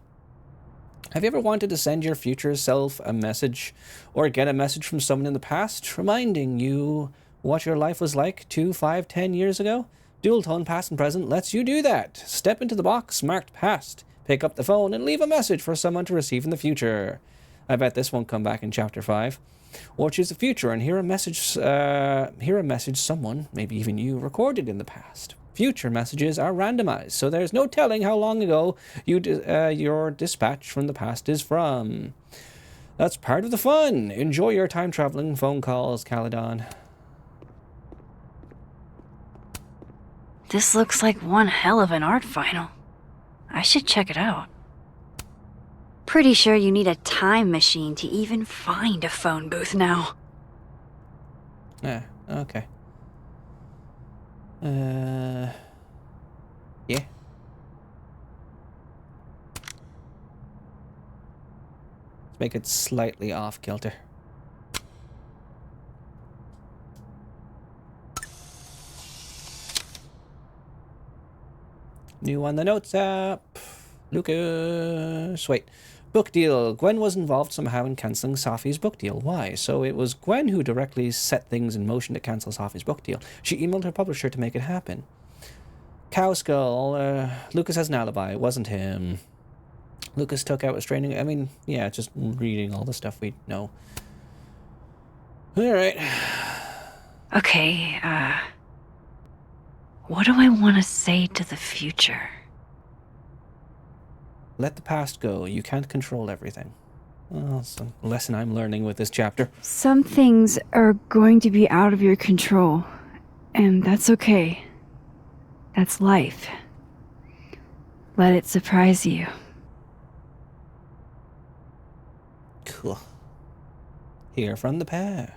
Have you ever wanted to send your future self a message or get a message from someone in the past reminding you what your life was like 2, 5, 10 years ago? Dual tone past and present lets you do that. Step into the box marked past, pick up the phone, and leave a message for someone to receive in the future. I bet this won't come back in Chapter 5. Or choose the future and hear a message someone, maybe even you, recorded in the past. Future messages are randomized, so there's no telling how long ago your dispatch from the past is from. That's part of the fun. Enjoy your time traveling phone calls, Caledon. This looks like one hell of an art final. I should check it out. Pretty sure you need a time machine to even find a phone booth now. Yeah, okay. Yeah. Let's make it slightly off kilter. New on the notes app. Lucas. Wait. Book deal. Gwen was involved somehow in cancelling Safi's book deal. Why? So it was Gwen who directly set things in motion to cancel Safi's book deal. She emailed her publisher to make it happen. Cow Skull. Lucas has an alibi. It wasn't him. Lucas took out restraining. I mean, yeah, just reading all the stuff we know. Alright. Okay, what do I want to say to the future? Let the past go. You can't control everything. Well, it's a lesson I'm learning with this chapter. Some things are going to be out of your control, and that's okay. That's life. Let it surprise you. Cool. Hear from the past.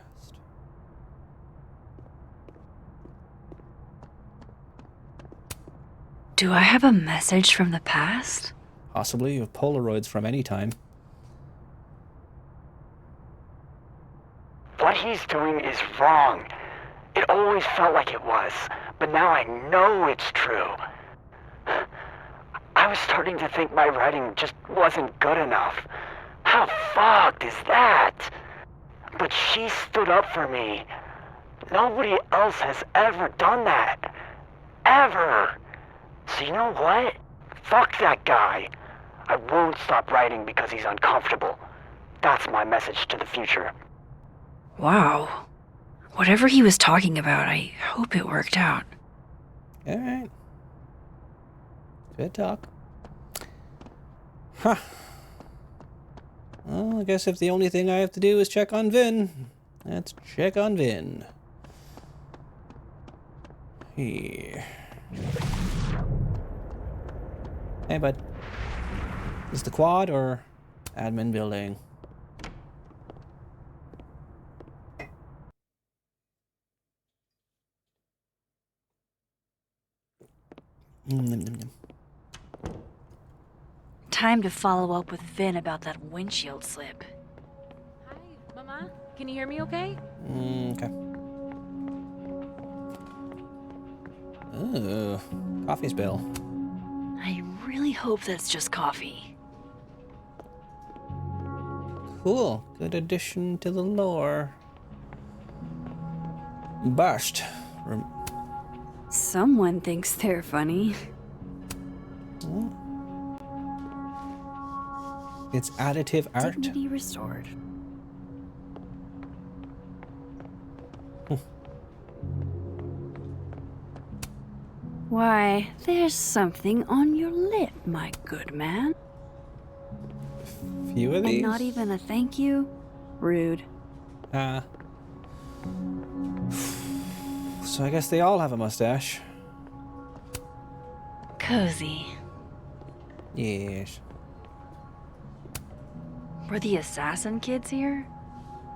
Do I have a message from the past? Possibly of Polaroids from any time. What he's doing is wrong. It always felt like it was, but now I know it's true. I was starting to think my writing just wasn't good enough. How fucked is that? But she stood up for me. Nobody else has ever done that. Ever. So you know what? Fuck that guy. I won't stop writing because he's uncomfortable. That's my message to the future. Wow. Whatever he was talking about, I hope it worked out. Alright. Good talk. Huh. Well, I guess if the only thing I have to do is check on Vin, let's check on Vin. Here. Hey, bud. Is the quad or admin building? Time to follow up with Vin about that windshield slip. Hi, Mama. Can you hear me okay? Okay. Oh, coffee spill. I really hope that's just coffee. Cool. Good addition to the lore. Burst. Someone thinks they're funny. It's additive art. Dignity restored. Why, there's something on your lip, my good man. Few of these? And not even a thank you? Rude. So I guess they all have a mustache. Cozy. Yes. Were the assassin kids here?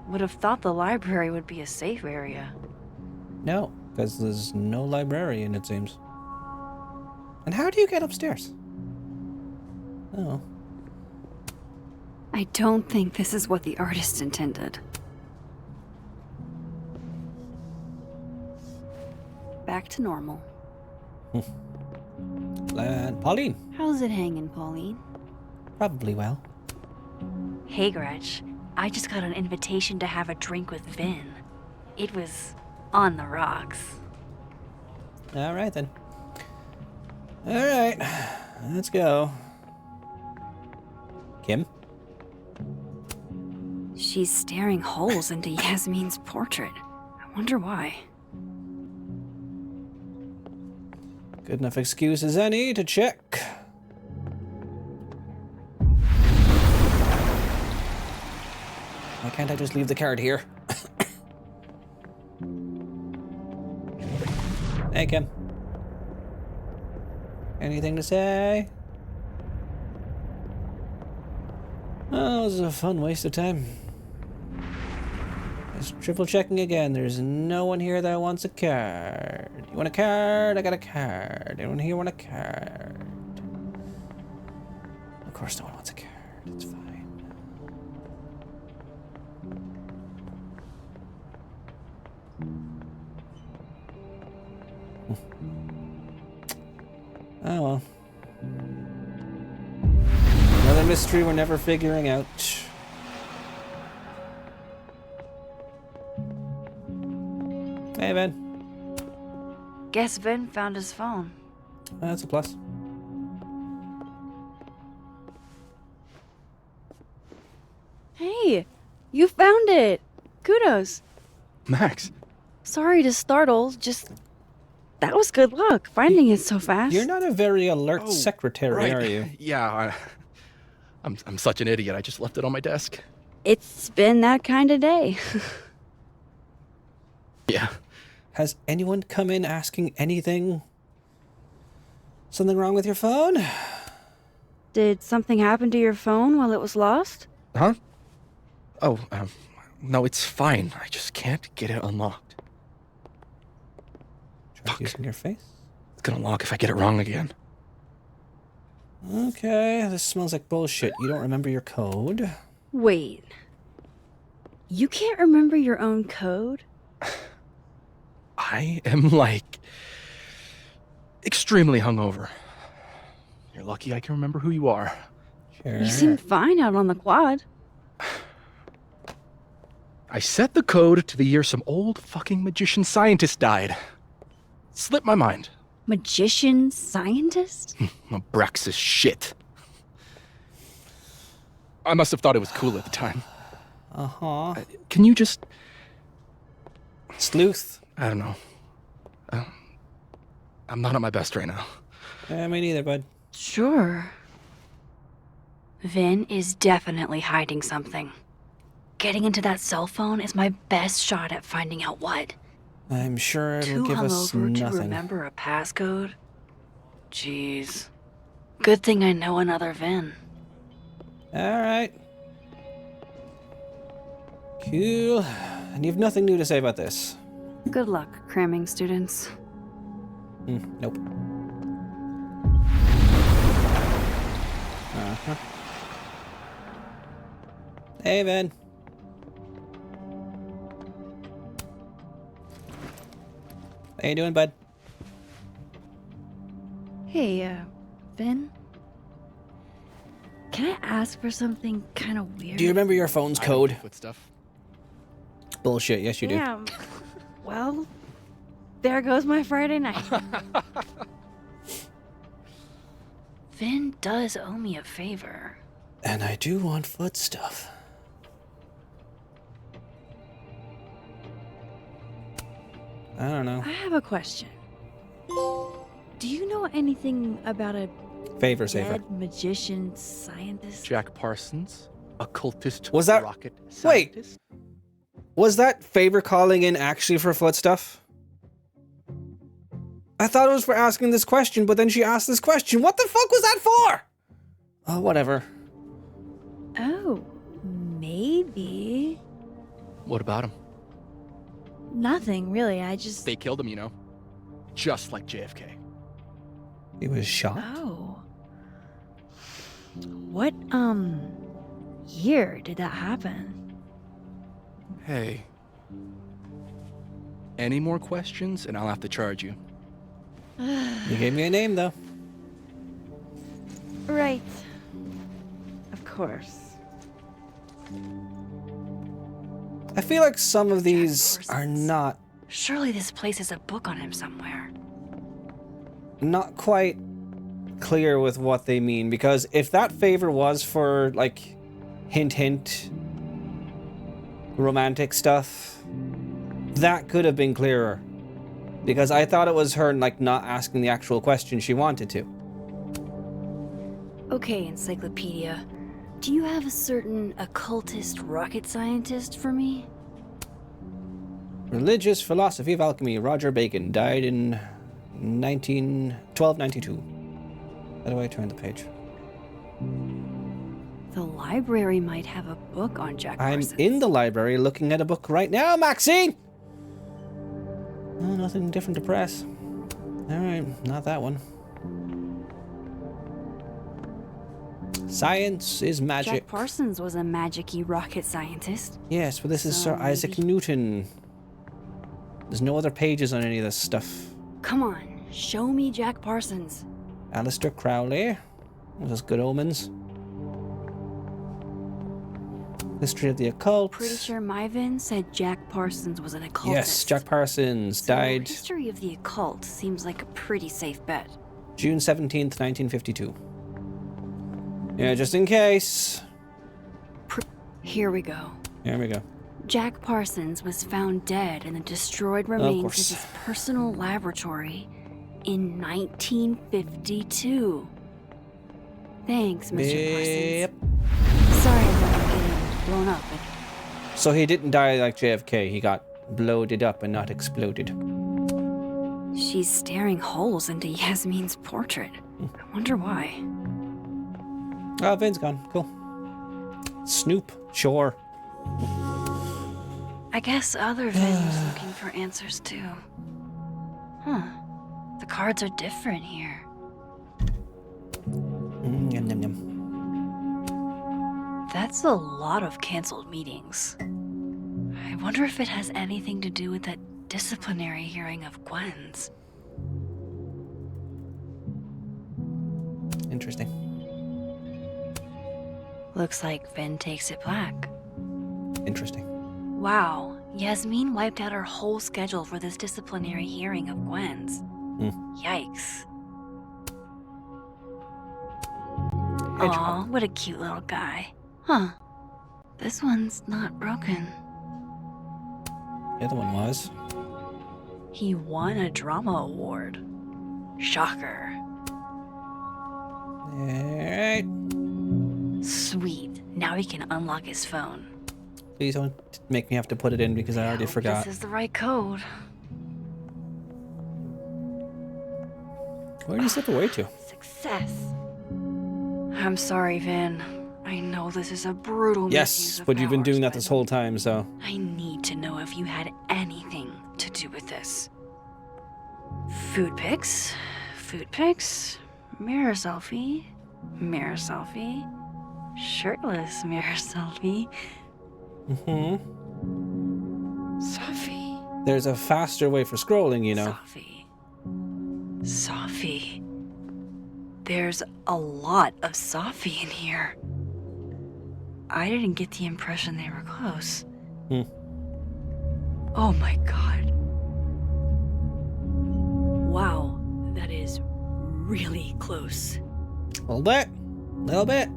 Would have thought the library would be a safe area. No, because there's no librarian, it seems. And how do you get upstairs? Oh. I don't think this is what the artist intended. Back to normal. And Pauline. How's it hanging, Pauline? Probably well. Hey, Gretch. I just got an invitation to have a drink with Vin. It was on the rocks. Alright then. Alright. Let's go. Kim? She's staring holes into Yasmin's portrait. I wonder why. Good enough excuse as any to check. Why can't I just leave the card here? Hey, Kim. Anything to say? Oh, it was a fun waste of time. Just triple checking again. There's no one here that wants a card. You want a card? I got a card. Anyone here want a card? Of course no one wants a card. It's fine. Oh well. Another mystery we're never figuring out. Hey, Ben. Guess Vin found his phone. That's a plus. Hey, you found it. Kudos. Max. Sorry to startle, just that was good luck finding it so fast. You're not a very alert secretary, right. are you? Yeah, I'm such an idiot. I just left it on my desk. It's been that kind of day. Yeah. Has anyone come in asking anything? Something wrong with your phone? Did something happen to your phone while it was lost? Huh? Oh, no, it's fine. I just can't get it unlocked. Try using your face. It's gonna lock if I get it wrong again. Okay, this smells like bullshit. You don't remember your code? Wait. You can't remember your own code? I am, like, extremely hungover. You're lucky I can remember who you are. Sure. You seem fine out on the quad. I set the code to the year some old fucking magician scientist died. Slipped my mind. Magician scientist? Abraxas shit. I must have thought it was cool at the time. Uh-huh. Can you just... Sleuth? I don't know. I'm not at my best right now. Me neither, bud. Sure. Vin is definitely hiding something. Getting into that cell phone is my best shot at finding out what. I'm sure it'll Too give us hungover to nothing. remember a passcode? Jeez. Good thing I know another Vin. Alright. Cool. And you've nothing new to say about this? Good luck, cramming students. Nope. Uh-huh. Hey, Vin. How you doing, bud? Hey, Vin? Can I ask for something kind of weird? Do you remember your phone's code? Foot stuff. Bullshit, yes you do. Damn. Well, there goes my Friday night. Vin does owe me a favor. And I do want foot stuff. I don't know. I have a question. Do you know anything about a Favor saver. dead magician scientist? Jack Parsons, occultist Was that... rocket Wait. scientist. Was that favor calling in actually for foot stuff? I thought it was for asking this question, but then she asked this question. What the fuck was that for? Oh, whatever. Oh, maybe. What about him? Nothing, really. I just... They killed him, you know. Just like JFK. He was shot? Oh. What, year did that happen? Hey. Any more questions, and I'll have to charge you. You gave me a name, though. Right. Of course. I feel like some of these are not Surely this place has a book on him somewhere. quite clear with what they mean, because if that favor was for, like, hint hint romantic stuff, that could have been clearer, because I thought it was her, like, not asking the actual question she wanted to. Okay, Encyclopedia. Do you have a certain occultist rocket scientist for me? Religious philosophy of alchemy. Roger Bacon died in 1292. How do I turn the page? The library might have a book on Jack I'm Parsons. in the library looking at a book right now, Maxine! Oh, nothing different to press. Alright, not that one. Science is magic. Jack Parsons was a magic-y rocket scientist. Yes, but this is So Sir Isaac maybe- Newton. There's no other pages on any of this stuff. Come on, show me Jack Parsons. Aleister Crowley. Those good omens. History of the occult. Pretty sure my Vin said Jack Parsons was an occultist. Yes, Jack Parsons So died History of the occult seems like a pretty safe bet. June 17th, 1952. Yeah, just in case. Here we go. Here we go. Jack Parsons was found dead in the destroyed remains of his personal laboratory in 1952. Thanks, Mr. Yep. Parsons. Sorry about getting blown up. So he didn't die like JFK. He got bloated up and not exploded. She's staring holes into Yasmin's portrait. I wonder why. Oh, Vin's gone. Cool. Snoop. Sure. I guess other Vin was looking for answers too. Huh. The cards are different here. Yum, yum, yum. That's a lot of canceled meetings. I wonder if it has anything to do with that disciplinary hearing of Gwen's. Interesting. Looks like Vin takes it black. Interesting. Wow, Yasmin wiped out her whole schedule for this disciplinary hearing of Gwen's. Yikes. Aw, what a cute little guy. Huh. This one's not broken. The other one was. He won a drama award. Shocker. Alright. Sweet. Now he can unlock his phone. Please don't make me have to put it in because I already forgot. This is the right code. Where did you slip away to? Success. I'm sorry, Vin. I know this is a brutal misuse Yes, of but you've been powers, doing that but this whole time, so. I need to know if you had anything to do with this. Food pics, mirror selfie, shirtless mirror selfie. Sophie. There's a faster way for scrolling, you know. Sophie. There's a lot of Sophie in here. I didn't get the impression they were close. Oh my god. Wow, that is really close. A little bit.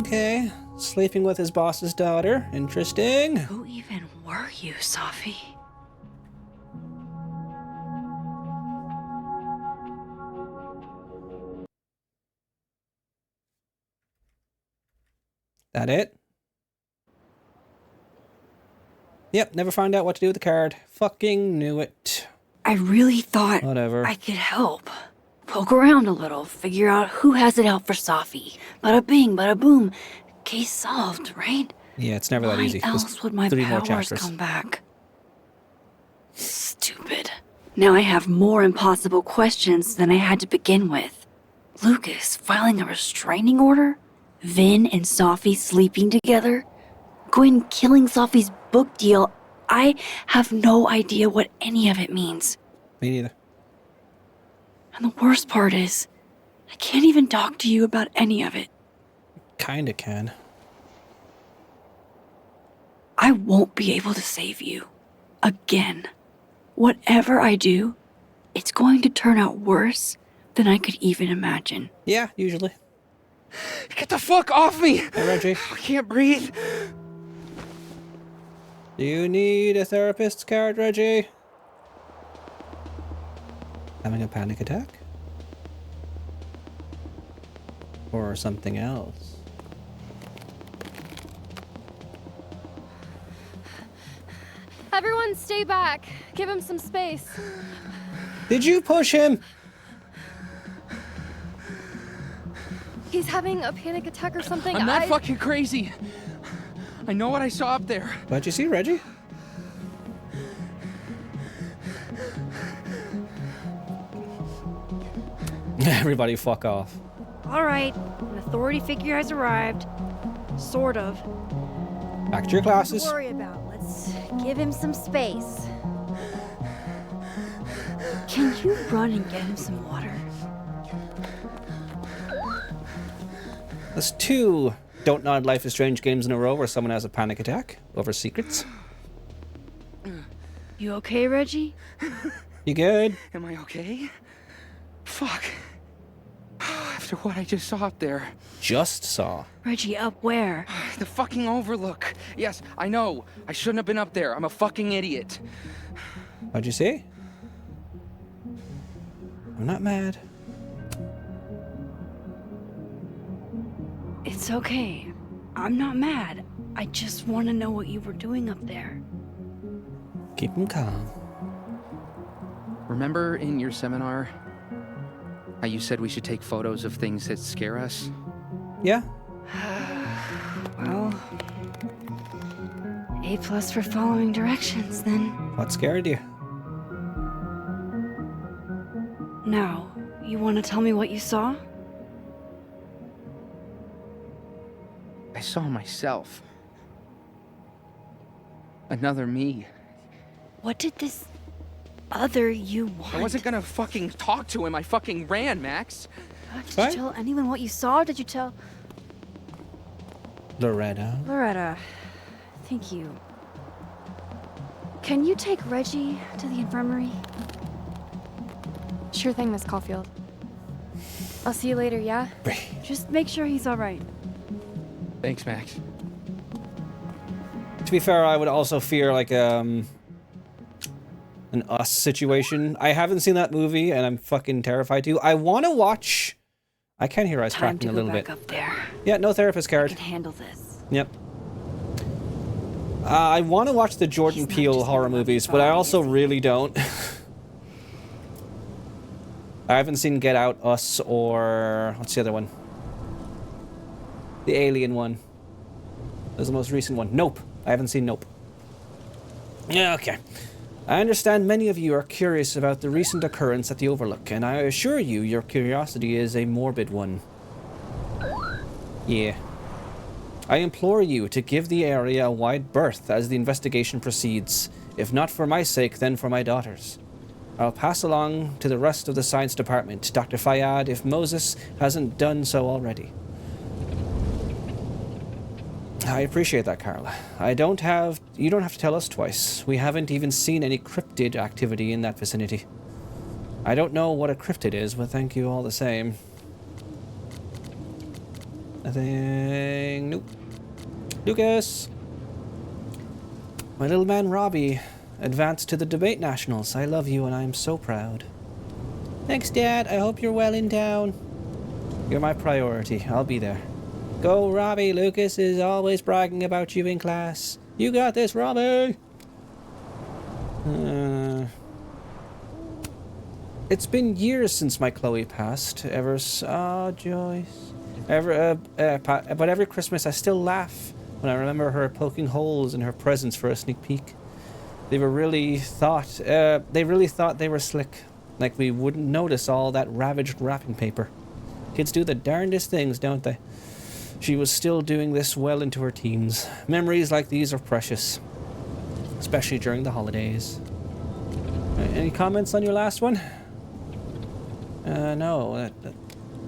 Okay, sleeping with his boss's daughter. Interesting. Who even were you, Sophie? That it? Yep, never found out what to do with the card. Fucking knew it. I really thought Whatever. I could help. Poke around a little, figure out who has it out for Sophie. Bada bing, bada boom. Case solved, right? Yeah, it's never that easy. Why There's else would my 3 more powers chapters. come back? Stupid. Now I have more impossible questions than I had to begin with. Lucas filing a restraining order? Vin and Sophie sleeping together? Gwen killing Sophie's book deal? I have no idea what any of it means. Me neither. And the worst part is, I can't even talk to you about any of it. Kinda can. I won't be able to save you. Again. Whatever I do, it's going to turn out worse than I could even imagine. Yeah, usually. Get the fuck off me! Hey, Reggie. I can't breathe. Do you need a therapist's card, Reggie? Having a panic attack? Or something else? Everyone stay back. Give him some space. Did you push him? He's having a panic attack or something. I'm not fucking crazy. I know what I saw up there. What'd you see, Reggie? Everybody fuck off. All right, an authority figure has arrived. Sort of. Back to your classes. Don't worry about. Let's give him some space. Can you run and get him some water? That's 2 Don't Nod Life is Strange games in a row where someone has a panic attack over secrets. You okay, Reggie? You good? Am I okay? Fuck. After what I just saw up there. Just saw. Reggie, up where? The fucking overlook. Yes, I know. I shouldn't have been up there. I'm a fucking idiot. What'd you see? I'm not mad. It's okay. I'm not mad. I just want to know what you were doing up there. Keep him calm. Remember in your seminar how you said we should take photos of things that scare us? Yeah. Well, A+ for following directions, then. What scared you? Now, you want to tell me what you saw? I saw myself. Another me. What did this other you want? I wasn't gonna fucking talk to him. I fucking ran, Max. Did you tell anyone what you saw? Did you tell... Loretta. Loretta, thank you. Can you take Reggie to the infirmary? Sure thing, Miss Caulfield. I'll see you later, yeah? Just make sure he's all right. Thanks, Max. To be fair, I would also fear like an Us situation. I haven't seen that movie, and I'm fucking terrified to. I want to watch. I can hear us cracking a little bit. Up there. Yeah, no therapist card. I can handle this. Yep. I want to watch the Jordan Peele horror movies, but I also really don't. I haven't seen Get Out, Us, or what's the other one? The Alien one. That's the most recent one. Nope. I haven't seen Nope. Yeah, okay. I understand many of you are curious about the recent occurrence at the Overlook, and I assure you your curiosity is a morbid one. Yeah. I implore you to give the area a wide berth as the investigation proceeds. If not for my sake, then for my daughter's. I'll pass along to the rest of the science department, Dr. Fayyad, if Moses hasn't done so already. I appreciate that, Carla. You don't have to tell us twice. We haven't even seen any cryptid activity in that vicinity. I don't know what a cryptid is, but thank you all the same. Nothing. Nope. Lucas! My little man Robbie advanced to the debate nationals. I love you and I am so proud. Thanks, Dad. I hope you're well in town. You're my priority. I'll be there. Go, Robbie. Lucas is always bragging about you in class. You got this, Robbie! It's been years since my Chloe passed. Joyce. But every Christmas I still laugh when I remember her poking holes in her presents for a sneak peek. They really thought they were slick, like we wouldn't notice all that ravaged wrapping paper. Kids do the darndest things, don't they? She was still doing this well into her teens. Memories like these are precious, especially during the holidays. Any comments on your last one? No.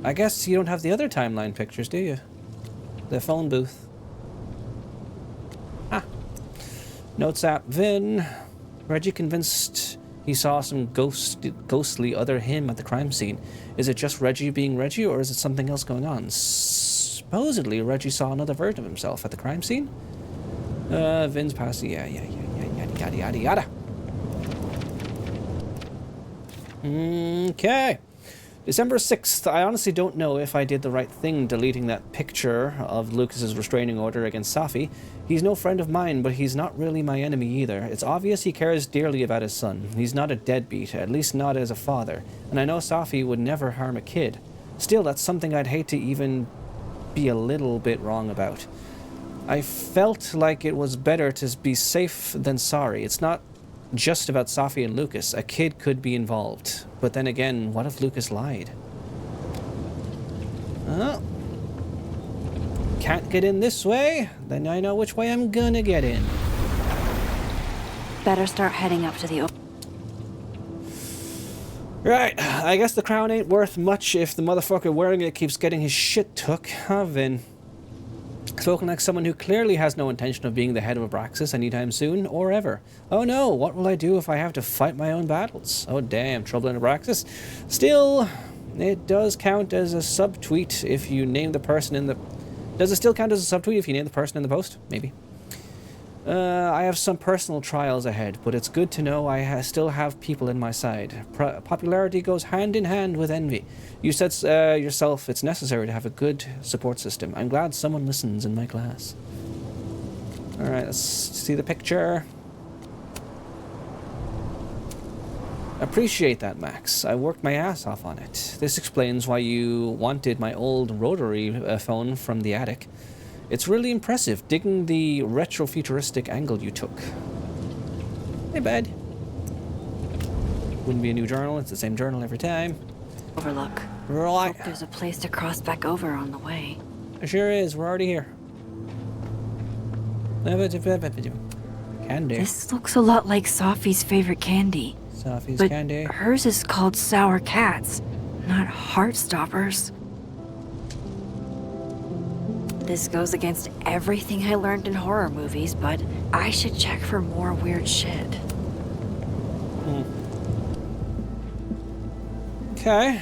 I guess you don't have the other timeline pictures, do you? The phone booth. Ah. Notes app Vin. Reggie convinced he saw some ghostly other him at the crime scene. Is it just Reggie being Reggie, or is it something else going on? Supposedly, Reggie saw another version of himself at the crime scene. Vin's passing. Yeah, yada, yada. Okay. December 6th. I honestly don't know if I did the right thing deleting that picture of Lucas's restraining order against Safi. He's no friend of mine, but he's not really my enemy either. It's obvious he cares dearly about his son. He's not a deadbeat, at least not as a father. And I know Safi would never harm a kid. Still, that's something I'd hate to even be a little bit wrong about. I felt like it was better to be safe than sorry. It's not just about Safi and Lucas. A kid could be involved. But then again, what if Lucas lied? Oh. Can't get in this way? Then I know which way I'm gonna get in. Better start heading up to the... Right, I guess the crown ain't worth much if the motherfucker wearing it keeps getting his shit took, huh, Vin? Spoken like someone who clearly has no intention of being the head of Abraxas anytime soon, or ever. Oh no, what will I do if I have to fight my own battles? Oh damn, trouble in Abraxas. Still, it does count as a subtweet if you name the person in the... Does it still count as a subtweet if you name the person in the post? Maybe. I have some personal trials ahead, but it's good to know I still have people in my side. Popularity goes hand in hand with envy. You said yourself it's necessary to have a good support system. I'm glad someone listens in my class. Alright, let's see the picture. Appreciate that, Max. I worked my ass off on it. This explains why you wanted my old rotary phone from the attic. It's really impressive, digging the retro-futuristic angle you took. Hey, bud. Wouldn't be a new journal, it's the same journal every time. Overlook. Right. Hope there's a place to cross back over on the way. There sure is, we're already here. Candy. This looks a lot like Sophie's favorite candy. Sophie's but candy. Hers is called Sour Cats, not Heartstoppers. This goes against everything I learned in horror movies, but I should check for more weird shit. Okay. I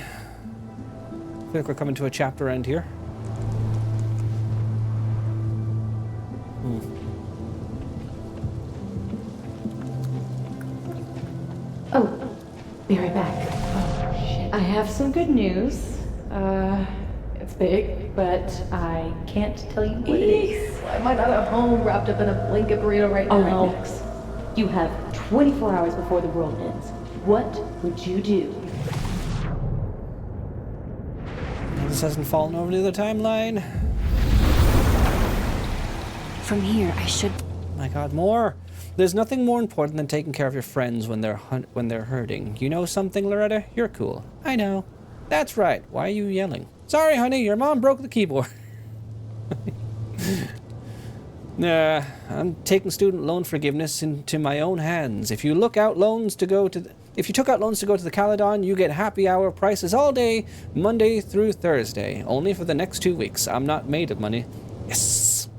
feel like we're coming to a chapter end here. Oh, be right back. Oh, shit. I have some good news. It's big, but I can't tell you what it is. Why am I not at home wrapped up in a blanket burrito right now? All right, Max. You have 24 hours before the world ends. What would you do? This hasn't fallen over to the timeline. From here, I should... My god, more! There's nothing more important than taking care of your friends when they're hurting. You know something, Loretta? You're cool. I know. That's right. Why are you yelling? Sorry, honey, your mom broke the keyboard. Nah, I'm taking student loan forgiveness into my own hands. If you took out loans to go to the Caledon, you get happy hour prices all day, Monday through Thursday, only for the next 2 weeks. I'm not made of money. Yes.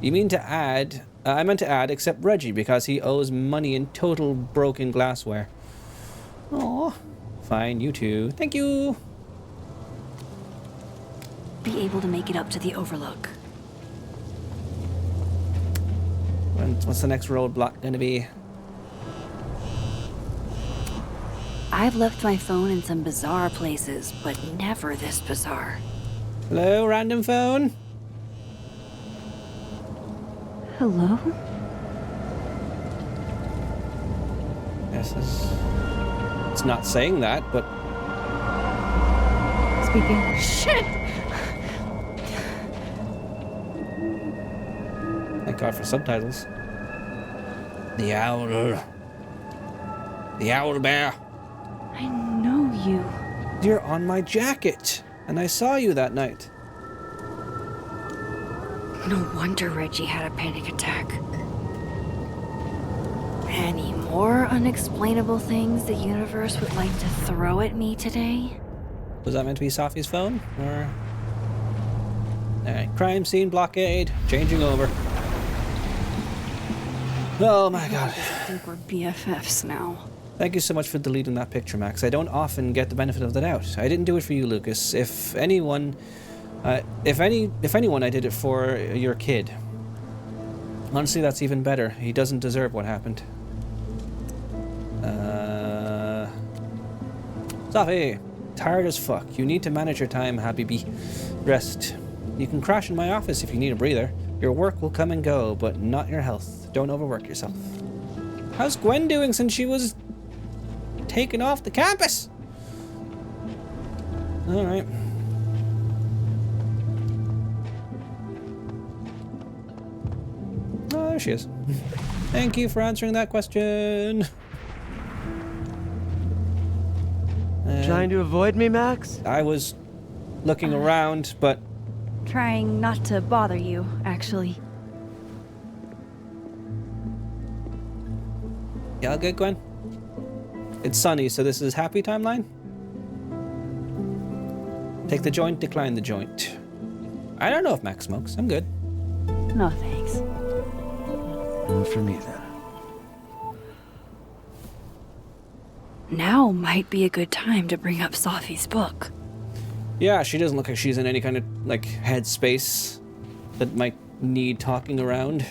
You mean to add? I meant to add, except Reggie, because he owes money in total broken glassware. Aw. Fine, you too. Thank you. Be able to make it up to the Overlook. What's the next roadblock gonna be? I've left my phone in some bizarre places, but never this bizarre. Hello, random phone? Hello? Yes, it's not saying that, but... Speaking. Shit! Thank God for subtitles. The owl. The owl bear. I know you. You're on my jacket, and I saw you that night. No wonder Reggie had a panic attack. Any more unexplainable things the universe would like to throw at me today? Was that meant to be Sophie's phone, or... Alright, crime scene blockade, changing over. Oh my god. I think we're BFFs now. Thank you so much for deleting that picture, Max. I don't often get the benefit of the doubt. I didn't do it for you, Lucas. If anyone, I did it for your kid. Honestly, that's even better. He doesn't deserve what happened. Sophie, tired as fuck. You need to manage your time, Habibi. Rest. You can crash in my office if you need a breather. Your work will come and go, but not your health. Don't overwork yourself. How's Gwen doing since she was taken off the campus? Alright. Oh, there she is. Thank you for answering that question. Trying to avoid me, Max? I was looking around, but... Trying not to bother you, actually. Yeah, all good, Gwen? It's sunny, so this is happy timeline? Take the joint, decline the joint. I don't know if Max smokes. I'm good. No, thanks. For me, then. Now might be a good time to bring up Sophie's book. Yeah, she doesn't look like she's in any kind of, like, headspace that might need talking around.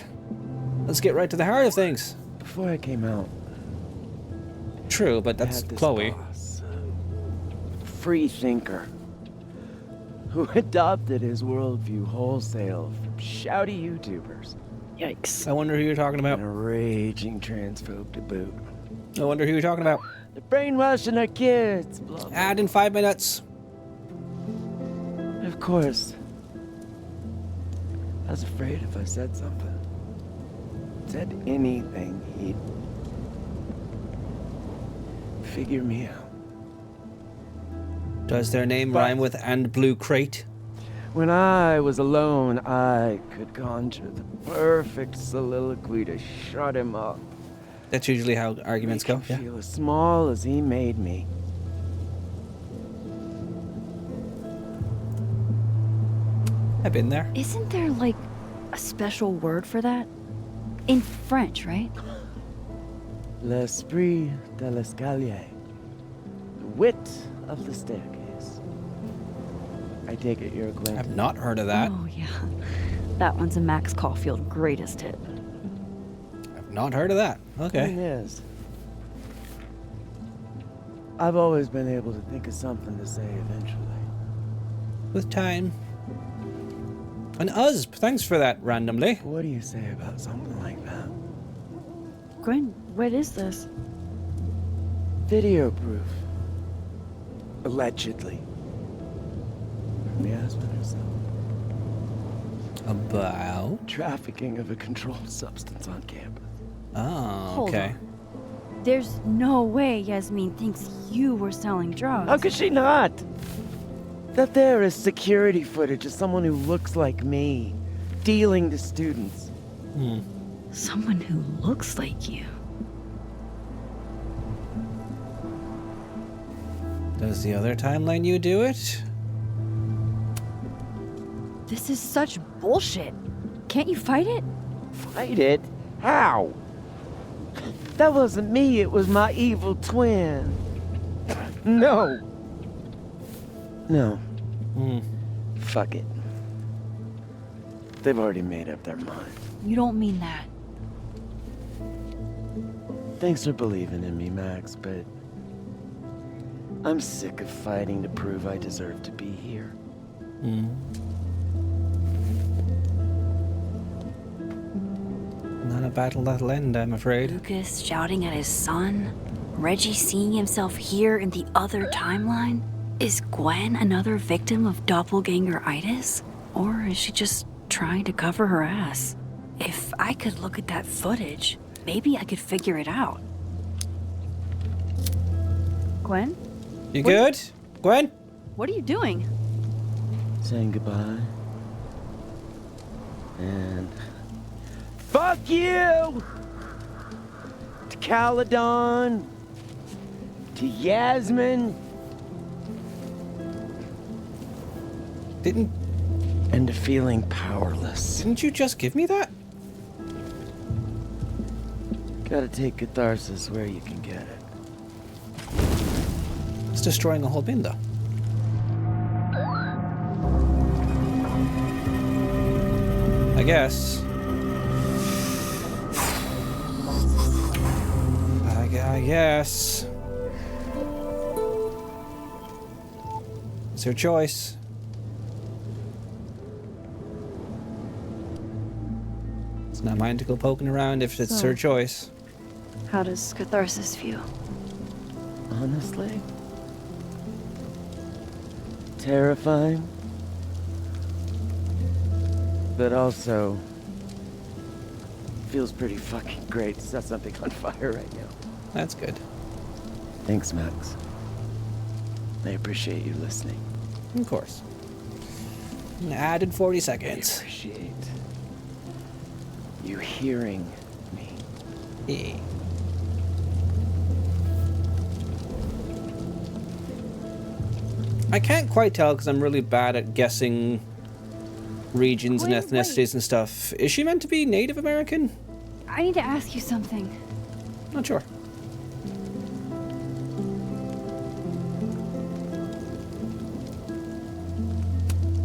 Let's get right to the heart of things. Before I came out... True, but that's Chloe. Boss, free thinker. Who adopted his worldview wholesale from shouty YouTubers. Yikes. I wonder who you're talking about. And a raging transphobe to boot. I wonder who you're talking about. They're brainwashing our kids. Blah, blah. Add in 5 minutes. Of course. I was afraid if I said something, said anything, he'd figure me out. Does their name rhyme with "and blue crate"? When I was alone, I could conjure the perfect soliloquy to shut him up. That's usually how arguments go. Yeah. Feel as small as he made me. I've been there. Isn't there, like, a special word for that? In French, right? L'esprit de l'escalier. The wit of the staircase. I take it you're acquainted. I've not heard of that. Oh, yeah. That one's a Max Caulfield greatest hit. I've not heard of that. Okay. Thing is, I've always been able to think of something to say eventually. With time. And thanks for that randomly. What do you say about something like that? Gwen, what is this? Video proof. Allegedly. From Yasmin herself. About? Trafficking of a controlled substance on campus. Oh, Hold okay. on. There's no way Yasmin thinks you were selling drugs. How could she not? That there is security footage of someone who looks like me, dealing to students. Someone who looks like you. Does the other timeline you do it? This is such bullshit. Can't you fight it? Fight it? How? That wasn't me, it was my evil twin. No. No. Fuck it. They've already made up their mind. You don't mean that. Thanks for believing in me, Max, but I'm sick of fighting to prove I deserve to be here. Not a battle that'll end, I'm afraid. Lucas shouting at his son? Reggie seeing himself here in the other timeline? Is Gwen another victim of doppelganger-itis? Or is she just trying to cover her ass? If I could look at that footage, maybe I could figure it out. Gwen? You good? Gwen? What are you doing? Saying goodbye. And fuck you! To Caledon. To Yasmin. And to feeling powerless. Didn't you just give me that? Gotta take catharsis where you can get it. It's destroying a whole bin, though. I guess. I guess. It's her choice. It's not mine to go poking around if it's So- her choice. How does catharsis feel? Honestly? Terrifying. But also feels pretty fucking great to set something on fire right now. That's good. Thanks, Max. I appreciate you listening. Of course. Added 40 seconds. I appreciate you hearing me. Yeah. I can't quite tell because I'm really bad at guessing regions and ethnicities and stuff. Is she meant to be Native American? I need to ask you something. Not sure.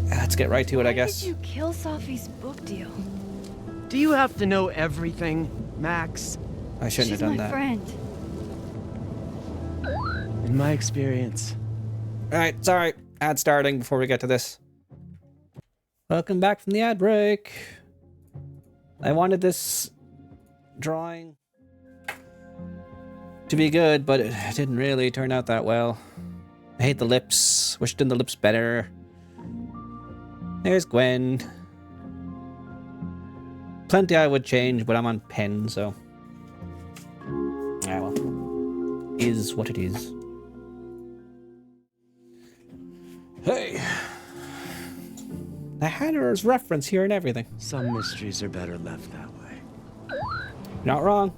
Let's get right to it, I guess. Did you kill Safi's book deal? Do you have to know everything, Max? I shouldn't have done that. She's my friend. In my experience. Alright, sorry. Ad starting before we get to this. Welcome back from the ad break. I wanted this drawing to be good, but it didn't really turn out that well. I hate the lips. Wish done the lips better. There's Gwen. plenty I would change, but I'm on pen, so. Ah, well. Is what it is. Hey. The Hatter's reference here and everything. Some mysteries are better left that way. Not wrong.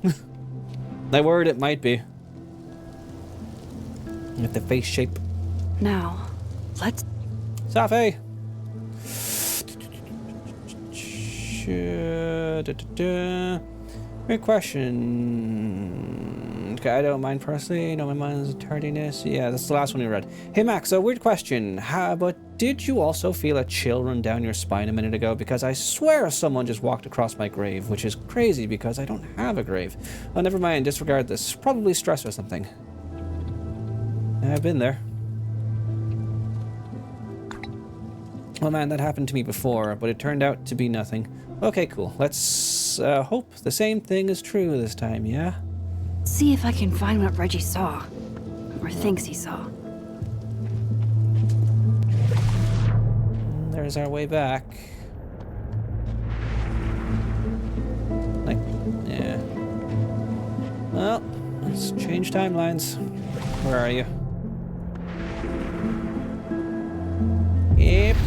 They worried it might be. With the face shape. Now, let's... Safi! Great question. Okay, I don't mind personally. No, my mind is tardiness. Yeah, that's the last one you read. Hey Max, a weird question. But did you also feel a chill run down your spine a minute ago? Because I swear someone just walked across my grave, which is crazy because I don't have a grave. Oh, never mind. Disregard this. Probably stress or something. I've been there. Oh man, that happened to me before, but it turned out to be nothing. Okay, cool. Let's hope the same thing is true this time, yeah? See if I can find what Reggie saw. Or thinks he saw. There's our way back. Like, yeah. Well, let's change timelines. Where are you? Yep.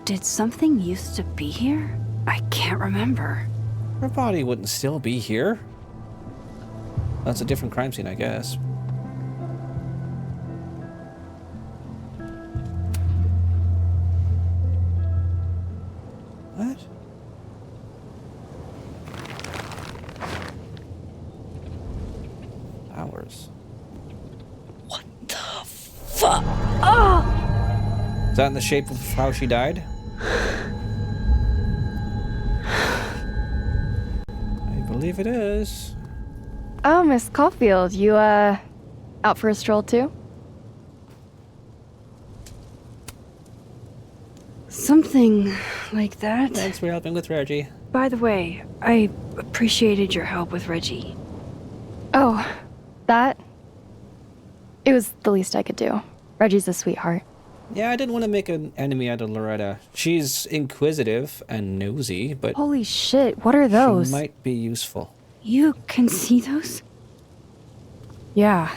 Did something used to be here? I can't remember. Her body wouldn't still be here. That's a different crime scene, I guess. What? Flowers. What the fuck? Oh! Is that in the shape of how she died? I believe it is. Oh, Miss Caulfield, you, out for a stroll too? Something like that. Thanks for helping with Reggie. By the way, I appreciated your help with Reggie. Oh, that? It was the least I could do. Reggie's a sweetheart. Yeah, I didn't want to make an enemy out of Loretta. She's inquisitive and nosy, but... Holy shit, what are those? She might be useful. You can see those? Yeah.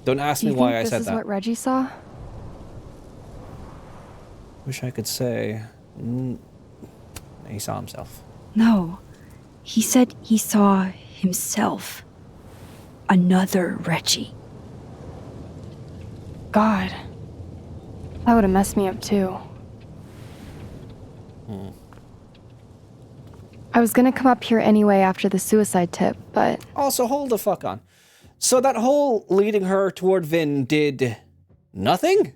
Don't ask me why I said that. This is what Reggie saw? Wish I could say... He saw himself. No. He said he saw himself. Another Reggie. God. That would have messed me up too. I was gonna come up here anyway after the suicide tip, but... Also, hold the fuck on. So that whole leading her toward Vin did... nothing?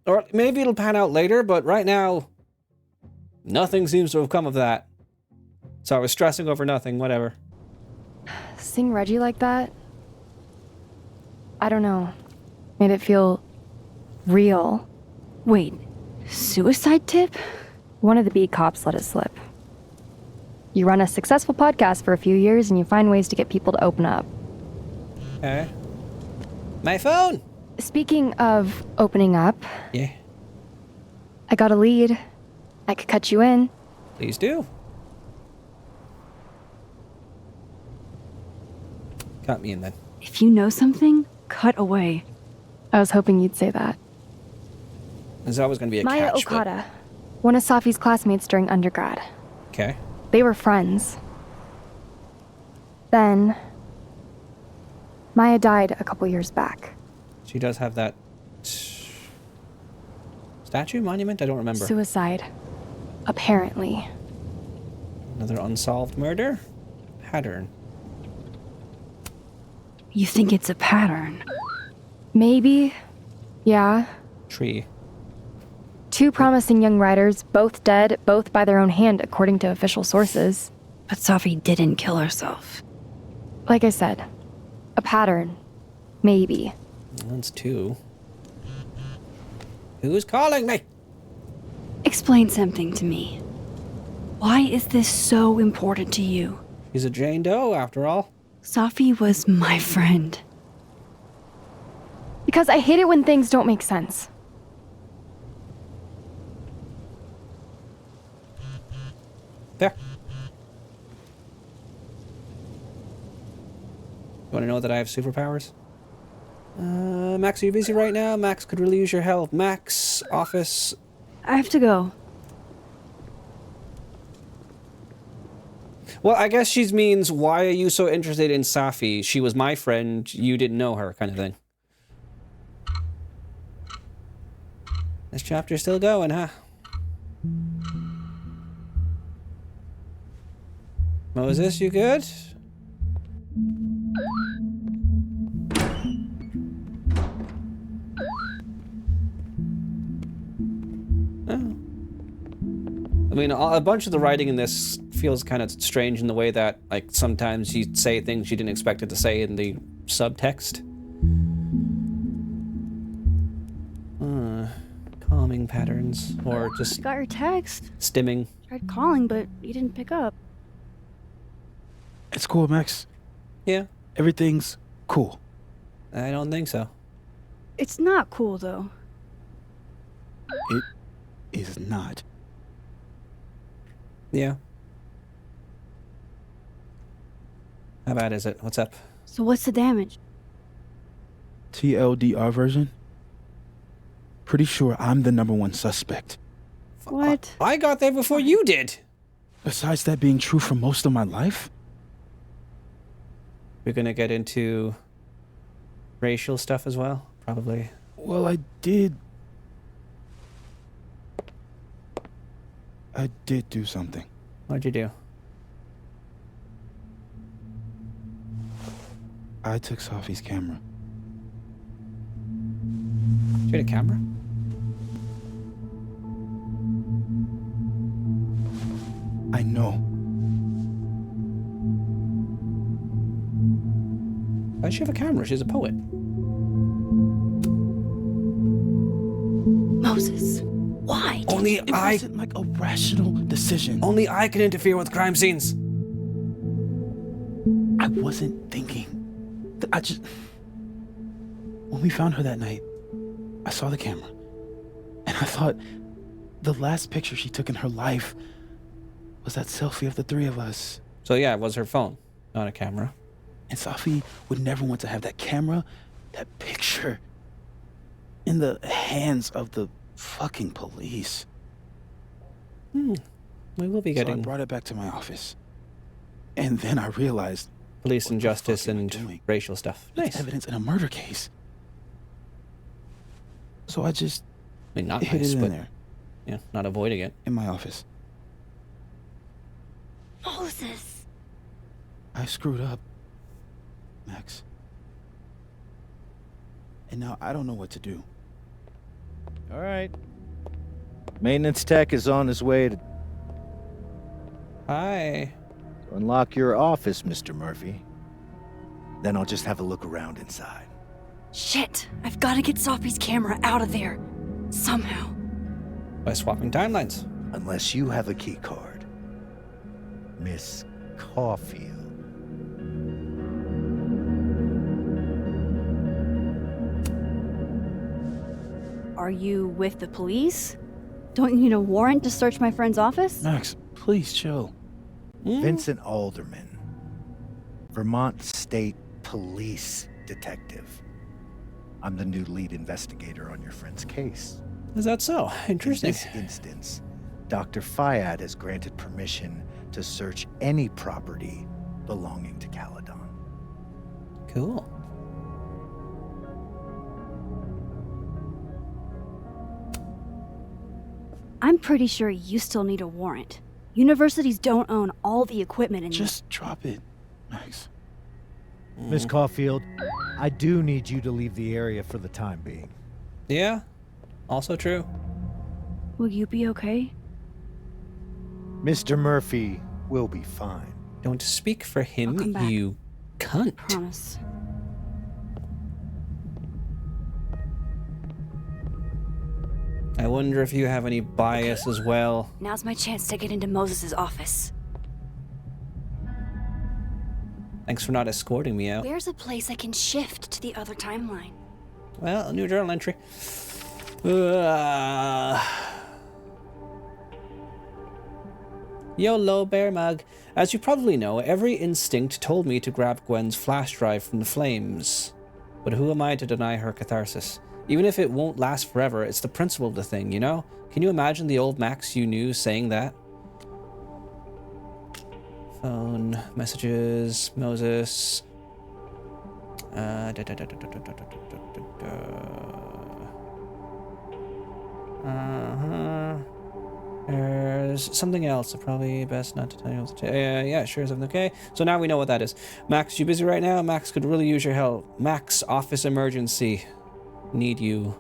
Or maybe it'll pan out later, but right now... nothing seems to have come of that. So I was stressing over nothing, whatever. Seeing Reggie like that... I don't know. Made it feel... real. Wait, suicide tip? One of the B cops let it slip. You run a successful podcast for a few years and you find ways to get people to open up. Okay. My phone! Speaking of opening up... Yeah? I got a lead. I could cut you in. Please do. Cut me in then. If you know something, cut away. I was hoping you'd say that. There's always going to be a Maya catch. Okada. One of Safi's classmates during undergrad. Okay. They were friends. Then... Maya died a couple years back. She does have that... statue? Monument? I don't remember. Suicide. Apparently. Another unsolved murder? Pattern. You think it's a pattern? Maybe. Yeah. Tree. 2 promising young writers, both dead, both by their own hand, according to official sources. But Safi didn't kill herself. Like I said, a pattern. Maybe. That's 2. Who's calling me? Explain something to me. Why is this so important to you? She's a Jane Doe, after all. Safi was my friend. Because I hate it when things don't make sense. There. You want to know that I have superpowers? Max, are you busy right now? Max could really use your help. Max, office. I have to go. Well, I guess she means, why are you so interested in Safi? She was my friend, you didn't know her, kind of thing. This chapter's still going, huh? Moses, you good? Oh. I mean, a bunch of the writing in this feels kind of strange in the way that, like, sometimes you say things you didn't expect it to say in the subtext. Calming patterns, or just... Got your text. Stimming. Tried calling, but you didn't pick up. It's cool, Max. Yeah. Everything's cool. I don't think so. It's not cool, though. It is not. Yeah. How bad is it? What's up? So what's the damage? TLDR version? Pretty sure I'm the #1 suspect. What? I got there before you did. Besides that being true for most of my life? We're gonna get into racial stuff as well, probably. Well, I did do something. What'd you do? I took Safi's camera. You had a camera? I know. Why does she have a camera? She's a poet. Moses, why? Only It wasn't like a rational decision. Only I can interfere with crime scenes. I wasn't thinking. When we found her that night, I saw the camera. And I thought the last picture she took in her life was that selfie of the three of us. So yeah, it was her phone, not a camera. And Safi would never want to have that camera, that picture, in the hands of the fucking police. We will be getting... So I brought it back to my office. And then I realized... Police injustice and racial stuff. Nice. Evidence in a murder case. So I just... I mean, not hid nice, it in but... there. Yeah, not avoiding it. In my office. Moses. I screwed up, Max. And now I don't know what to do. All right. Maintenance tech is on his way to... Hi. Unlock your office, Mr. Murphy. Then I'll just have a look around inside. Shit! I've got to get Safi's camera out of there. Somehow. By swapping timelines. Unless you have a key card. Miss Caulfield. Are you with the police? Don't you need a warrant to search my friend's office? Max, please chill. Vincent Alderman. Vermont State Police Detective. I'm the new lead investigator on your friend's case. Is that so? Interesting. In this instance, Dr. Fayad has granted permission to search any property belonging to Caledon. Cool. I'm pretty sure you still need a warrant. Universities don't own all the equipment in Just drop it, Max. Miss Caulfield, I do need you to leave the area for the time being. Yeah, also true. Will you be okay? Mr. Murphy will be fine. Don't speak for him, come back. you cunt. Promise. I wonder if you have any bias as well. Now's my chance to get into Moses' office. Thanks for not escorting me out. Where's a place I can shift to the other timeline? Well, a new journal entry. YOLO bear mug. As you probably know, every instinct told me to grab Gwen's flash drive from the flames. But who am I to deny her catharsis? Even if it won't last forever, it's the principle of the thing, you know? Can you imagine the old Max you knew saying that? Phone, messages, Moses. There's something else. Probably best not to tell you. Yeah, sure, is everything okay? So now we know what that is. Max, you busy right now? Max could really use your help. Max, office emergency. Need you.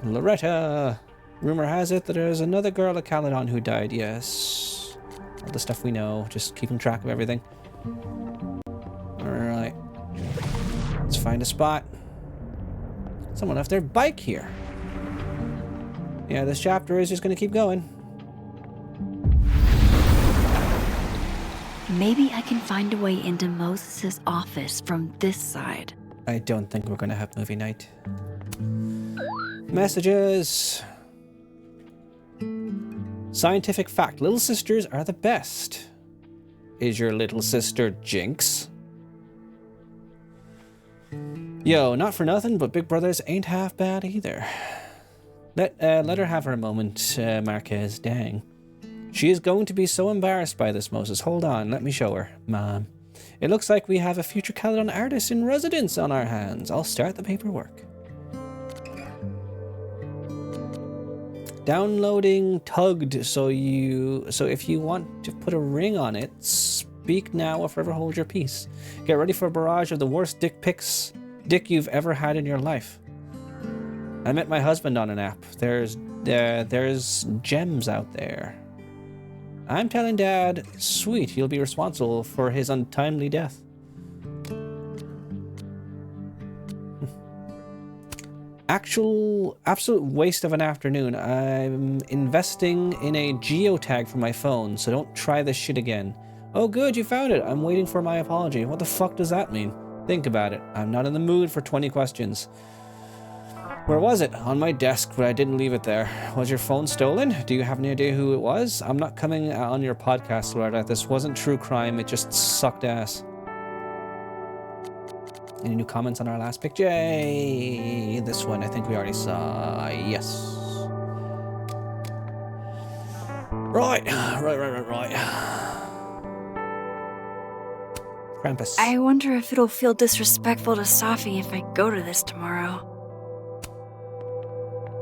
Loretta. Rumor has it that there's another girl at Caledon who died. Yes. All the stuff we know. Just keeping track of everything. Alright. Let's find a spot. Someone left their bike here. Yeah, this chapter is just going to keep going. Maybe I can find a way into Moses' office from this side. I don't think we're going to have movie night. Messages. Scientific fact. Little sisters are the best. Is your little sister Jinx? Yo, not for nothing, but big brothers ain't half bad either. Let her have her moment, Marquez. Dang. She is going to be so embarrassed by this, Moses. Hold on, let me show her. Mom. It looks like we have a future Caledon artist in residence on our hands. I'll start the paperwork. Downloading tugged, so if you want to put a ring on it, speak now or forever hold your peace. Get ready for a barrage of the worst dick you've ever had in your life. I met my husband on an app. There's gems out there. I'm telling Dad, sweet, you'll be responsible for his untimely death. Absolute waste of an afternoon. I'm investing in a geotag for my phone, so don't try this shit again. Oh good, you found it. I'm waiting for my apology. What the fuck does that mean? Think about it. I'm not in the mood for 20 questions. Where was it? On my desk, but I didn't leave it there. Was your phone stolen? Do you have any idea who it was? I'm not coming on your podcast, Loretta. This wasn't true crime. It just sucked ass. Any new comments on our last pick? Yay! This one I think we already saw. Yes. Right. Krampus. I wonder if it'll feel disrespectful to Safi if I go to this tomorrow.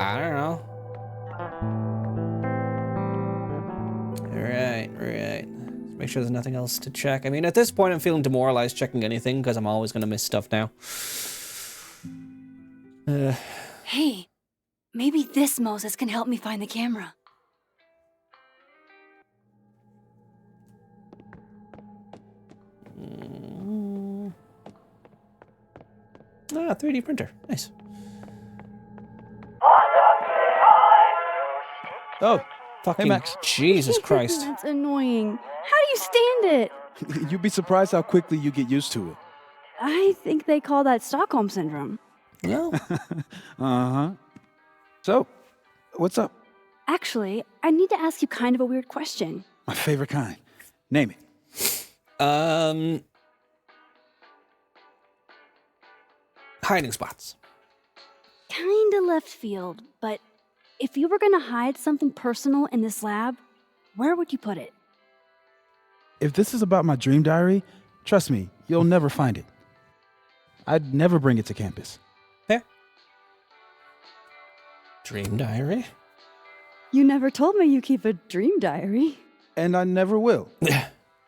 I don't know. Right. Make sure there's nothing else to check. I mean, at this point, I'm feeling demoralized checking anything because I'm always going to miss stuff now. Hey, maybe this Moses can help me find the camera. 3D printer. Nice. Oh, fucking hey Max. Jesus Christ. That's annoying. How do you stand it? You'd be surprised how quickly you get used to it. I think they call that Stockholm Syndrome. No. Uh-huh. So, what's up? Actually, I need to ask you kind of a weird question. My favorite kind. Name it. Hiding spots. Kinda left field, but if you were gonna hide something personal in this lab, where would you put it? If this is about my dream diary, trust me, you'll never find it. I'd never bring it to campus. Yeah. Dream diary? You never told me you keep a dream diary. And I never will.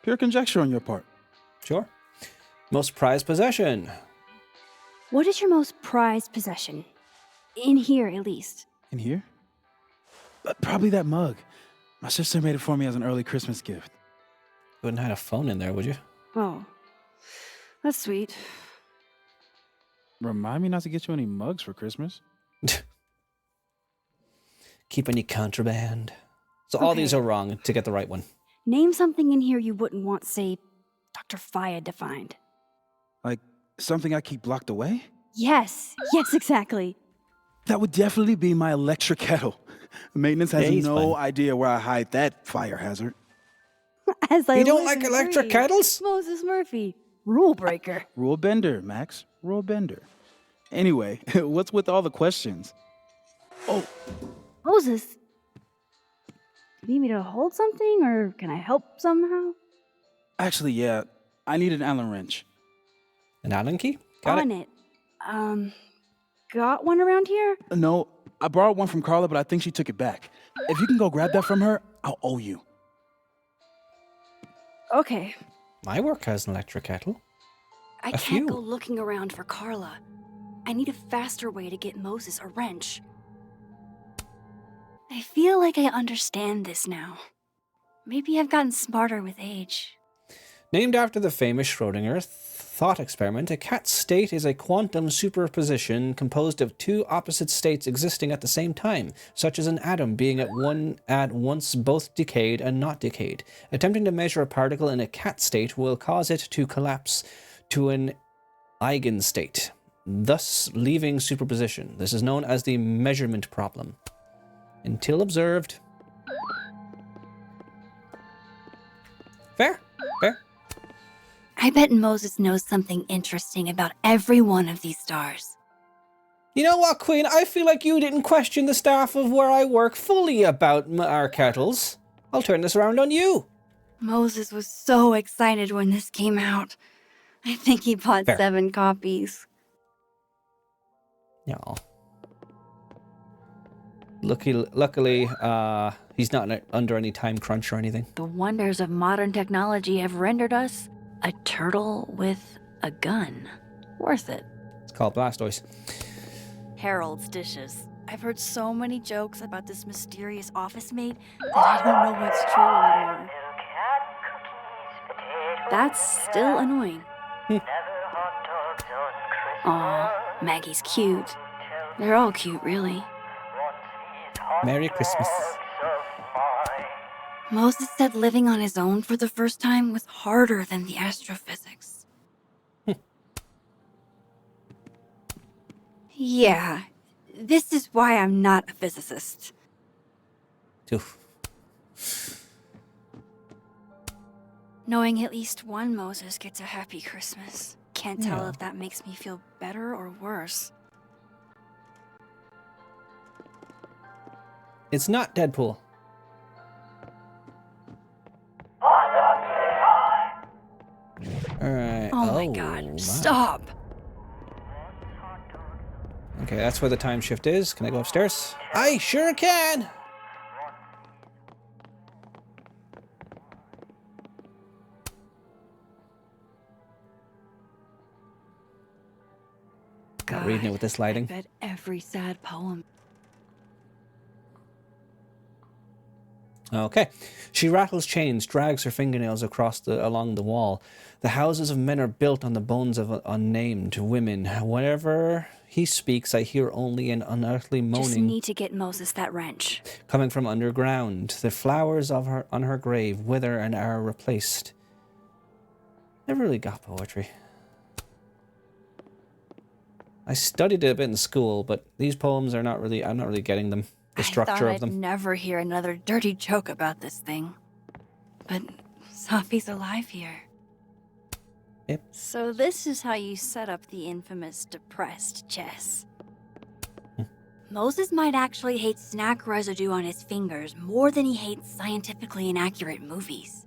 Pure conjecture on your part. Sure. Most prized possession. What is your most prized possession? In here, at least. In here? Probably that mug. My sister made it for me as an early Christmas gift. You wouldn't have had a phone in there, would you? Oh, that's sweet. Remind me not to get you any mugs for Christmas. Keep any contraband. So all these are wrong to get the right one. Name something in here you wouldn't want, say, Dr. Faya to find. Like, something I keep locked away? Yes, exactly. That would definitely be my electric kettle. Maintenance has no idea where I hide that fire hazard. As I You don't live like and electric breathe. kettles? Moses Murphy, rule breaker. Rule bender, Max. Rule bender. Anyway, what's with all the questions? Oh, Moses, do you need me to hold something, or can I help somehow? actually, yeah. I need an Allen wrench. An Allen key? Got On it. Got one around here? No, I borrowed one from Carla, but I think she took it back. If you can go grab that from her, I'll owe you. Okay. My work has an electric kettle. I can't go looking around for Carla. I need a faster way to get Moses a wrench. I feel like I understand this now. Maybe I've gotten smarter with age. Named after the famous Schrödinger thought experiment, a cat state is a quantum superposition composed of two opposite states existing at the same time, such as an atom being at once both decayed and not decayed. Attempting to measure a particle in a cat state will cause it to collapse to an eigenstate, thus leaving superposition. This is known as the measurement problem. Until observed. Fair. I bet Moses knows something interesting about every one of these stars. You know what, Queen? I feel like you didn't question the staff of where I work fully about our kettles. I'll turn this around on you. Moses was so excited when this came out. I think he bought 7 copies. Yeah. Luckily, he's not under any time crunch or anything. The wonders of modern technology have rendered us a turtle with a gun. Worth it. It's called Blastoise. Harold's dishes. I've heard so many jokes about this mysterious office mate that I don't know what's true anymore. That's still annoying. Aw, Maggie's cute. They're all cute, really. Merry Christmas. Moses said living on his own for the first time was harder than the astrophysics. Yeah, this is why I'm not a physicist. Oof. Knowing at least one Moses gets a happy Christmas. Can't tell Yeah. if that makes me feel better or worse. It's not Deadpool. Alright. Oh my god, stop! Okay, that's where the time shift is. Can I go upstairs? I sure can! God, Reading it with this lighting. I bet every sad poem. Okay. She rattles chains, drags her fingernails along the wall. The houses of men are built on the bones of unnamed women. Whenever he speaks, I hear only an unearthly Just moaning need to get Moses that wrench. coming from underground. The flowers on her grave wither and are replaced. Never really got poetry. I studied it a bit in school, but these poems are I'm not really getting them. The structure I thought of them. I'd never hear another dirty joke about this thing. But Sophie's alive here. Yep. So this is how you set up the infamous depressed Jess. Moses might actually hate snack residue on his fingers more than he hates scientifically inaccurate movies.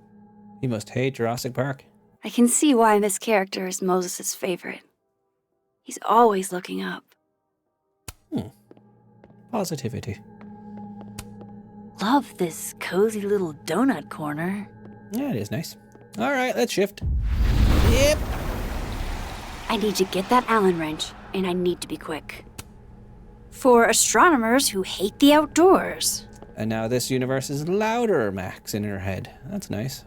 He must hate Jurassic Park. I can see why this character is Moses' favorite. He's always looking up. Positivity. Love this cozy little donut corner. Yeah, it is nice. All right, let's shift. Yep. I need to get that Allen wrench, and I need to be quick. For astronomers who hate the outdoors. And now this universe is louder, Max, in her head. That's nice.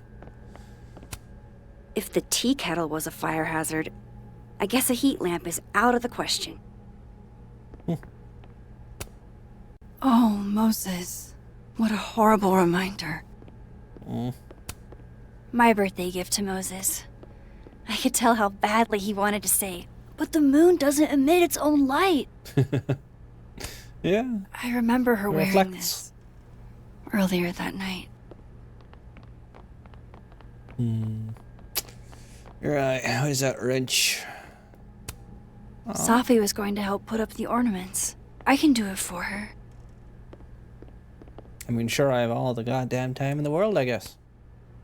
If the tea kettle was a fire hazard, I guess a heat lamp is out of the question. Oh, Moses. What a horrible reminder. My birthday gift to Moses. I could tell how badly he wanted to say, but the moon doesn't emit its own light. Yeah. I remember her wearing Reflects. this earlier that night. Right, where's that wrench? Oh. Safi was going to help put up the ornaments. I can do it for her. I mean, sure, I have all the goddamn time in the world, I guess.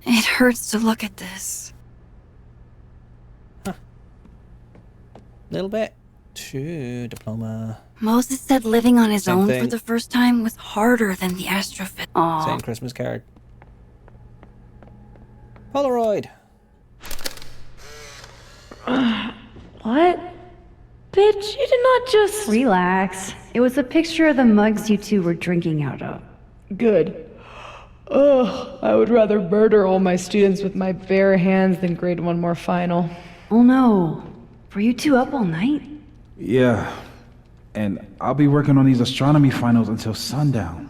It hurts to look at this. Little bit. True, diploma. Moses said living on his Same own thing. for the first time was harder than the astrophysics. Aww. Same Christmas card. Polaroid. What? Bitch, you did not just... Relax. It was a picture of the mugs you two were drinking out of. Good. Ugh, I would rather murder all my students with my bare hands than grade one more final. Oh no. Were you two up all night? Yeah. And I'll be working on these astronomy finals until sundown.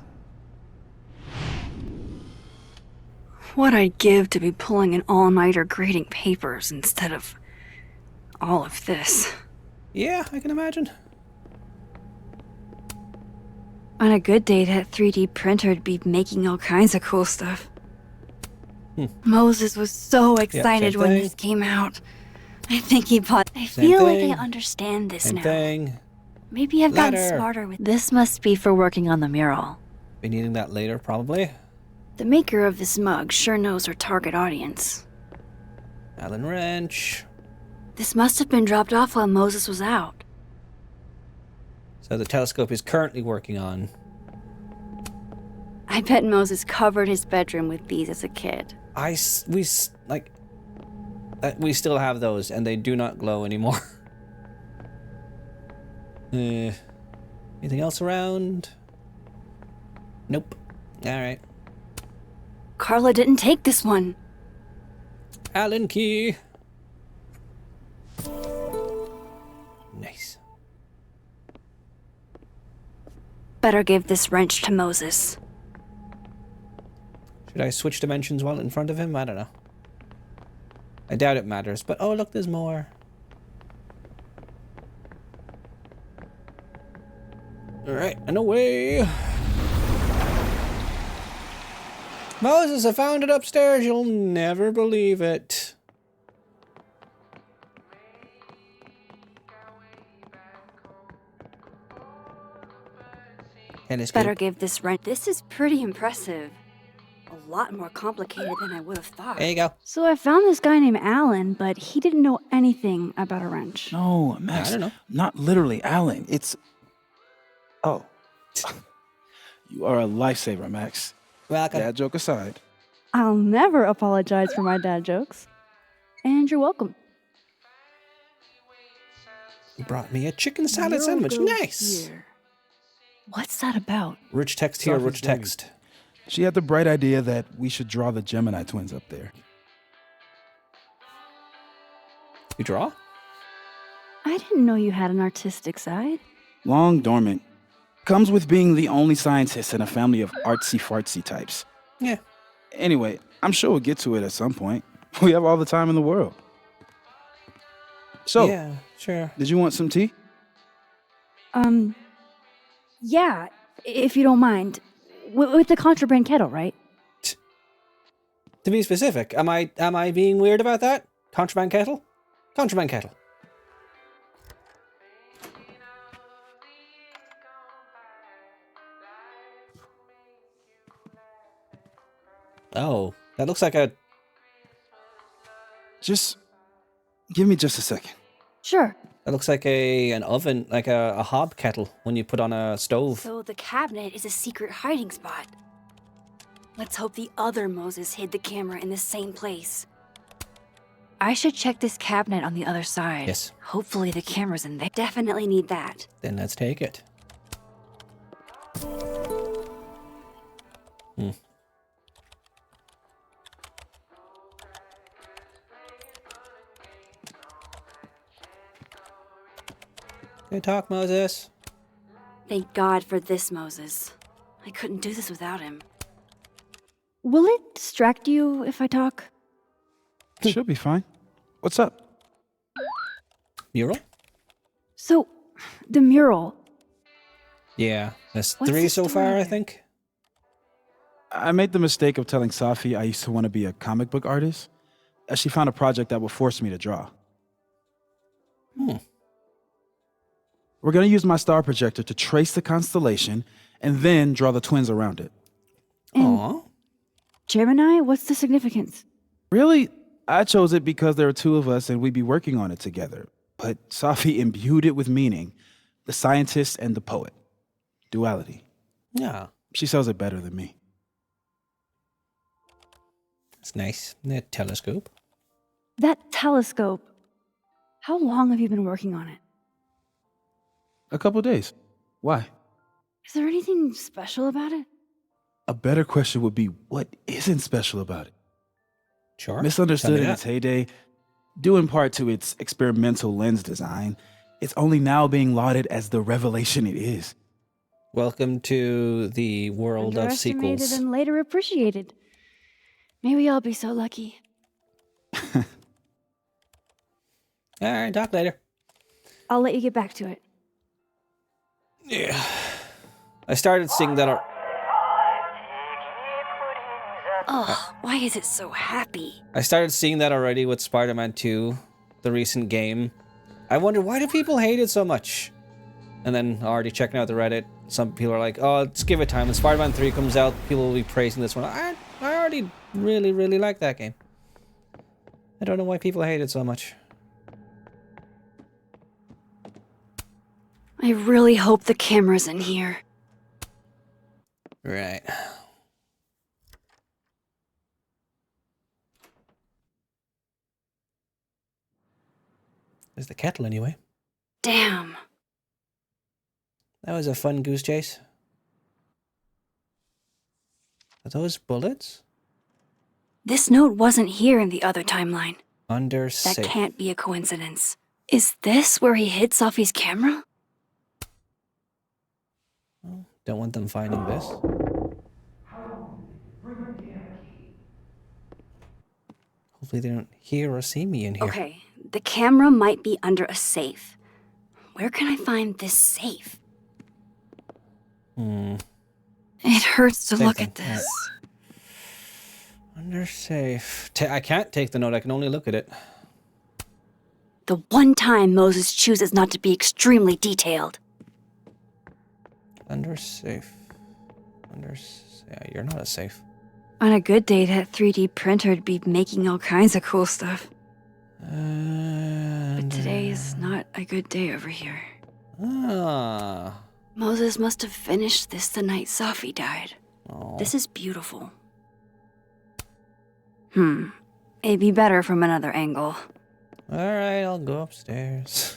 What I'd give to be pulling an all-nighter grading papers instead of all of this. Yeah, I can imagine. On a good day, that 3D printer'd be making all kinds of cool stuff. Moses was so excited when this came out. I think he bought... I feel like I understand this Same now. thing. Maybe I've gotten Ladder. smarter with... This must be for working on the mural. Be needing that later, probably. The maker of this mug sure knows her target audience. Allen wrench. This must have been dropped off while Moses was out. So the telescope is currently working on. I bet Moses covered his bedroom with these as a kid. We still have those, and they do not glow anymore. Anything else around? Nope. All right. Carla didn't take this one. Allen key. Nice. Better give this wrench to Moses. Should I switch dimensions while in front of him? I don't know. I doubt it matters, but oh, look, there's more. Alright, and away. Moses, I found it upstairs. You'll never believe it. Better give this wrench. This is pretty impressive. A lot more complicated than I would have thought. There you go. So I found this guy named Alan, but he didn't know anything about a wrench. No, Max. I don't know. Not literally Alan. It's... Oh. You are a lifesaver, Max. Welcome. Dad joke aside. I'll never apologize for my dad jokes. And you're welcome. You brought me a chicken salad sandwich. Nice. Here. What's that about? Rich text here, Sophie's rich baby. text. She had the bright idea that we should draw the Gemini twins up there. You draw? I didn't know you had an artistic side. Long dormant. Comes with being the only scientist in a family of artsy-fartsy types. Yeah. Anyway, I'm sure we'll get to it at some point. We have all the time in the world. So, yeah, sure. Did you want some tea? Yeah, if you don't mind. With the contraband kettle, right? To be specific, am I being weird about that? Contraband kettle? Contraband kettle. Oh, that looks like a... Just give me just a second. Sure. That looks like an oven, like a hob kettle when you put on a stove. So the cabinet is a secret hiding spot. Let's hope the other Moses hid the camera in the same place. I should check this cabinet on the other side. Yes. Hopefully the camera's in there. Definitely need that. Then let's take it. Good talk, Moses. Thank God for this Moses. I couldn't do this without him. Will it distract you if I talk? Should be fine. What's up? Mural? So, the mural. Yeah, there's What's 3 the so story far, I there? think. I made the mistake of telling Safi I used to want to be a comic book artist, as she found a project that would force me to draw. We're going to use my star projector to trace the constellation and then draw the twins around it. And Gemini, what's the significance? Really, I chose it because there are 2 of us and we'd be working on it together. But Safi imbued it with meaning. The scientist and the poet. Duality. Yeah. She sells it better than me. It's nice. The telescope. That telescope. How long have you been working on it? A couple days. Why? Is there anything special about it? A better question would be, what isn't special about it? Sure. Misunderstood Tell me in that. its heyday, due in part to its experimental lens design, it's only now being lauded as the revelation it is. Welcome to the world of Underestimated sequels. and later appreciated. Maybe I'll be so lucky. All right, talk later. I'll let you get back to it. Yeah. I started seeing that. Oh, why is it so happy? I started seeing that already with Spider-Man 2, the recent game. I wonder, why do people hate it so much? And then already checking out the Reddit, some people are like, oh, let's give it time. When Spider-Man 3 comes out, people will be praising this one. I already really, really like that game. I don't know why people hate it so much. I really hope the camera's in here. Right. There's the kettle anyway. Damn. That was a fun goose chase. Are those bullets? This note wasn't here in the other timeline. Under That safe. can't be a coincidence. Is this where he hid Safi's camera? Don't want them finding this. Hopefully they don't hear or see me in here. Okay, the camera might be under a safe. Where can I find this safe? It hurts to Same look thing. at this. Under safe. I can't take the note, I can only look at it. The one time Moses chooses not to be extremely detailed. Under safe. Yeah, you're not a safe. On a good day, that 3D printer'd be making all kinds of cool stuff. But today is not a good day over here. Ah. Moses must have finished this the night Safi died. Oh. This is beautiful. It'd be better from another angle. Alright, I'll go upstairs.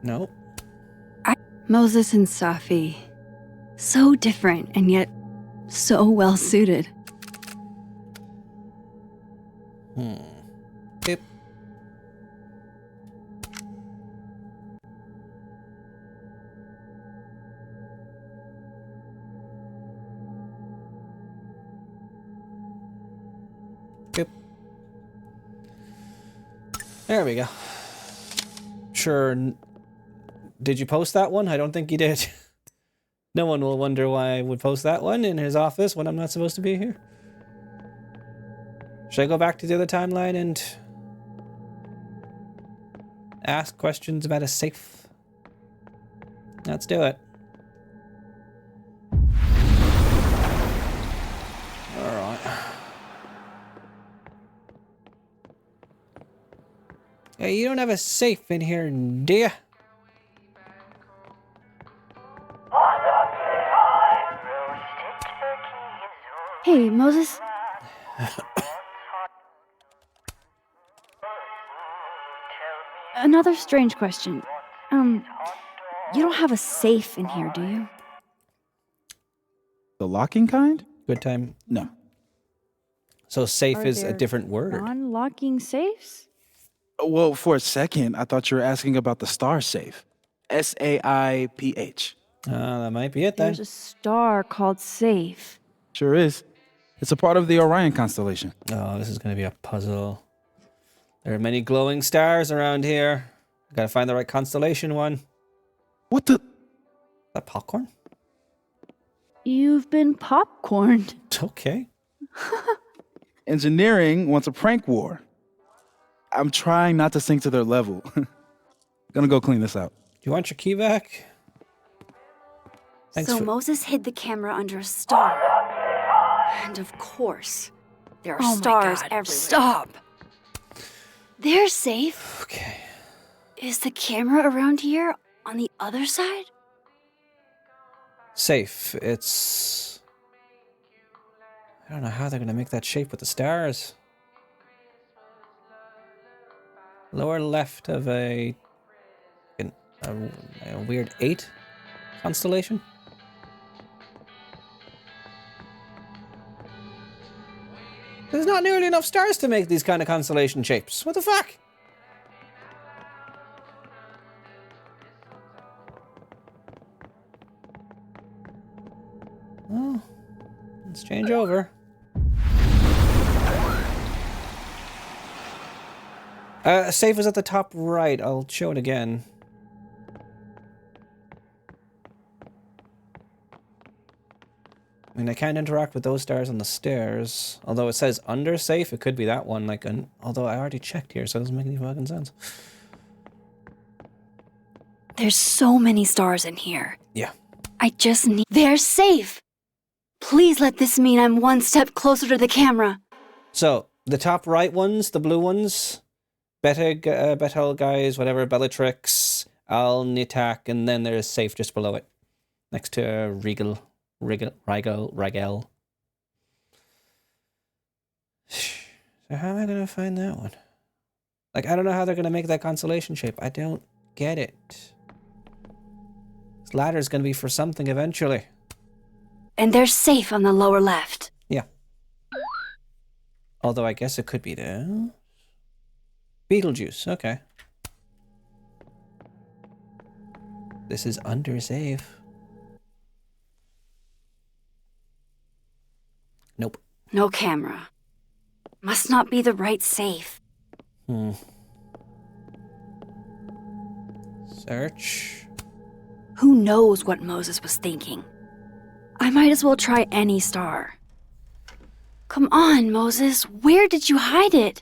Nope. Moses and Safi. So different and yet so well suited. Yep. Yep. There we go. Sure. Did you post that one? I don't think you did. No one will wonder why I would post that one in his office when I'm not supposed to be here. Should I go back to the other timeline and ask questions about a safe? Let's do it. Alright. Hey, you don't have a safe in here, do you? Hey, Moses. Another strange question. You don't have a safe in here, do you? The locking kind? Good time. No. So safe Are is a there different word. Non-locking safes? Well, for a second, I thought you were asking about the star safe. SAIPH. That might be it then. There's a star called Safe. Sure is. It's a part of the Orion constellation. Oh, this is going to be a puzzle. There are many glowing stars around here. I gotta find the right constellation one. What the? Is that popcorn? You've been popcorned. Okay. Engineering wants a prank war. I'm trying not to sink to their level. Gonna go clean this out. Do you want your key back? Thanks So for... Moses hid the camera under a star. And of course, there are Oh my stars God, everywhere. stop. They're safe. Okay. Is the camera around here on the other side? Safe. It's... I don't know how they're going to make that shape with the stars. Lower left of a weird 8 constellation. There's not nearly enough stars to make these kind of constellation shapes. What the fuck? Oh, let's change over. Safe is at the top right. I'll show it again. I mean, I can't interact with those stars on the stairs. Although it says under safe, it could be that one. Like, although I already checked here, so it doesn't make any fucking sense. There's so many stars in here. Yeah. I just need... They're safe! Please let this mean I'm one step closer to the camera. So, the top right ones, the blue ones, Betel guys, whatever, Bellatrix, Al-Nitak, and then there's safe just below it. Next to Rigel. So how am I going to find that one? Like, I don't know how they're going to make that constellation shape. I don't get it. This ladder's going to be for something eventually. And they're safe on the lower left. Yeah. Although I guess it could be the... Beetlejuice, okay. This is under safe. Nope. No camera. Must not be the right safe. Search. Who knows what Moses was thinking? I might as well try any star. Come on, Moses. Where did you hide it?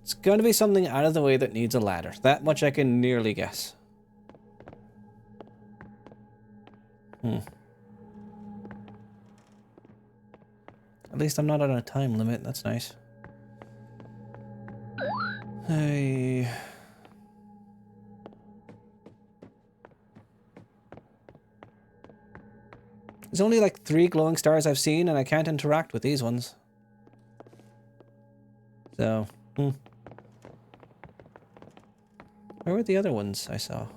It's going to be something out of the way that needs a ladder. That much I can nearly guess. At least I'm not on a time limit. That's nice. Hey. There's only like 3 glowing stars I've seen, and I can't interact with these ones. So, Where were the other ones I saw?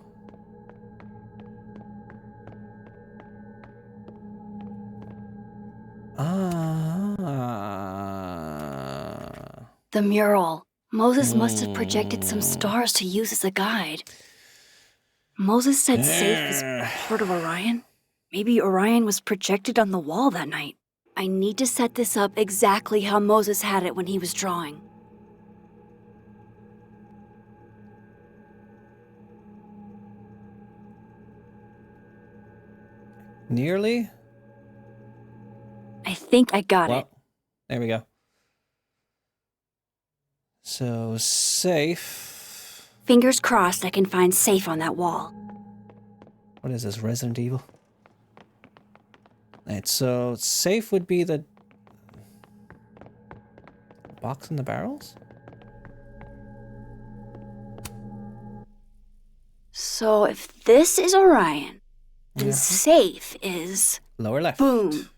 The mural. Moses must have projected some stars to use as a guide. Moses said safe is part of Orion. Maybe Orion was projected on the wall that night. I need to set this up exactly how Moses had it when he was drawing. Nearly? I think I got it. There we go. So, safe. Fingers crossed I can find safe on that wall. What is this, Resident Evil? Alright, so safe would be the box in the barrels? So if this is Orion, then safe is... Lower left. Boom.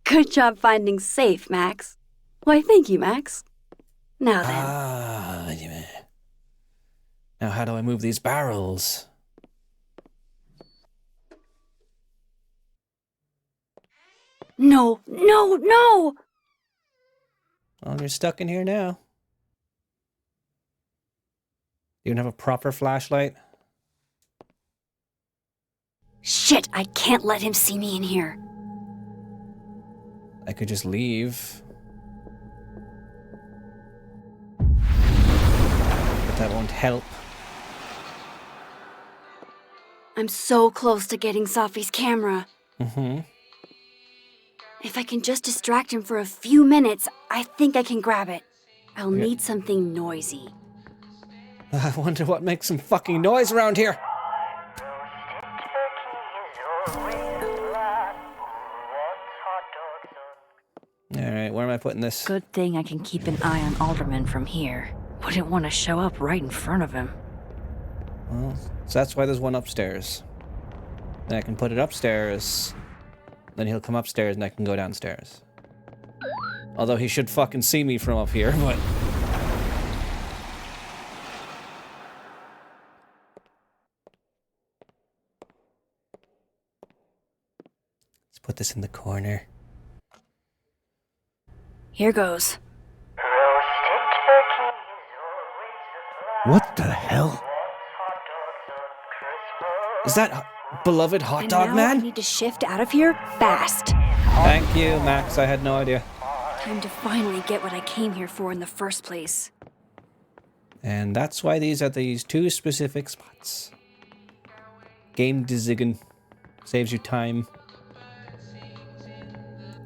Good job finding safe, Max. Why, thank you, Max. Now then. Now how do I move these barrels? No, no, no! Well, you're stuck in here now. You don't have a proper flashlight? Shit, I can't let him see me in here. I could just leave. But that won't help. I'm so close to getting Safi's camera. Mm-hmm. If I can just distract him for a few minutes, I think I can grab it. I'll need something noisy. I wonder what makes some fucking noise around here. Alright, where am I putting this? Good thing I can keep an eye on Alderman from here. Wouldn't want to show up right in front of him. Well, so that's why there's one upstairs. Then I can put it upstairs. Then he'll come upstairs and I can go downstairs. Although he should fucking see me from up here, but... Let's put this in the corner. Here goes. What the hell? Is that beloved hot dog now man? I need to shift out of here fast. Thank you, Max. I had no idea. Time to finally get what I came here for in the first place. And that's why these are these two specific spots. Game Dizigan. Saves you time.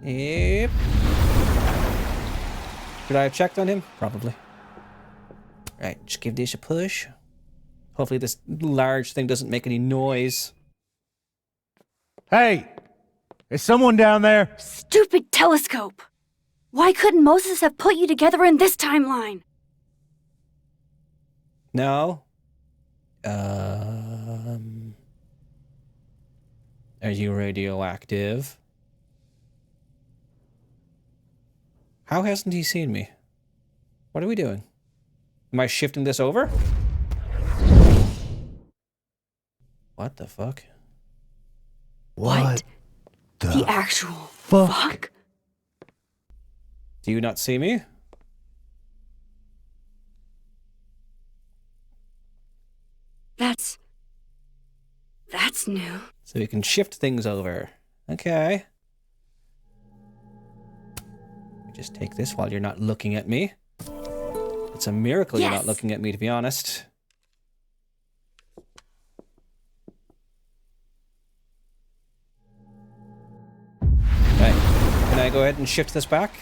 Yep. Should I have checked on him? Probably. Right, just give this a push. Hopefully this large thing doesn't make any noise. Hey! Is someone down there? Stupid telescope! Why couldn't Moses have put you together in this timeline? No. Are you radioactive? How hasn't he seen me? What are we doing? Am I shifting this over? What the fuck? What the actual fuck? Do you not see me? That's new. So we can shift things over. Okay. Just take this while you're not looking at me. It's a miracle you're not looking at me, to be honest. Okay. Can I go ahead and shift this back?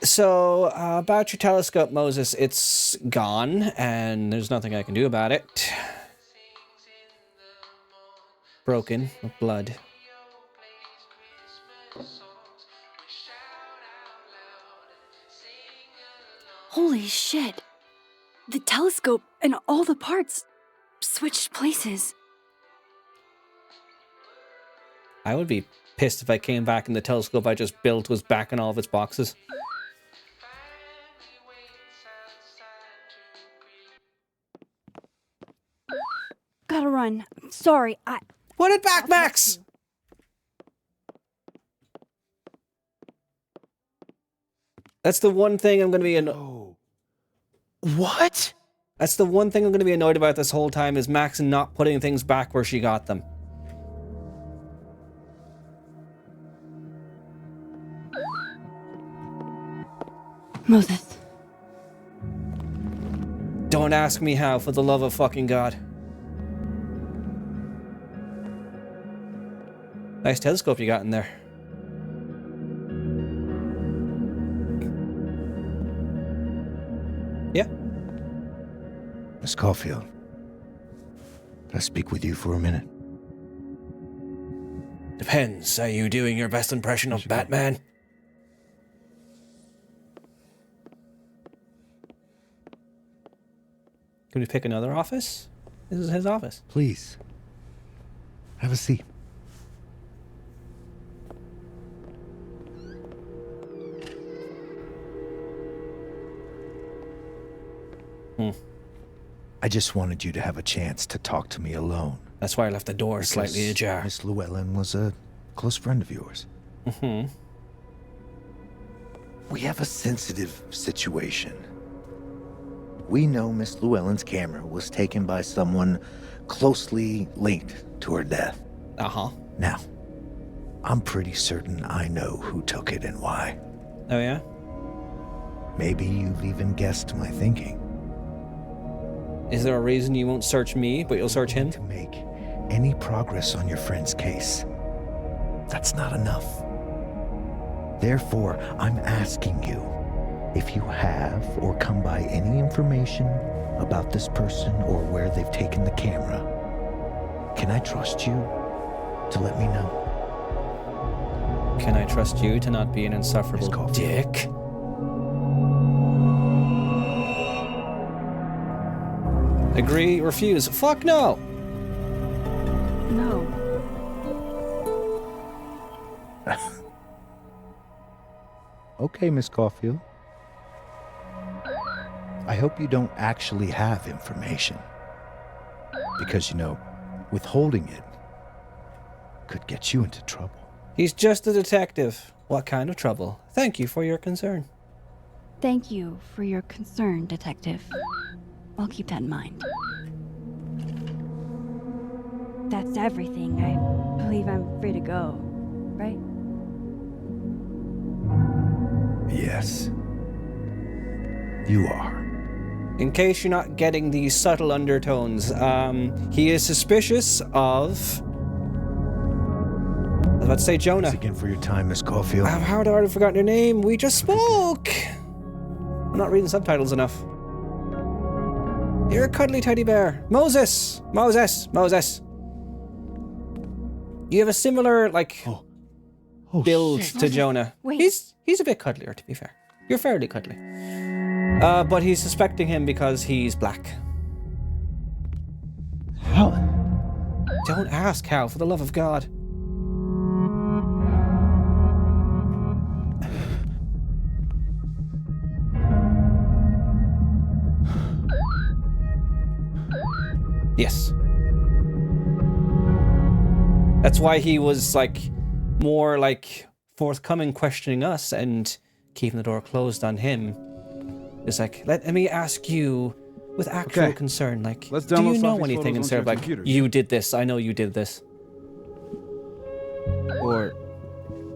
So, about your telescope, Moses, it's gone, and there's nothing I can do about it. Broken with blood. Holy shit. The telescope and all the parts switched places. I would be pissed if I came back and the telescope I just built was back in all of its boxes. Gotta run. Sorry, Put it back, Max! That's the one thing I'm gonna be What? That's the one thing I'm gonna be annoyed about this whole time is Max not putting things back where she got them. Moses. Don't ask me how, for the love of fucking God. Nice telescope you got in there. Yeah. Miss Caulfield, can I speak with you for a minute? Depends. Are you doing your best impression of Batman? Can we pick another office? This is his office. Please. Have a seat. I just wanted you to have a chance to talk to me alone. That's why I left the door slightly ajar. Miss Llewellyn was a close friend of yours. Mm-hmm. We have a sensitive situation. We know Miss Llewellyn's camera was taken by someone closely linked to her death. Uh-huh. Now, I'm pretty certain I know who took it and why. Oh, yeah? Maybe you've even guessed my thinking. Is there a reason you won't search me, but you'll search him? To make any progress on your friend's case, that's not enough. Therefore, I'm asking you if you have or come by any information about this person or where they've taken the camera. Can I trust you to let me know? Can I trust you to not be an insufferable dick? Agree, refuse. Fuck no! No. Okay, Miss Caulfield. I hope you don't actually have information. Because, you know, withholding it could get you into trouble. He's just a detective. What kind of trouble? Thank you for your concern. Thank you for your concern, Detective. I'll keep that in mind. That's everything. I believe I'm free to go, right? Yes. You are. In case you're not getting these subtle undertones, he is suspicious of... I was about to say Jonah. Thanks again for your time, Miss Caulfield. How had I already forgotten your name? We just spoke! I'm not reading subtitles enough. You're a cuddly teddy bear. Moses! Moses! Moses! You have a similar, like, build to Jonah. Wait. He's a bit cuddlier, to be fair. You're fairly cuddly. But he's suspecting him because he's black. How? Don't ask how, for the love of God. Yes. That's why he was, like, more, like, forthcoming questioning us and keeping the door closed on him. It's like, let me ask you with actual concern, like, Let's do you download know Sophie's anything photos instead onto of your like, computer. you did this, I know you did this. Or...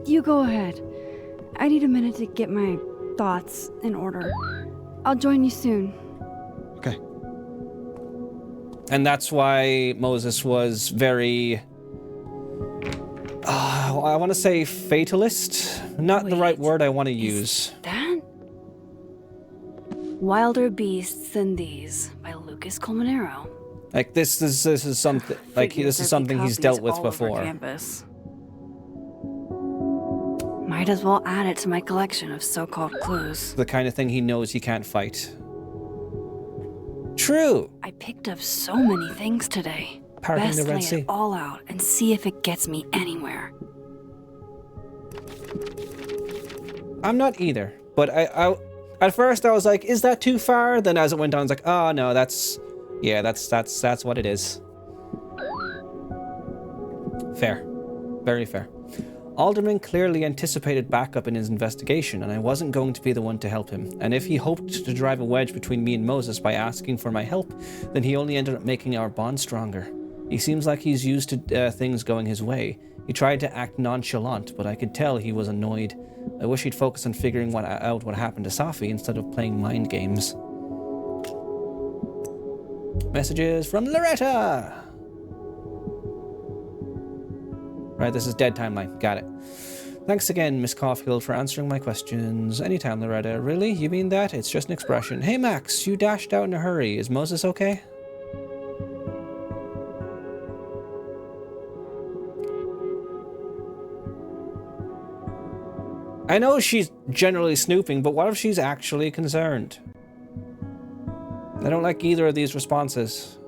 You go ahead. I need a minute to get my thoughts in order. I'll join you soon. Okay. And that's why Moses was very... I want to say fatalist. Not the right word I want to use. That? Wilder Beasts Than These by Lucas Colmenero. Like this is something like this is something he's dealt with before. Campus. Might as well add it to my collection of so-called clues. The kind of thing he knows he can't fight. True. I picked up so many things today. Parking Best the Red lay Sea. it all out and see if it gets me anywhere. I'm not either, but I at first I was like, is that too far? Then as it went on, I was like, oh no, that's what it is. Fair. Very fair. Alderman clearly anticipated backup in his investigation, and I wasn't going to be the one to help him. And if he hoped to drive a wedge between me and Moses by asking for my help, then he only ended up making our bond stronger. He seems like he's used to things going his way. He tried to act nonchalant, but I could tell he was annoyed. I wish he'd focus on figuring out what happened to Safi instead of playing mind games. Messages from Loretta! Right, this is dead timeline. Got it. Thanks again, Miss Caulfield, for answering my questions. Anytime, Loretta. Really? You mean that? It's just an expression. Hey, Max, you dashed out in a hurry. Is Moses okay? I know she's generally snooping, but what if she's actually concerned? I don't like either of these responses.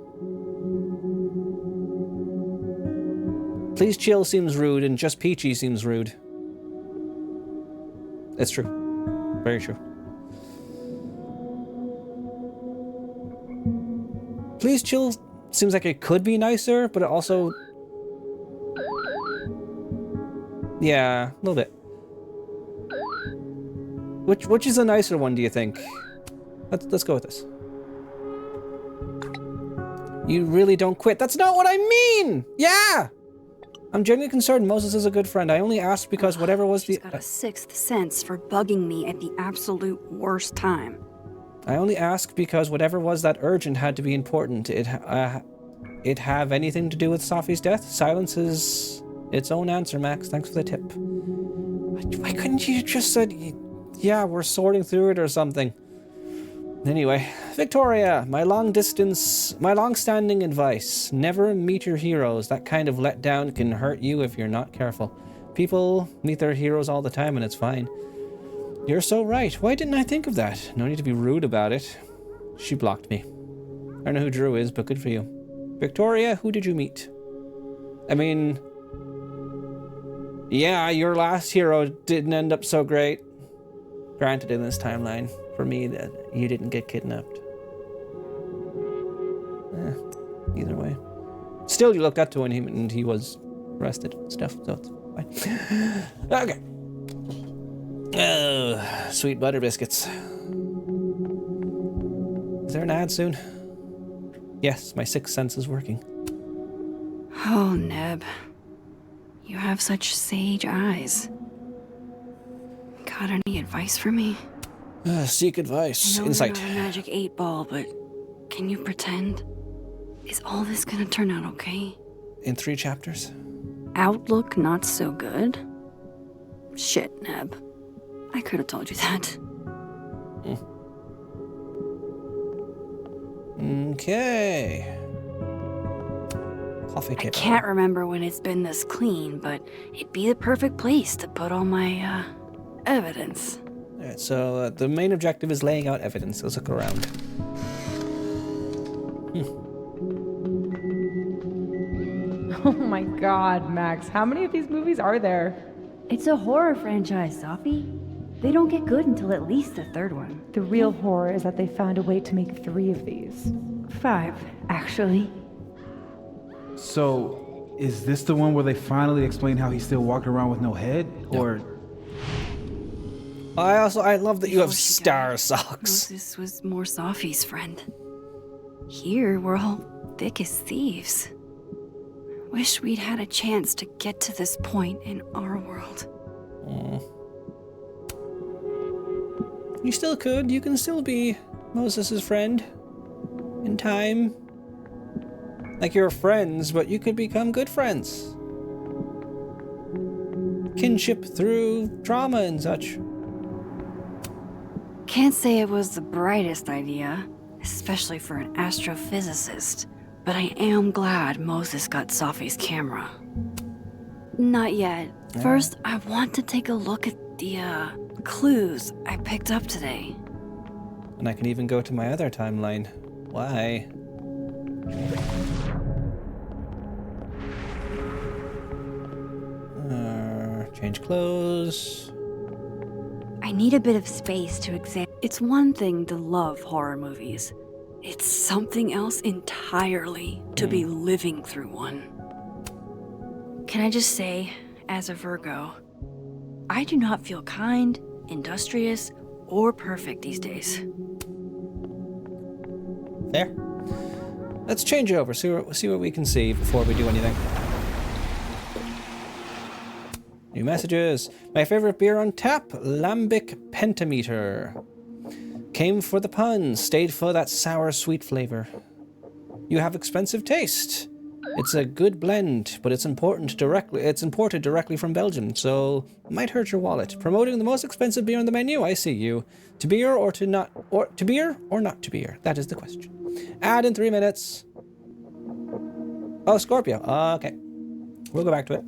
Please chill seems rude, and just peachy seems rude. It's true. Very true. Please chill seems like it could be nicer, but it also... Yeah, a little bit. Which is a nicer one, do you think? Let's go with this. You really don't quit. That's not what I mean! Yeah! I'm genuinely concerned Moses is a good friend. I only asked because whatever was She's got a sixth sense for bugging me at the absolute worst time. I only asked because whatever was that urgent had to be important. It have anything to do with Safi's death? Silence is its own answer, Max. Thanks for the tip. Why couldn't you just said, yeah, we're sorting through it or something? Anyway, Victoria, my long-standing advice. Never meet your heroes. That kind of letdown can hurt you if you're not careful. People meet their heroes all the time and it's fine. You're so right. Why didn't I think of that? No need to be rude about it. She blocked me. I don't know who Drew is, but good for you. Victoria, who did you meet? I mean, yeah, your last hero didn't end up so great. Granted, in this timeline, for me, that you didn't get kidnapped. Either way. Still, you looked up to him and he was arrested and stuff, so it's fine. Okay. Oh, sweet butter biscuits. Is there an ad soon? Yes, my sixth sense is working. Oh, Neb. You have such sage eyes. Got any advice for me? Seek advice. I know Insight. you're not a magic 8-ball, but can you pretend? Is all this gonna turn out okay? In 3 chapters. Outlook not so good? Shit, Neb. I could have told you that. Okay. Coffee I table. can't remember when it's been this clean, but it'd be the perfect place to put all my, evidence. Alright, so the main objective is laying out evidence. Let's look around. Oh my god, Max. How many of these movies are there? It's a horror franchise, Safi. They don't get good until at least the third one. The real horror is that they found a way to make 3 of these. 5, actually. So, is this the one where they finally explain how he's still walking around with no head? Or... I love that you have star socks. Moses was more Safi's friend. Here, we're all thick as thieves. Wish we'd had a chance to get to this point in our world. You still could. You can still be Moses' friend. In time. Like you're friends, but you could become good friends. Kinship through trauma and such. Can't say it was the brightest idea, especially for an astrophysicist, but I am glad Moses got Safi's camera. Not yet. First, I want to take a look at the, clues I picked up today. And I can even go to my other timeline. Why? Change clothes. I need a bit of space to examine. It's one thing to love horror movies. It's something else entirely to be living through one. Can I just say, as a Virgo, I do not feel kind, industrious, or perfect these days. There. Let's change over, see what we can see before we do anything. New messages. My favorite beer on tap, Lambic Pentameter. Came for the puns, stayed for that sour sweet flavor. You have expensive taste. It's a good blend, but it's imported directly from Belgium, so might hurt your wallet. Promoting the most expensive beer on the menu, I see you. To beer or to not, or to beer or not to beer? That is the question. Add in 3 minutes. Oh, Scorpio. Okay. We'll go back to it.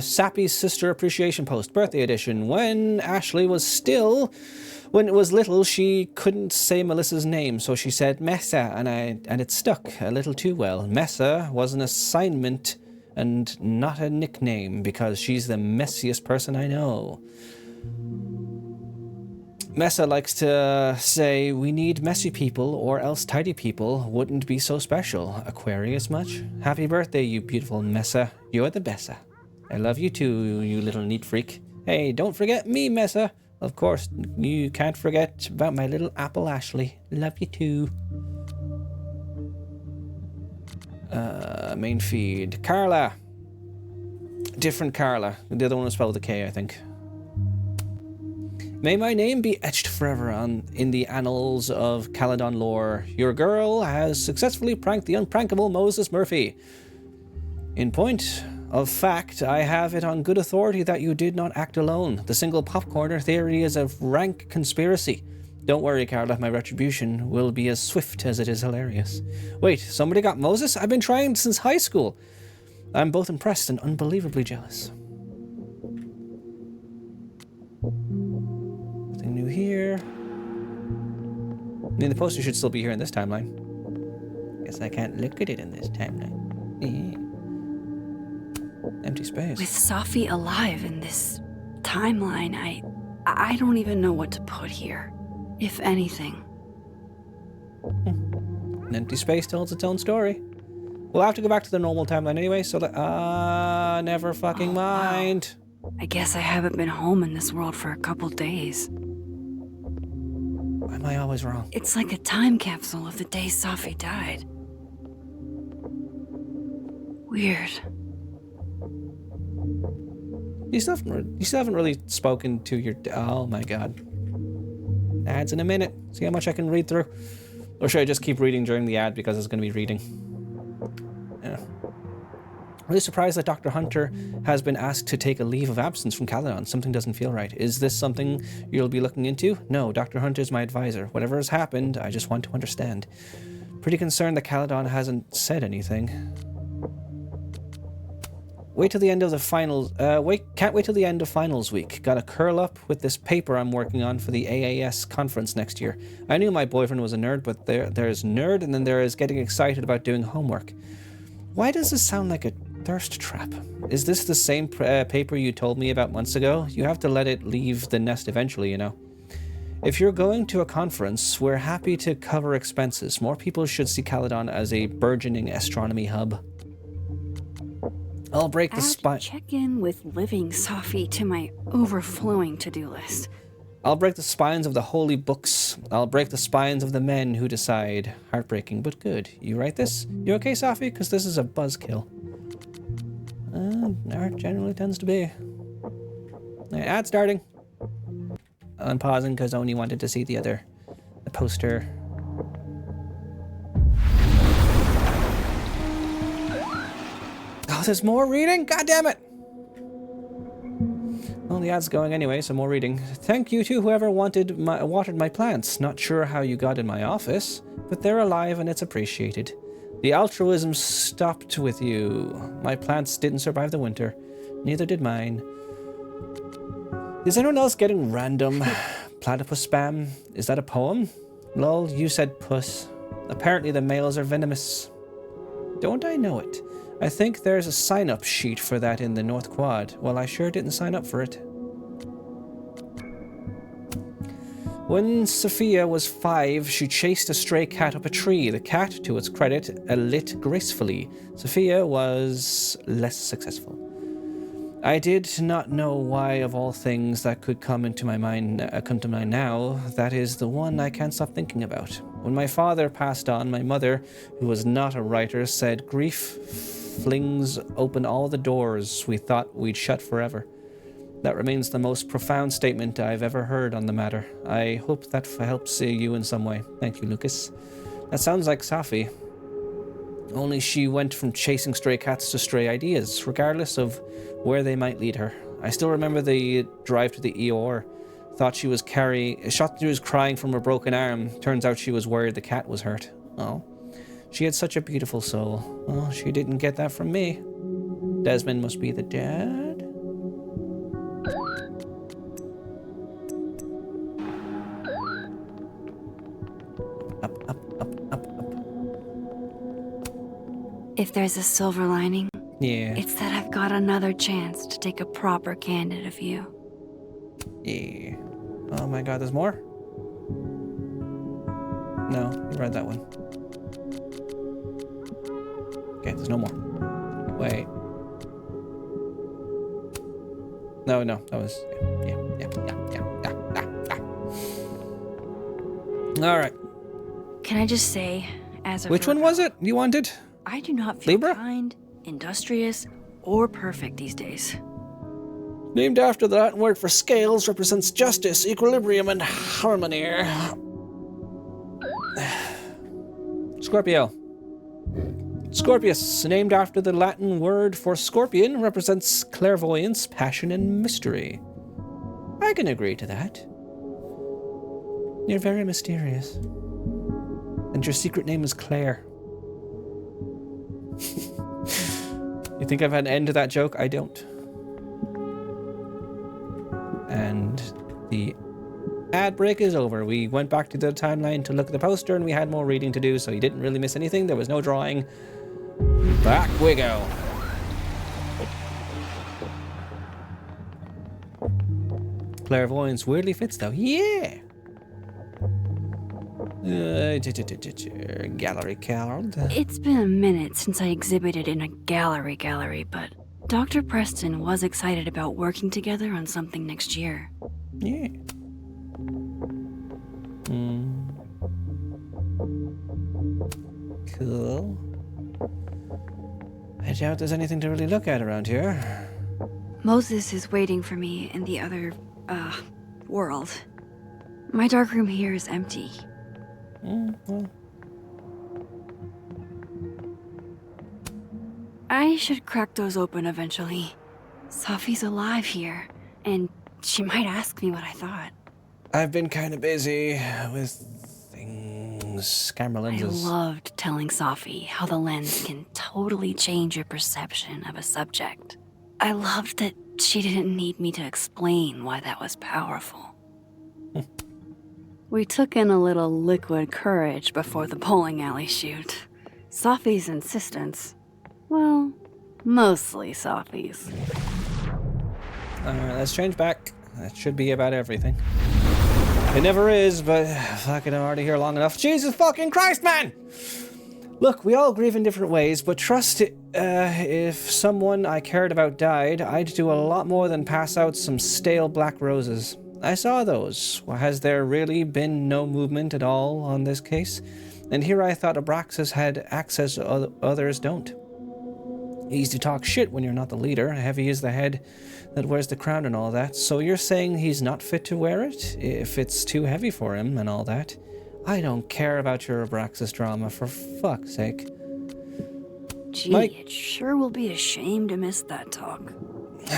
Sappy's Sister Appreciation Post, birthday edition. When Ashley was little, she couldn't say Melissa's name, so she said Messa, and it stuck a little too well. Messa was an assignment and not a nickname, because she's the messiest person I know. Mesa likes to say, we need messy people or else tidy people wouldn't be so special. Aquarius much? Happy birthday, you beautiful Mesa. You're the besta. I love you too, you little neat freak. Hey, don't forget me, Mesa. Of course, you can't forget about my little apple Ashley. Love you too. Main feed. Carla. Different Carla. The other one was spelled with a K, I think. May my name be etched forever in the annals of Caledon lore. Your girl has successfully pranked the unprankable Moses Murphy. In point of fact, I have it on good authority that you did not act alone. The single popcorner theory is a rank conspiracy. Don't worry, Carla, my retribution will be as swift as it is hilarious. Wait, somebody got Moses? I've been trying since high school. I'm both impressed and unbelievably jealous. Nothing new here. I mean, the poster should still be here in this timeline. Guess I can't look at it in this timeline. Empty space. With Safi alive in this timeline, I don't even know what to put here, if anything. An empty space tells its own story. We'll have to go back to the normal timeline anyway, so never fucking mind. Wow. I guess I haven't been home in this world for a couple days. Why am I always wrong? It's like a time capsule of the day Safi died. Weird. You still haven't really spoken to your... Oh my god. Ads in a minute. See how much I can read through. Or should I just keep reading during the ad because it's going to be reading? Yeah. Really surprised that Dr. Hunter has been asked to take a leave of absence from Caledon. Something doesn't feel right. Is this something you'll be looking into? No, Dr. Hunter's my advisor. Whatever has happened, I just want to understand. Pretty concerned that Caledon hasn't said anything. Wait till the end of the finals. Can't wait till the end of finals week. Gotta curl up with this paper I'm working on for the AAS conference next year. I knew my boyfriend was a nerd, but there's nerd and then there is getting excited about doing homework. Why does this sound like a thirst trap? Is this the same paper you told me about months ago? You have to let it leave the nest eventually, you know. If you're going to a conference, we're happy to cover expenses. More people should see Caledon as a burgeoning astronomy hub. I'll break the spine. Check in with living Safi to my overflowing to-do list. I'll break the spines of the holy books. I'll break the spines of the men who decide. Heartbreaking, but good. You write this? You okay, Safi? Because this is a buzzkill. Art generally tends to be. Right, ad starting. I'm pausing because I only wanted to see the poster. Oh, there's more reading? God damn it! Well, the ad's going anyway, so more reading. Thank you to whoever watered my plants. Not sure how you got in my office, but they're alive and it's appreciated. The altruism stopped with you. My plants didn't survive the winter. Neither did mine. Is anyone else getting random platypus spam? Is that a poem? Lol, you said puss. Apparently the males are venomous. Don't I know it? I think there's a sign-up sheet for that in the North Quad. Well, I sure didn't sign up for it. When Sophia was 5, she chased a stray cat up a tree. The cat, to its credit, lit gracefully. Sophia was less successful. I did not know why, of all things that could come to my mind now, that is the one I can't stop thinking about. When my father passed on, my mother, who was not a writer, said, "Grief flings open all the doors we thought we'd shut forever." That remains the most profound statement I've ever heard on the matter. I hope that helps you in some way. Thank you, Lucas. That sounds like Safi. Only she went from chasing stray cats to stray ideas, regardless of where they might lead her. I still remember the drive to the ER. Thought she was crying from a broken arm. Turns out she was worried the cat was hurt. Oh. She had such a beautiful soul. Well, she didn't get that from me. Desmond must be the dad? Up. If there's a silver lining, yeah, it's that I've got another chance to take a proper candid of you. Yeah. Oh my god, there's more? No, you read that one. Okay, there's no more. Wait. No, that was... Yeah. Alright. Can I just say, as a Which one was it you wanted? I do not feel Libra? kind, industrious, or perfect these days. Named after the Latin word for scales, represents justice, equilibrium, and harmony. Scorpio. Scorpius, named after the Latin word for scorpion, represents clairvoyance, passion, and mystery. I can agree to that. You're very mysterious. And your secret name is Claire. You think I've had an end to that joke? I don't. And the ad break is over. We went back to the timeline to look at the poster and we had more reading to do, so you didn't really miss anything. There was no drawing. Back we go. Clairvoyance weirdly fits though. Yeah. Gallery card. It's been a minute since I exhibited in a gallery, but Dr. Preston was excited about working together on something next year. Yeah. Cool. I doubt there's anything to really look at around here. Moses is waiting for me in the other, world. My darkroom here is empty. Well. I should crack those open eventually. Sophie's alive here, and she might ask me what I thought. I've been kind of busy with things. Camera lenses. I loved telling Sophie how the lens can totally change your perception of a subject. I loved that she didn't need me to explain why that was powerful. We took in a little liquid courage before the bowling alley shoot. Sophie's insistence. Well, mostly Sophie's. Alright, let's change back. That should be about everything. It never is, but fucking I'm already here long enough. Jesus fucking Christ, man! Look, we all grieve in different ways, but trust it, if someone I cared about died, I'd do a lot more than pass out some stale black roses. I saw those. Has there really been no movement at all on this case? And here I thought Abraxas had access others don't. Easy to talk shit when you're not the leader. Heavy is the head that wears the crown and all that. So you're saying he's not fit to wear it? If it's too heavy for him and all that? I don't care about your Abraxas drama, for fuck's sake. Gee, it sure will be a shame to miss that talk.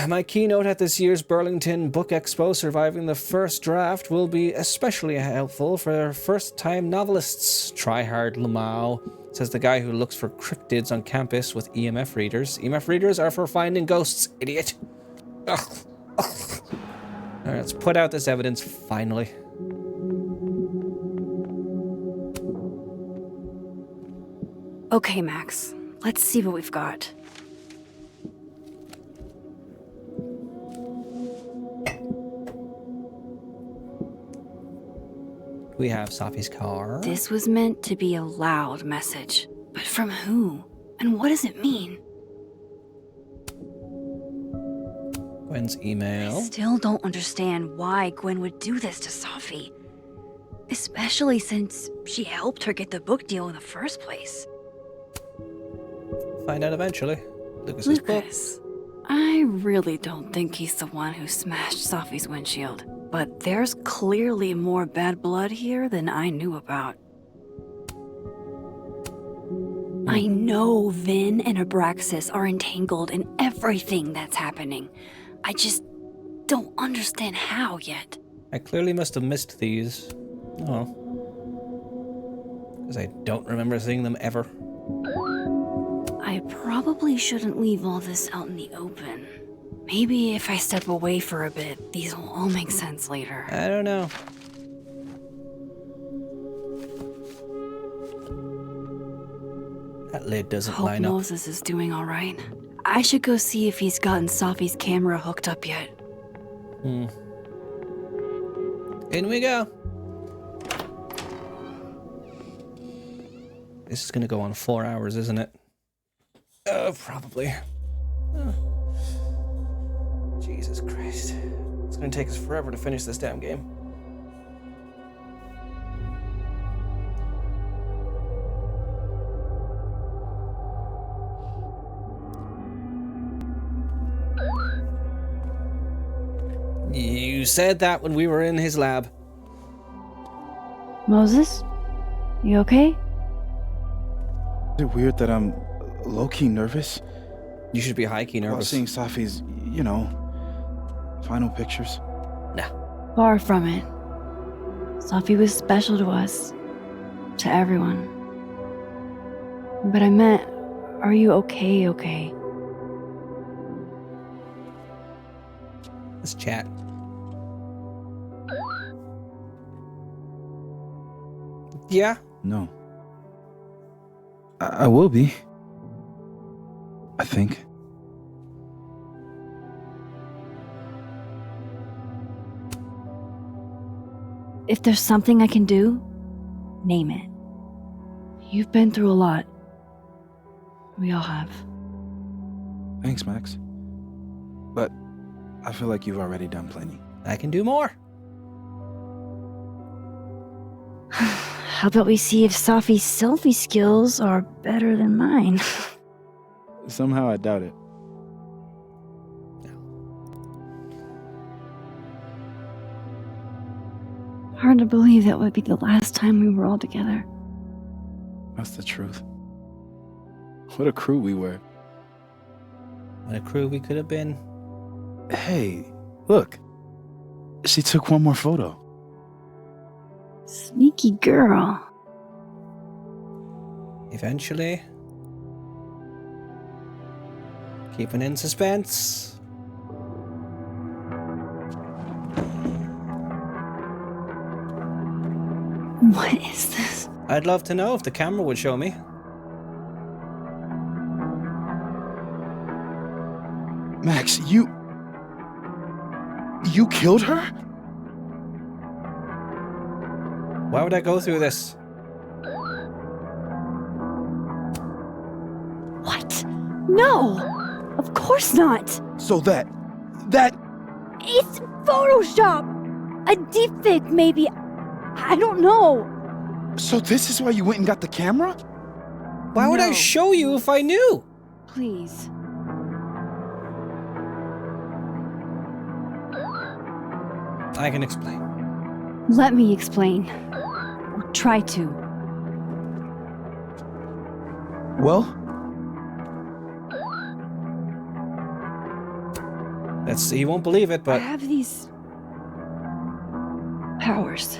My keynote at this year's Burlington Book Expo, surviving the first draft, will be especially helpful for first-time novelists. Try hard, Lamau, says the guy who looks for cryptids on campus with EMF readers. EMF readers are for finding ghosts, idiot. Ugh. Ugh. All right, let's put out this evidence, finally. Okay, Max. Let's see what we've got. We have Sophie's car. This was meant to be a loud message. But from who? And what does it mean? Gwen's email. I still don't understand why Gwen would do this to Sophie. Especially since she helped her get the book deal in the first place. Find out eventually. Lucas's book. I really don't think he's the one who smashed Sophie's windshield. But there's clearly more bad blood here than I knew about. I know Vin and Abraxas are entangled in everything that's happening. I just don't understand how yet. I clearly must have missed these. Oh. Because I don't remember seeing them ever. I probably shouldn't leave all this out in the open. Maybe if I step away for a bit, these will all make sense later. I don't know. That lid doesn't line up. Hope Moses is doing all right. I should go see if he's gotten Sophie's camera hooked up yet. In we go. This is gonna go on 4 hours, isn't it? Probably. Oh. Jesus Christ. It's gonna take us forever to finish this damn game. You said that when we were in his lab. Moses? You okay? Is it weird that I'm low-key nervous? You should be high-key nervous. While seeing Safi's, final pictures. Nah. Far from it. Safi was special to us. To everyone. But I meant, are you okay? Let's chat. Yeah? No. I will be. I think. If there's something I can do, name it. You've been through a lot. We all have. Thanks, Max. But I feel like you've already done plenty. I can do more. How about we see if Safi's selfie skills are better than mine? Somehow I doubt it. Hard to believe that would be the last time we were all together. That's the truth. What a crew we were. What a crew we could have been. Hey, look. She took one more photo. Sneaky girl. Eventually. Keeping in suspense. What is this? I'd love to know if the camera would show me. Max, you killed her? Why would I go through this? What? No! Of course not! So that... It's Photoshop! A deepfake, maybe. I don't know. So this is why you went and got the camera? Why would I show you if I knew? Please. I can explain. Let me explain. Or try to. Well? He won't believe it, but... I have these... powers.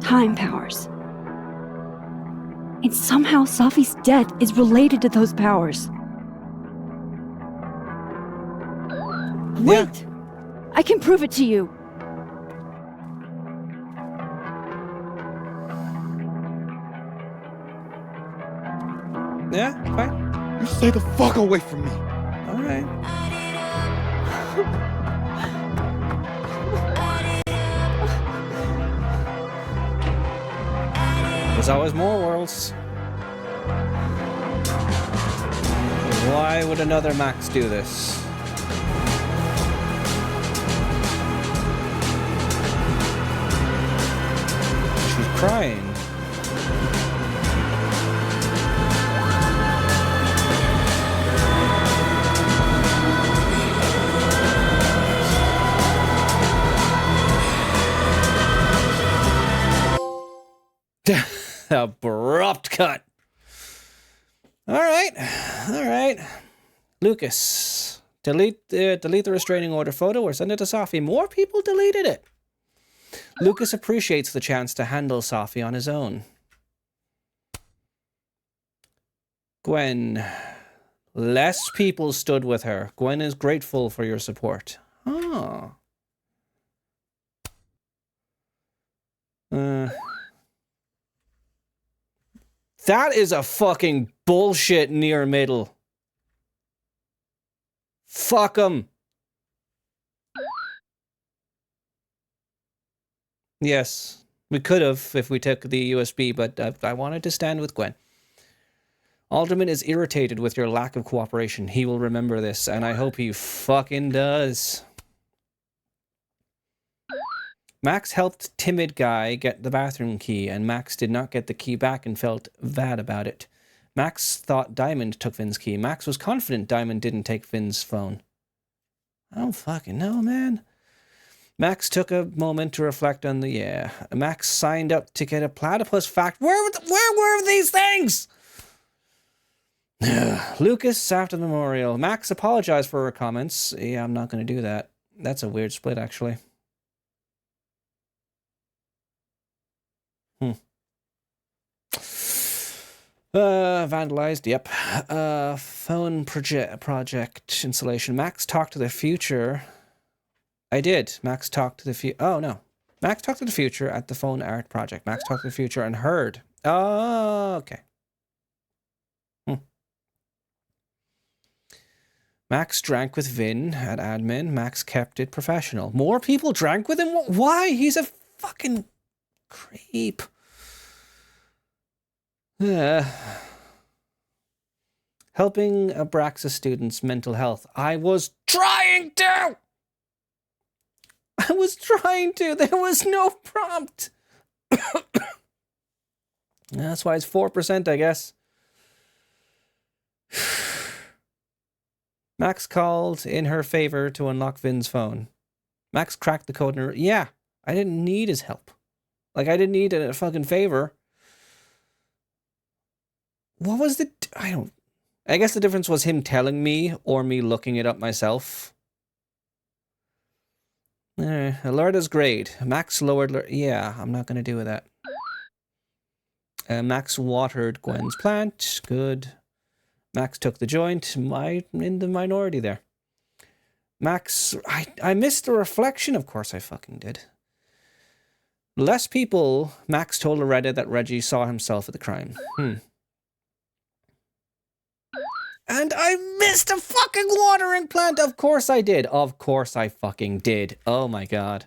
Time powers. And somehow Safi's death is related to those powers. Wait! I can prove it to you. Yeah, fine. You stay the fuck away from me. All right. There's always more worlds. Why would another Max do this? She's crying. Abrupt cut. All right. Lucas, delete the restraining order photo or send it to Safi. More people deleted it. Lucas appreciates the chance to handle Safi on his own. Gwen, less people stood with her. Gwen is grateful for your support. Oh. That is a fucking bullshit near middle. Fuck 'em. Yes, we could have if we took the USB, but I wanted to stand with Gwen. Alderman is irritated with your lack of cooperation. He will remember this, and I hope he fucking does. Max helped timid guy get the bathroom key, and Max did not get the key back and felt bad about it. Max thought Diamond took Finn's key. Max was confident Diamond didn't take Finn's phone. I don't fucking know, man. Max took a moment to reflect on the... Yeah. Max signed up to get a platypus fact. Where were these things? Lucas after the memorial. Max apologized for her comments. Yeah, I'm not going to do that. That's a weird split, actually. Vandalized, yep. Phone project installation. Max talked to the future. I did. Max talked to the future. Oh, no. Max talked to the future at the phone art project. Max talked to the future and heard. Oh, okay. Max drank with Vin at admin. Max kept it professional. More people drank with him? Why? He's a fucking creep. Helping Abraxas students' mental health. I was trying to! There was no prompt. That's why it's 4%, I guess. Max called in her favor to unlock Vin's phone. Max cracked the code in her... Yeah, I didn't need his help. Like, I didn't need a fucking favor. What was the... I guess the difference was him telling me or me looking it up myself. Alerta's grade. Max lowered... Yeah, I'm not going to do that. Max watered Gwen's plant. Good. Max took the joint. In the minority there. Max... I missed the reflection. Of course I fucking did. Less people... Max told Loretta that Reggie saw himself at the crime. And I missed a fucking watering plant! Of course I did. Of course I fucking did. Oh my god.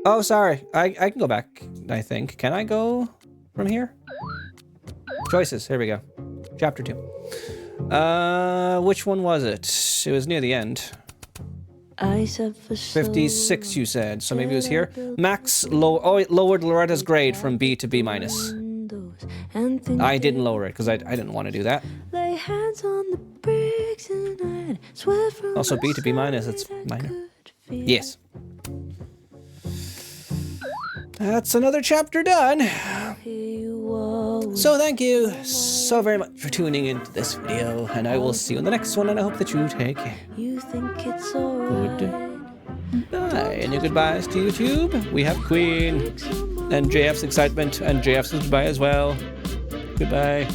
Oh, sorry. I can go back, I think. Can I go from here? Choices. Here we go. Chapter 2. Which one was it? It was near the end. 56, you said. So maybe it was here. Max lowered Loretta's grade from B to B minus. I didn't lower it because I didn't want to do that. Also, B to B minus, it's minor. Yes. That's another chapter done. So thank you so very much for tuning into this video, and I will see you in the next one, and I hope that you take good bye. Any goodbyes to YouTube? We have Queen, and JF's excitement, and JF's goodbye as well. Goodbye.